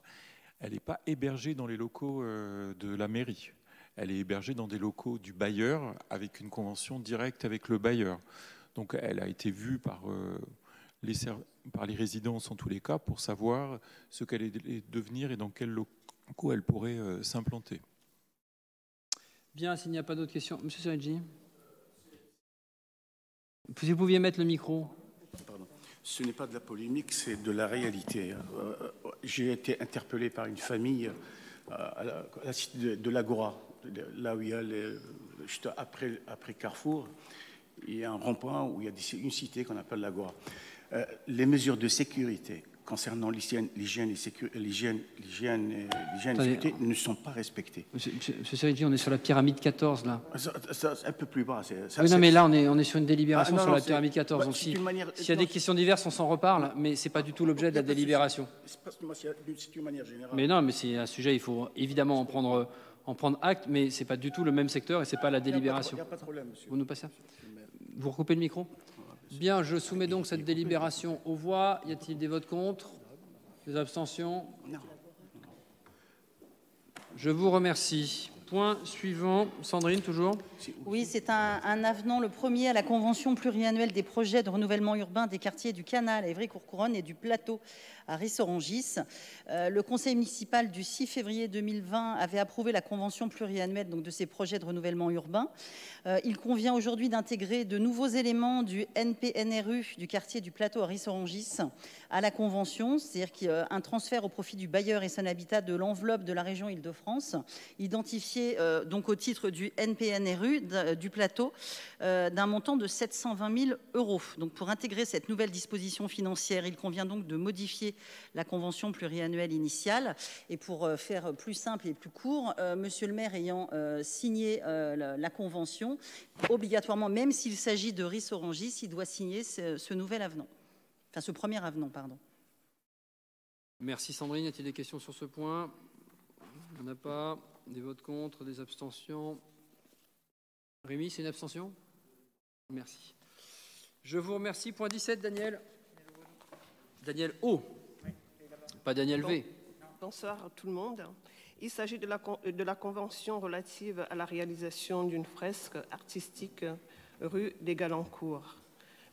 elle n'est pas hébergée dans les locaux de la mairie. Elle est hébergée dans des locaux du bailleur avec une convention directe avec le bailleur. Donc elle a été vue par les résidences en tous les cas pour savoir ce qu'elle allait devenir et dans quels locaux elle pourrait s'implanter. Bien, s'il n'y a pas d'autres questions. Monsieur Sergi, si vous pouviez mettre le micro. Pardon. Ce n'est pas de la polémique, c'est de la réalité. J'ai été interpellé par une famille à la cité de l'Agora, là où il y a juste après Carrefour, il y a un rond-point où il y a une cité qu'on appelle l'Agora. Les mesures de sécurité concernant l'hygiène et la sécurité ne sont pas respectées. Monsieur Sergi, on est sur la pyramide 14, là. Un peu plus bas. Oui, non, mais là, on est sur une délibération sur la pyramide 14. Donc, s'il y a des questions diverses, on s'en reparle, mais ce n'est pas du tout l'objet de la délibération. C'est une manière générale. Mais non, mais c'est un sujet, il faut évidemment en prendre acte, mais ce n'est pas du tout le même secteur et ce n'est pas la délibération. Il n'y a pas de problème, monsieur. Vous nous passez? Vous recoupez le micro? Bien, je soumets donc cette délibération aux voix. Y a-t-il des votes contre? Des abstentions? Non. Je vous remercie. Point suivant. Sandrine, toujours? Oui, c'est un avenant, le premier, à la convention pluriannuelle des projets de renouvellement urbain des quartiers du Canal à Évry-Courcouronnes et du Plateau à Ris-Orangis. Le conseil municipal du 6 février 2020 avait approuvé la convention pluriannuelle donc, de ces projets de renouvellement urbain. Il convient aujourd'hui d'intégrer de nouveaux éléments du NPNRU du quartier du Plateau à Ris-Orangis à la convention, c'est-à-dire qu'un transfert au profit du bailleur Essonne Habitat de l'enveloppe de la région Île-de-France, identifiée donc au titre du NPNRU du plateau, d'un montant de 720 000 €. Donc pour intégrer cette nouvelle disposition financière, il convient donc de modifier la convention pluriannuelle initiale. Et pour faire plus simple et plus court, Monsieur le maire ayant signé la convention, obligatoirement, même s'il s'agit de Ris-Orangis, il doit signer ce nouvel avenant. Enfin, ce premier avenant, pardon. Merci Sandrine. Y a-t-il des questions sur ce point? Il n'y en a pas. Des votes contre, des abstentions. Rémi, c'est une abstention? Merci. Je vous remercie. Point 17, Daniel. Daniel O. Pas Daniel V. Bonsoir à tout le monde. Il s'agit de la convention relative à la réalisation d'une fresque artistique rue des Galancours.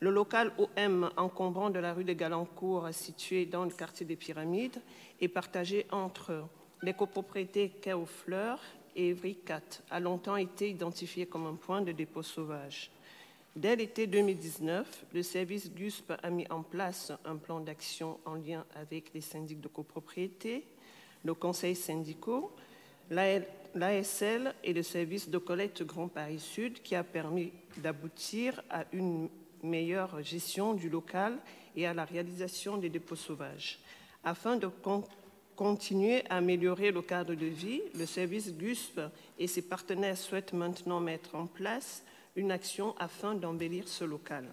Le local OM encombrant de la rue des Galancours, situé dans le quartier des Pyramides, est partagé entre les copropriétés Quai aux Fleurs et Évry 4, a longtemps été identifié comme un point de dépôt sauvage. Dès l'été 2019, le service GUSP a mis en place un plan d'action en lien avec les syndics de copropriété, le conseil syndicaux, l'ASL et le service de collecte Grand Paris Sud, qui a permis d'aboutir à une meilleure gestion du local et à la réalisation des dépôts sauvages. Afin de continuer à améliorer le cadre de vie, le service GUSP et ses partenaires souhaitent maintenant mettre en place une action afin d'embellir ce local.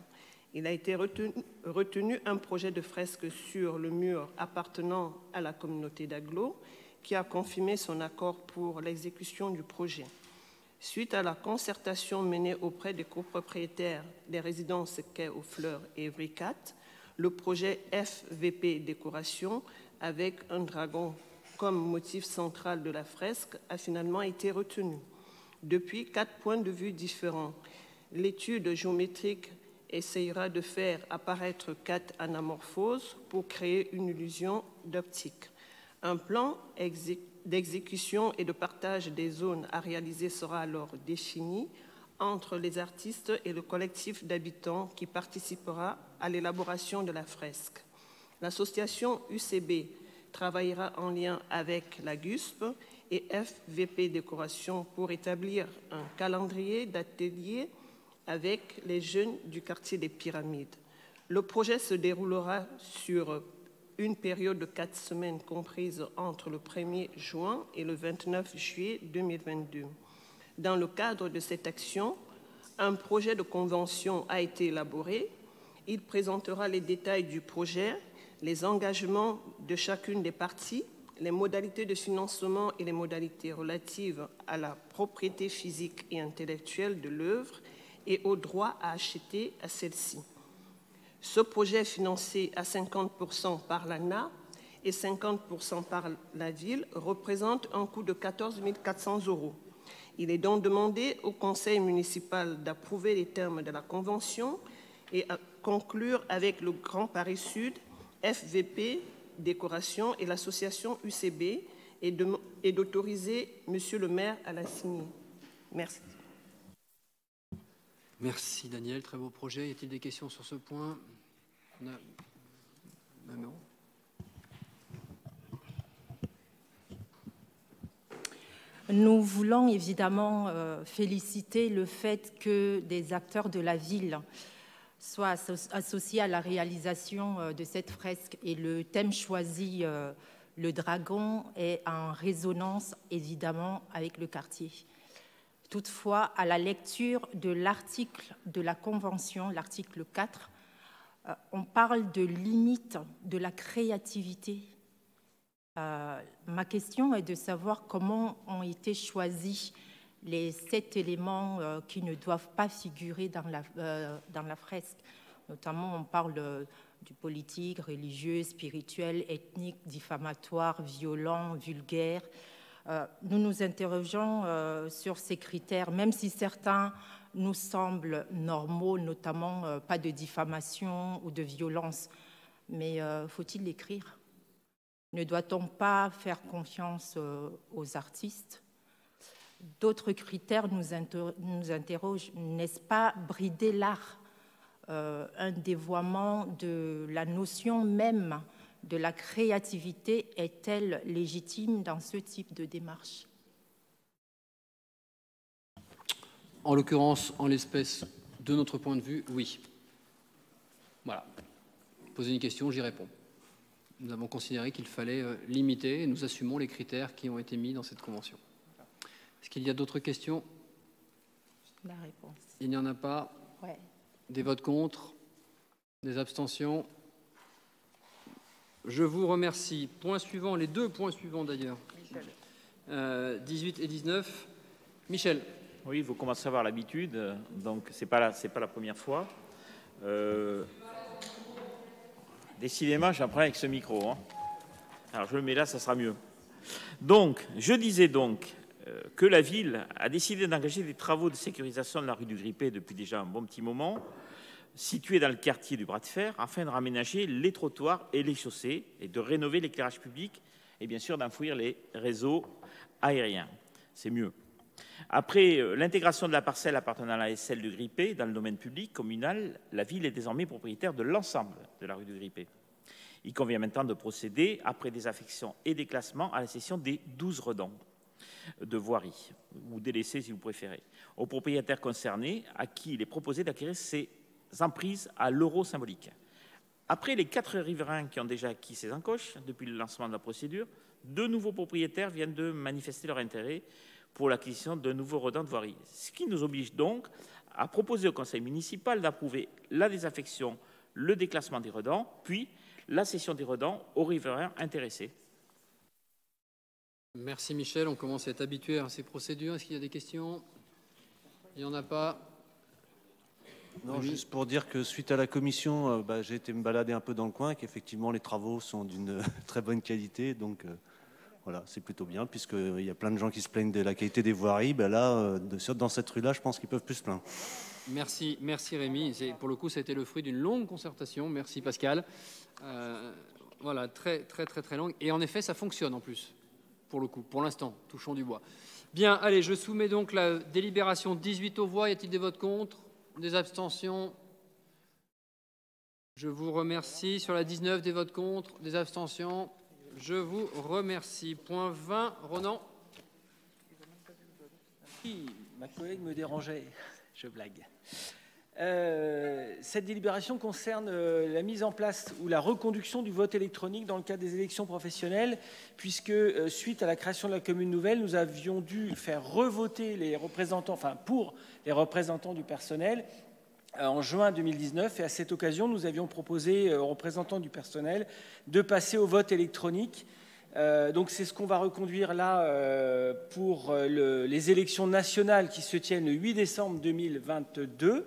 Il a été retenu un projet de fresque sur le mur appartenant à la communauté d'Aglo, qui a confirmé son accord pour l'exécution du projet. Suite à la concertation menée auprès des copropriétaires des résidences Quai aux Fleurs et Évry 4, le projet FVP Décoration, avec un dragon comme motif central de la fresque, a finalement été retenu. Depuis 4 points de vue différents, l'étude géométrique essayera de faire apparaître 4 anamorphoses pour créer une illusion d'optique. Un plan d'exécution et de partage des zones à réaliser sera alors défini entre les artistes et le collectif d'habitants qui participera à l'élaboration de la fresque. L'association UCB travaillera en lien avec la GUSP et FVP Décoration pour établir un calendrier d'ateliers avec les jeunes du quartier des Pyramides. Le projet se déroulera sur une période de 4 semaines comprise entre le 1er juin et le 29 juillet 2022. Dans le cadre de cette action, un projet de convention a été élaboré. Il présentera les détails du projet, les engagements de chacune des parties, les modalités de financement et les modalités relatives à la propriété physique et intellectuelle de l'œuvre et au droit à acheter à celle-ci. Ce projet est financé à 50% par l'ANA et 50% par la ville représente un coût de 14 400 €. Il est donc demandé au conseil municipal d'approuver les termes de la convention et à conclure avec le Grand Paris Sud, FVP Décoration et l'association UCB et d'autoriser Monsieur le maire à la signer. Merci. Merci Daniel, très beau projet. Y a-t-il des questions sur ce point? Non. Nous voulons évidemment féliciter le fait que des acteurs de la ville soient associés à la réalisation de cette fresque et le thème choisi, le dragon, est en résonance évidemment avec le quartier. Toutefois, à la lecture de l'article de la Convention, l'article 4, on parle de limite de la créativité. Ma question est de savoir comment ont été choisis les 7 éléments qui ne doivent pas figurer dans la fresque. Notamment, on parle du politique, religieux, spirituel, ethnique, diffamatoire, violent, vulgaire. Nous nous interrogeons sur ces critères, même si certains nous semblent normaux, notamment pas de diffamation ou de violence. Mais faut-il l'écrire? Ne doit-on pas faire confiance aux artistes? D'autres critères nous interrogent. N'est-ce pas brider l'art? un dévoiement de la notion même de la créativité est-elle légitime dans ce type de démarche? En l'occurrence, en l'espèce, de notre point de vue, oui. Voilà. Posez une question, j'y réponds. Nous avons considéré qu'il fallait limiter, et nous assumons les critères qui ont été mis dans cette convention. Est-ce qu'il y a d'autres questions? La réponse. Il n'y en a pas. Ouais. Des votes contre? Des abstentions? Je vous remercie. Point suivant, les deux points suivants d'ailleurs. 18 et 19. Michel. Oui, vous commencez à avoir l'habitude, donc c'est pas la première fois. Décidément, j'apprends avec ce micro. Hein. Alors je le mets là, ça sera mieux. Donc, je disais donc que la ville a décidé d'engager des travaux de sécurisation de la rue du Grippé depuis déjà un bon petit moment, située dans le quartier du Bras de Fer, afin de raménager les trottoirs et les chaussées et de rénover l'éclairage public et bien sûr d'enfouir les réseaux aériens. C'est mieux. Après l'intégration de la parcelle appartenant à la SL du Grippé dans le domaine public communal, la ville est désormais propriétaire de l'ensemble de la rue du Grippé. Il convient maintenant de procéder, après désaffection et déclassement, à la cession des 12 redans de voirie, ou délaissés si vous préférez, aux propriétaires concernés à qui il est proposé d'acquérir ces emprises à l'euro symbolique. Après les 4 riverains qui ont déjà acquis ces encoches depuis le lancement de la procédure, 2 nouveaux propriétaires viennent de manifester leur intérêt pour l'acquisition de nouveaux redans de voirie. Ce qui nous oblige donc à proposer au conseil municipal d'approuver la désaffection, le déclassement des redans, puis la cession des redans aux riverains intéressés. Merci Michel, on commence à être habitué à ces procédures. Est-ce qu'il y a des questions? Il n'y en a pas. Non, juste pour dire que suite à la commission, j'ai été me balader un peu dans le coin, qu'effectivement les travaux sont d'une très bonne qualité, donc voilà, c'est plutôt bien, puisqu'il y a plein de gens qui se plaignent de la qualité des voiries. Là, dans cette rue-là, je pense qu'ils peuvent plus se plaindre. Merci Rémi. Pour le coup, ça a été le fruit d'une longue concertation. Merci Pascal. Voilà, très longue. Et en effet, ça fonctionne en plus, pour le coup, pour l'instant, touchons du bois. Bien, allez, je soumets donc la délibération 18 aux voix. Y a-t-il des votes contre? Des abstentions? Je vous remercie. Sur la 19, des votes contre? Des abstentions? Je vous remercie. Point 20, Ronan. Oui, ma collègue me dérangeait, je blague. Cette délibération concerne la mise en place ou la reconduction du vote électronique dans le cadre des élections professionnelles, puisque suite à la création de la commune nouvelle, nous avions dû faire revoter les représentants, pour les représentants du personnel en juin 2019. Et à cette occasion, nous avions proposé aux représentants du personnel de passer au vote électronique. Donc c'est ce qu'on va reconduire là pour les élections nationales qui se tiennent le 8 décembre 2022.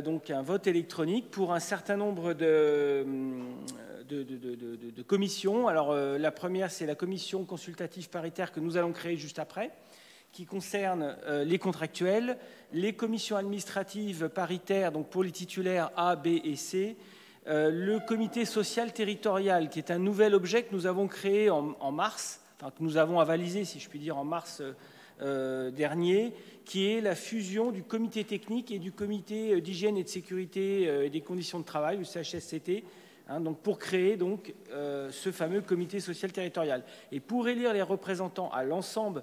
Donc un vote électronique pour un certain nombre de commissions. Alors la première, c'est la commission consultative paritaire que nous allons créer juste après, qui concerne les contractuels, les commissions administratives paritaires, donc pour les titulaires A, B et C, le comité social territorial, qui est un nouvel objet que nous avons créé en mars, enfin que nous avons avalisé, si je puis dire, en mars dernier, qui est la fusion du comité technique et du comité d'hygiène et de sécurité et des conditions de travail, le CHSCT, donc pour créer donc, ce fameux comité social territorial. Et pour élire les représentants à l'ensemble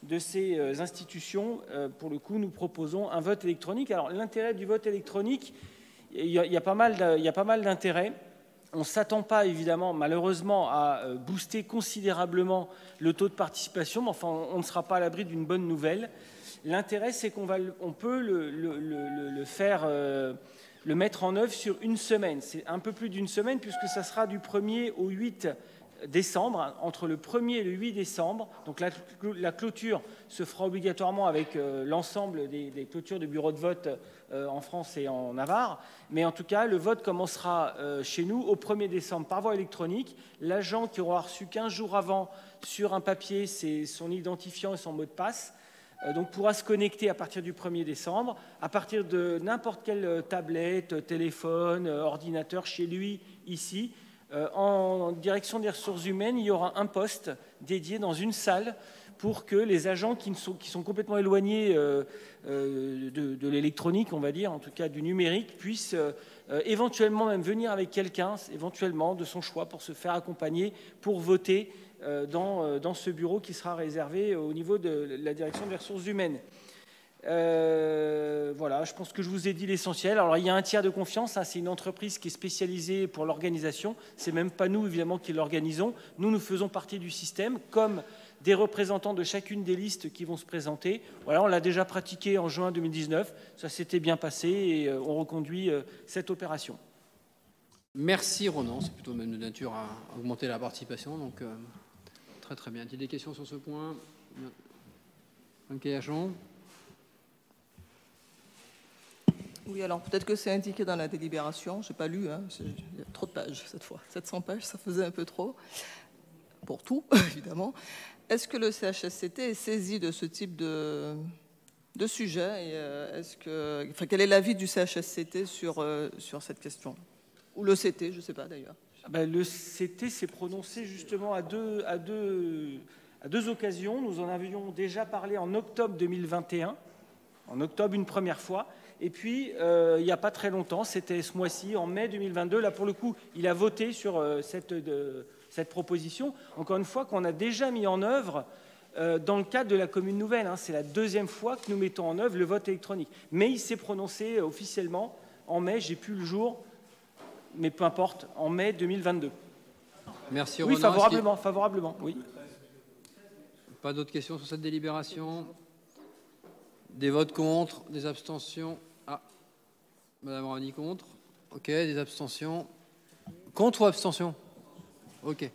de ces institutions, pour le coup, nous proposons un vote électronique. Alors l'intérêt du vote électronique, il y a pas mal d'intérêts. On ne s'attend pas, évidemment, malheureusement, à booster considérablement le taux de participation, mais enfin, on ne sera pas à l'abri d'une bonne nouvelle. L'intérêt, c'est qu'on peut le mettre en œuvre sur une semaine. C'est un peu plus d'une semaine, puisque ça sera du 1er au 8 décembre, entre le 1er et le 8 décembre. Donc la clôture se fera obligatoirement avec l'ensemble des clôtures de bureaux de vote en France et en Navarre. Mais en tout cas, le vote commencera chez nous au 1er décembre par voie électronique. L'agent qui aura reçu 15 jours avant sur un papier son identifiant et son mot de passe donc pourra se connecter à partir du 1er décembre, à partir de n'importe quelle tablette, téléphone, ordinateur, chez lui, ici. En direction des ressources humaines, il y aura un poste dédié dans une salle pour que les agents qui sont complètement éloignés de l'électronique, on va dire, en tout cas du numérique, puissent éventuellement même venir avec quelqu'un, éventuellement de son choix, pour se faire accompagner, pour voter dans ce bureau qui sera réservé au niveau de la direction des ressources humaines. Voilà, je pense que je vous ai dit l'essentiel. Alors, il y a un tiers de confiance, hein, c'est une entreprise qui est spécialisée pour l'organisation. C'est même pas nous, évidemment, qui l'organisons. Nous faisons partie du système, comme des représentants de chacune des listes qui vont se présenter. Voilà, on l'a déjà pratiqué en juin 2019. Ça s'était bien passé et on reconduit cette opération. Merci Ronan, c'est plutôt même de nature à augmenter la participation. Donc, très très bien. Y a-t-il des questions sur ce point? Ok, Achon. Oui, alors peut-être que c'est indiqué dans la délibération, je n'ai pas lu, hein, il y a trop de pages cette fois, 700 pages, ça faisait un peu trop, pour tout, évidemment. Est-ce que le CHSCT est saisi de ce type de sujet et quel est l'avis du CHSCT sur cette question? Ou le CT, je ne sais pas d'ailleurs. Le CT s'est prononcé justement à deux occasions. Nous en avions déjà parlé en octobre 2021, en octobre une première fois. Et puis, il n'y a pas très longtemps, c'était ce mois-ci, en mai 2022, là pour le coup, il a voté sur cette proposition, encore une fois, qu'on a déjà mis en œuvre dans le cadre de la commune nouvelle. Hein. C'est la deuxième fois que nous mettons en œuvre le vote électronique. Mais il s'est prononcé officiellement en mai, j'ai plus le jour, mais peu importe, en mai 2022. Merci Oui, Ronan. favorablement, oui. Pas d'autres questions sur cette délibération? Des votes contre, des abstentions? Ah, Madame Rani contre. Ok, des abstentions. Contre ou abstention? Ok.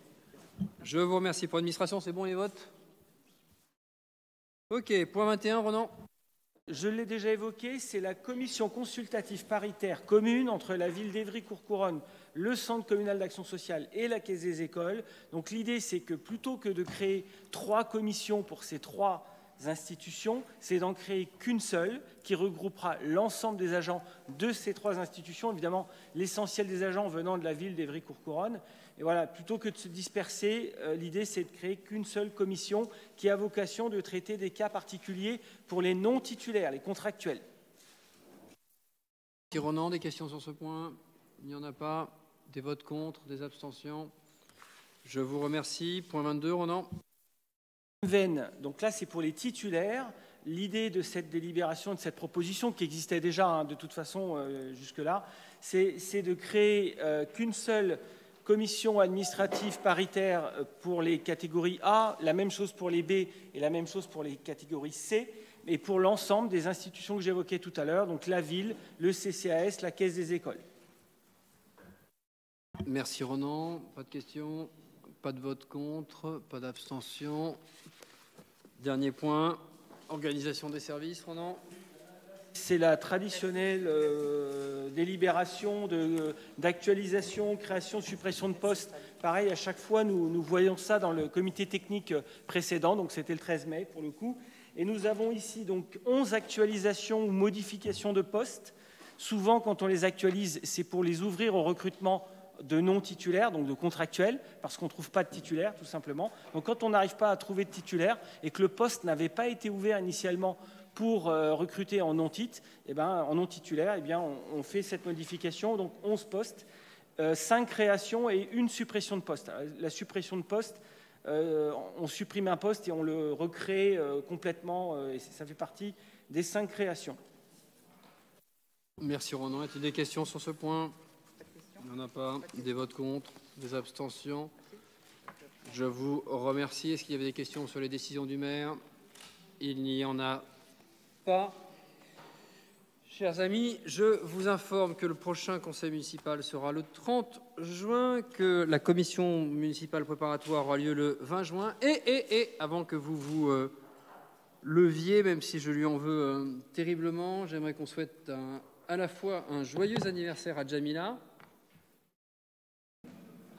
Je vous remercie. Pour l'administration, c'est bon les votes? Ok, point 21, Ronan. Je l'ai déjà évoqué, c'est la commission consultative paritaire commune entre la ville d'Évry-Courcouronnes, le Centre communal d'action sociale et la Caisse des écoles. Donc l'idée, c'est que plutôt que de créer 3 commissions pour ces 3 institutions, c'est d'en créer qu'une seule qui regroupera l'ensemble des agents de ces 3 institutions, évidemment l'essentiel des agents venant de la ville d'Évry-Courcouronnes. Et voilà, plutôt que de se disperser, l'idée c'est de créer qu'une seule commission qui a vocation de traiter des cas particuliers pour les non-titulaires, les contractuels. Ronan, des questions sur ce point? Il n'y en a pas. Des votes contre, des abstentions? Je vous remercie. Point 22, Ronan. Donc là, c'est pour les titulaires. L'idée de cette délibération, de cette proposition qui existait déjà hein, de toute façon jusque-là, c'est de créer qu'une seule commission administrative paritaire pour les catégories A, la même chose pour les B et la même chose pour les catégories C, et pour l'ensemble des institutions que j'évoquais tout à l'heure, donc la ville, le CCAS, la Caisse des écoles. Merci Ronan. Pas de questions? Pas de vote contre? Pas d'abstention? Dernier point, organisation des services, Ronan. C'est la traditionnelle délibération d'actualisation, création, suppression de postes. Pareil, à chaque fois, nous voyons ça dans le comité technique précédent, donc c'était le 13 mai pour le coup. Et nous avons ici donc 11 actualisations ou modifications de postes. Souvent, quand on les actualise, c'est pour les ouvrir au recrutement de non-titulaires, donc de contractuels, parce qu'on ne trouve pas de titulaires, tout simplement. Donc quand on n'arrive pas à trouver de titulaires et que le poste n'avait pas été ouvert initialement pour recruter en non-tit, en non-titulaire, on fait cette modification, donc 11 postes, 5 créations et 1 suppression de poste. La suppression de poste, on supprime un poste et on le recrée complètement, et ça fait partie des 5 créations. Merci Ronan. Y a-t-il des questions sur ce point? Il n'y en a pas. Des votes contre, des abstentions. Je vous remercie. Est-ce qu'il y avait des questions sur les décisions du maire? Il n'y en a pas. Chers amis, je vous informe que le prochain conseil municipal sera le 30 juin, que la commission municipale préparatoire aura lieu le 20 juin. Et avant que vous vous leviez, même si je lui en veux terriblement, j'aimerais qu'on souhaite à la fois un joyeux anniversaire à Jamila.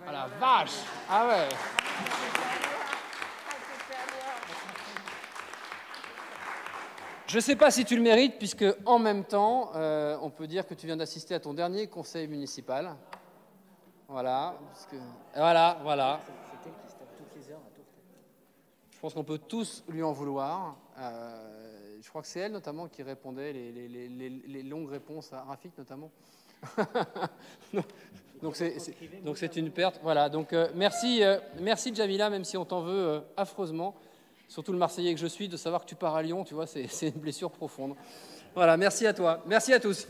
Ah la vache! Ah ouais! Je ne sais pas si tu le mérites, puisque en même temps, on peut dire que tu viens d'assister à ton dernier conseil municipal. Voilà. Voilà. C'est elle qui se tape toutes les heures à Tourtel. Je pense qu'on peut tous lui en vouloir. Je crois que c'est elle notamment qui répondait les longues réponses à Rafik notamment. Donc c'est une perte. Voilà. Donc merci Jamila, même si on t'en veut affreusement. Surtout le Marseillais que je suis, de savoir que tu pars à Lyon, tu vois, c'est une blessure profonde. Voilà, merci à toi. Merci à tous.